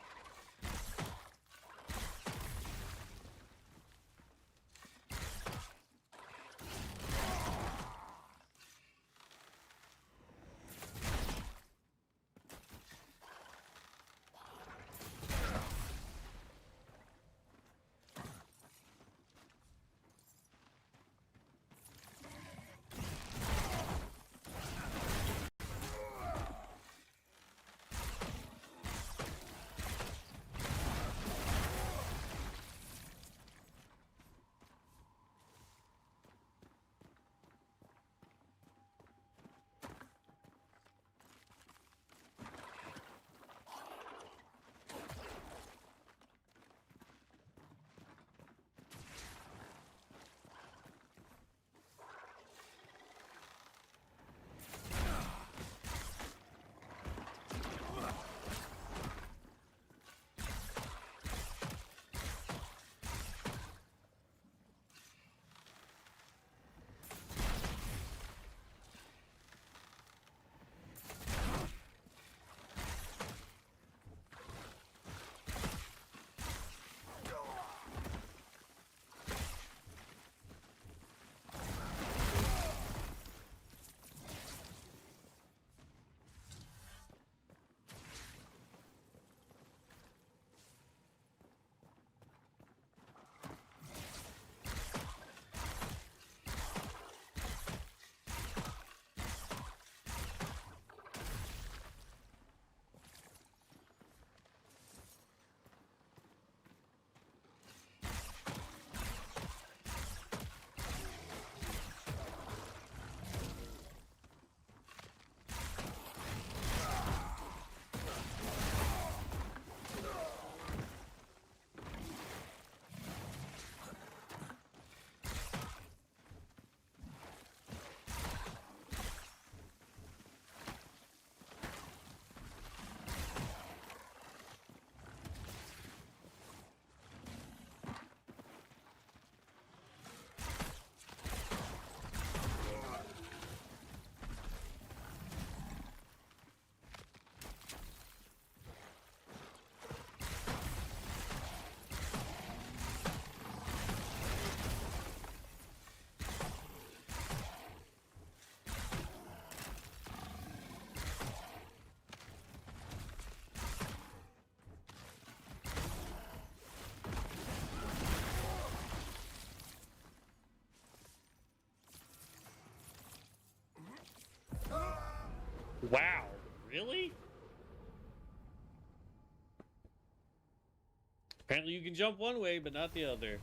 Apparently you can jump one way, but not the other.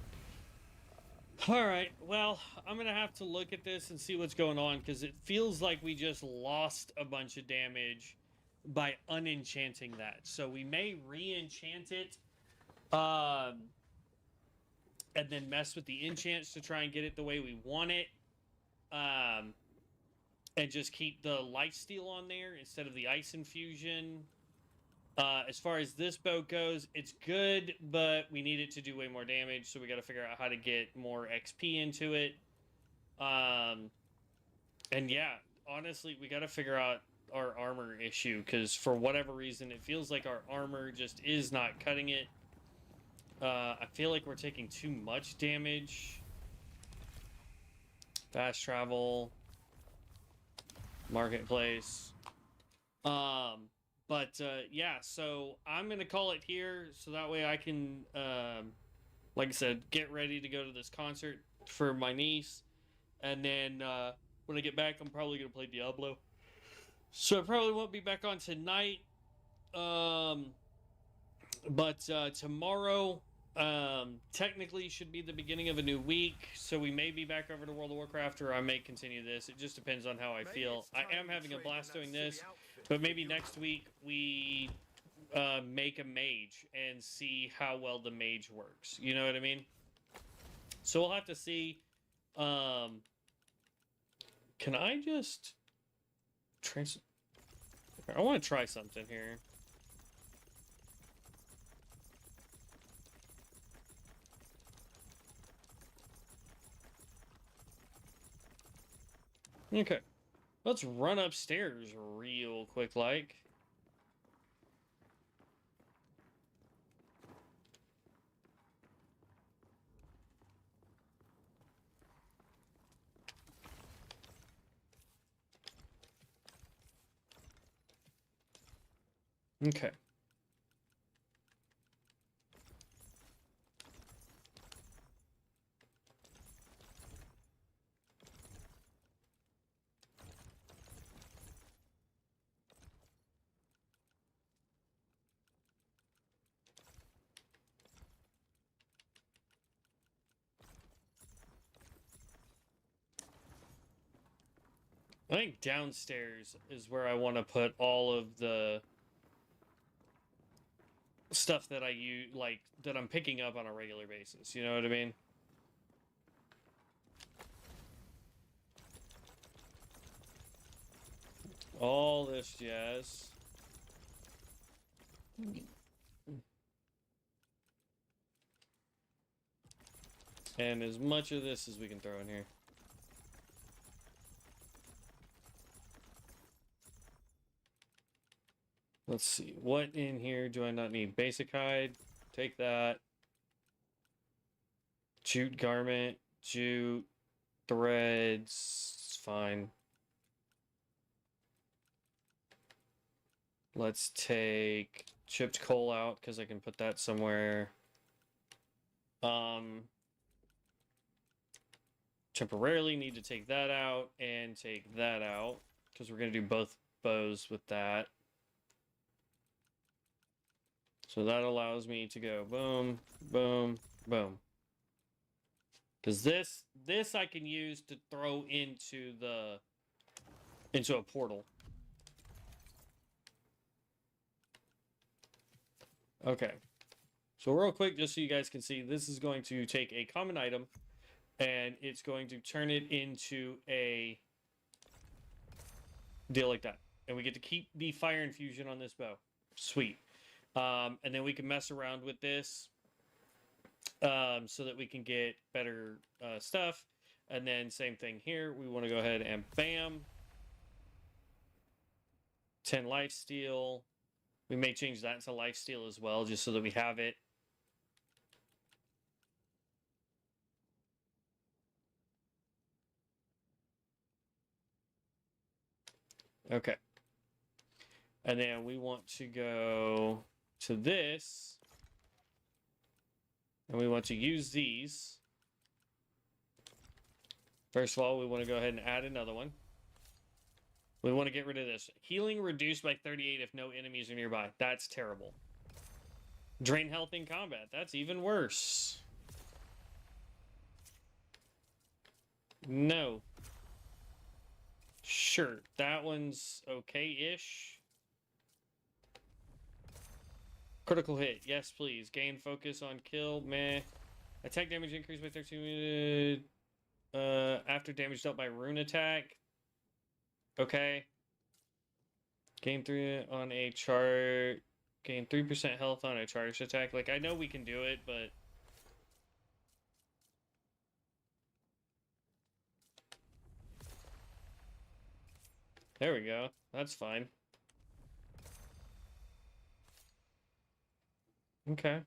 Alright, well, I'm going to have to look at this and see what's going on, because it feels like we just lost a bunch of damage by unenchanting that. So we may re-enchant it, and then mess with the enchants to try and get it the way we want it. And just keep the lifesteal on there instead of the ice infusion. As far as this bow goes, it's good, but we need it to do way more damage, so we got to figure out how to get more XP into it. And yeah, honestly, we got to figure out our armor issue, because for whatever reason, it feels like our armor just is not cutting it. I feel like we're taking too much damage. Fast travel. Marketplace. Yeah, so I'm going to call it here, so that way I can, like I said, get ready to go to this concert for my niece. And then when I get back, I'm probably going to play Diablo. So I probably won't be back on tonight. Tomorrow technically should be the beginning of a new week, so we may be back over to World of Warcraft, or I may continue this. It just depends on how I feel. I am having a blast doing this, but maybe next week we make a mage and see how well the mage works. You know what I mean? So we'll have to see. Can I just I want to try something here. Okay, let's run upstairs real quick, like. Okay. I think downstairs is where I want to put all of the stuff that I use, like, that I'm picking up on a regular basis. You know what I mean? All this jazz. And as much of this as we can throw in here. Let's see, what in here do I not need? Basic hide, take that. Jute garment, jute, threads, it's fine. Let's take chipped coal out, because I can put that somewhere. Temporarily need to take that out and take that out, because we're going to do both bows with that. So that allows me to go boom, boom, boom. Because this I can use to throw into a portal. Okay. So real quick, just so you guys can see, this is going to take a common item, and it's going to turn it into a deal like that. And we get to keep the fire infusion on this bow. Sweet. And then we can mess around with this so that we can get better stuff. And then same thing here. We want to go ahead and bam. 10 lifesteal. We may change that to lifesteal as well, just so that we have it. Okay. And then we want to go to this. And we want to use these. First of all, we want to go ahead and add another one. We want to get rid of this. Healing reduced by 38 if no enemies are nearby. That's terrible. Drain health in combat. That's even worse. No. Sure, that one's okay-ish. Critical hit. Yes, please. Gain focus on kill. Meh. Attack damage increased by 13 after damage dealt by rune attack. Okay. Gain 3 on a charge. Gain 3% health on a charged attack. Like, I know we can do it, but... There we go. That's fine. Okay.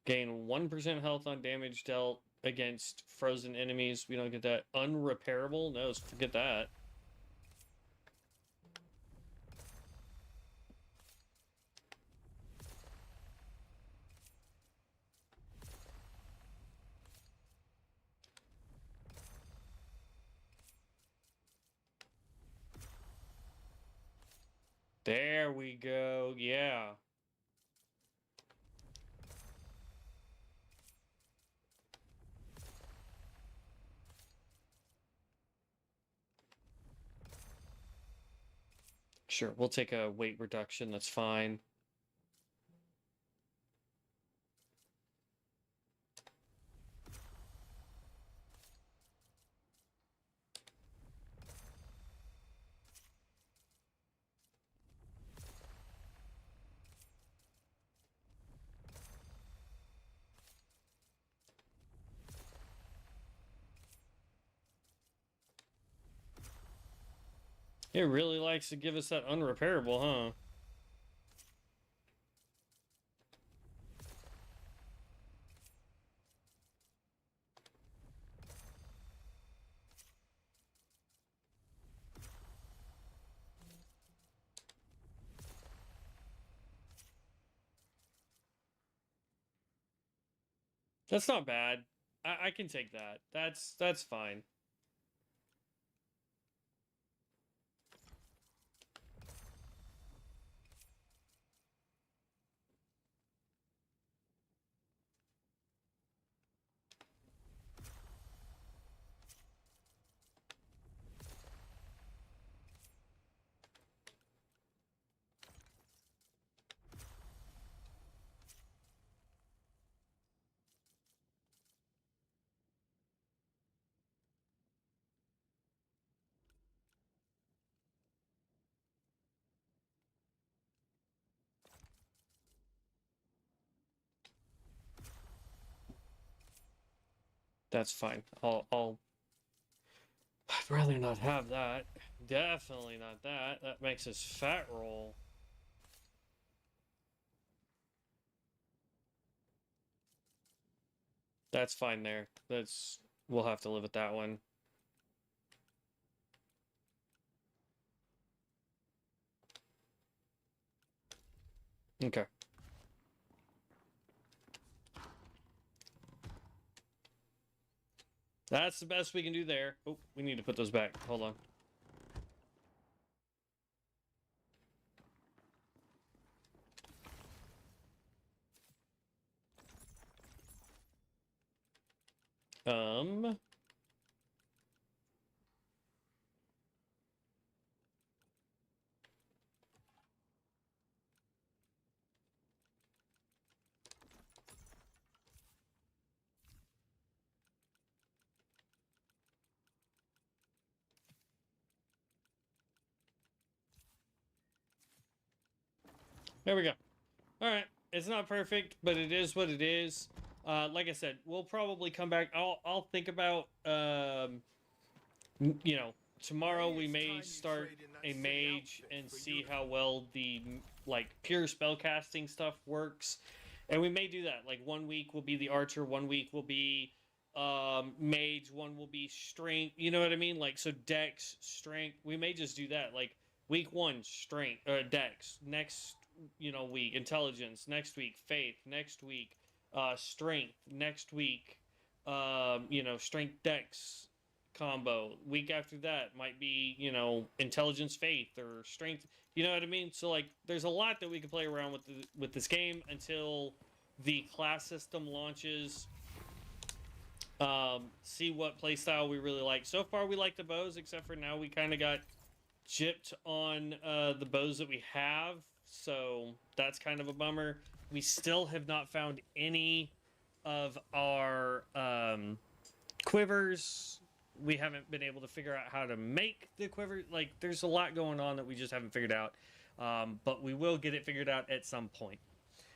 Gain 1% health on damage dealt against frozen enemies. We don't get that. Unrepairable? No, forget that. There we go. Yeah. Sure, we'll take a weight reduction. That's fine. It really likes to give us that unrepairable, huh? That's not bad. I can take that. That's fine. That's fine. I'd rather not have that. Definitely not that. That makes us fat roll. That's fine there. We'll have to live with that one. Okay. That's the best we can do there. Oh, we need to put those back. Hold on. There we go. All right. It's not perfect, but it is what it is. Like I said, we'll probably come back. I'll think about, you know, tomorrow we may start a mage and see how well the, like, pure spellcasting stuff works. And we may do that. Like, 1 week will be the archer, 1 week will be mage, one will be strength. You know what I mean? Like, so dex, strength. We may just do that. Like, week 1, strength, dex. Next, you know, week, intelligence. Next week, faith. Next week, strength. Next week, strength dex combo. Week after that might be, intelligence faith or strength. You know what I mean? So like, there's a lot that we can play around with this game until the class system launches. See what playstyle we really like. So far, we like the bows, except for now we kind of got gypped on the bows that we have. So that's kind of a bummer. We still have not found any of our quivers. We haven't been able to figure out how to make the quiver. Like, there's a lot going on that we just haven't figured out. But we will get it figured out at some point.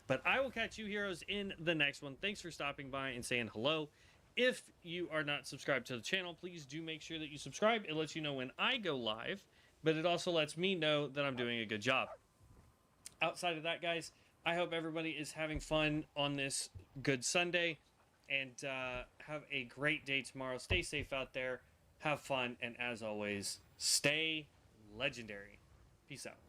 But I will catch you heroes in the next one. Thanks for stopping by and saying hello. If you are not subscribed to the channel, please do make sure that you subscribe. It lets you know when I go live, but it also lets me know that I'm doing a good job. Outside of that, guys, I hope everybody is having fun on this good Sunday, and have a great day tomorrow. Stay safe out there, have fun, and as always, stay legendary. Peace out.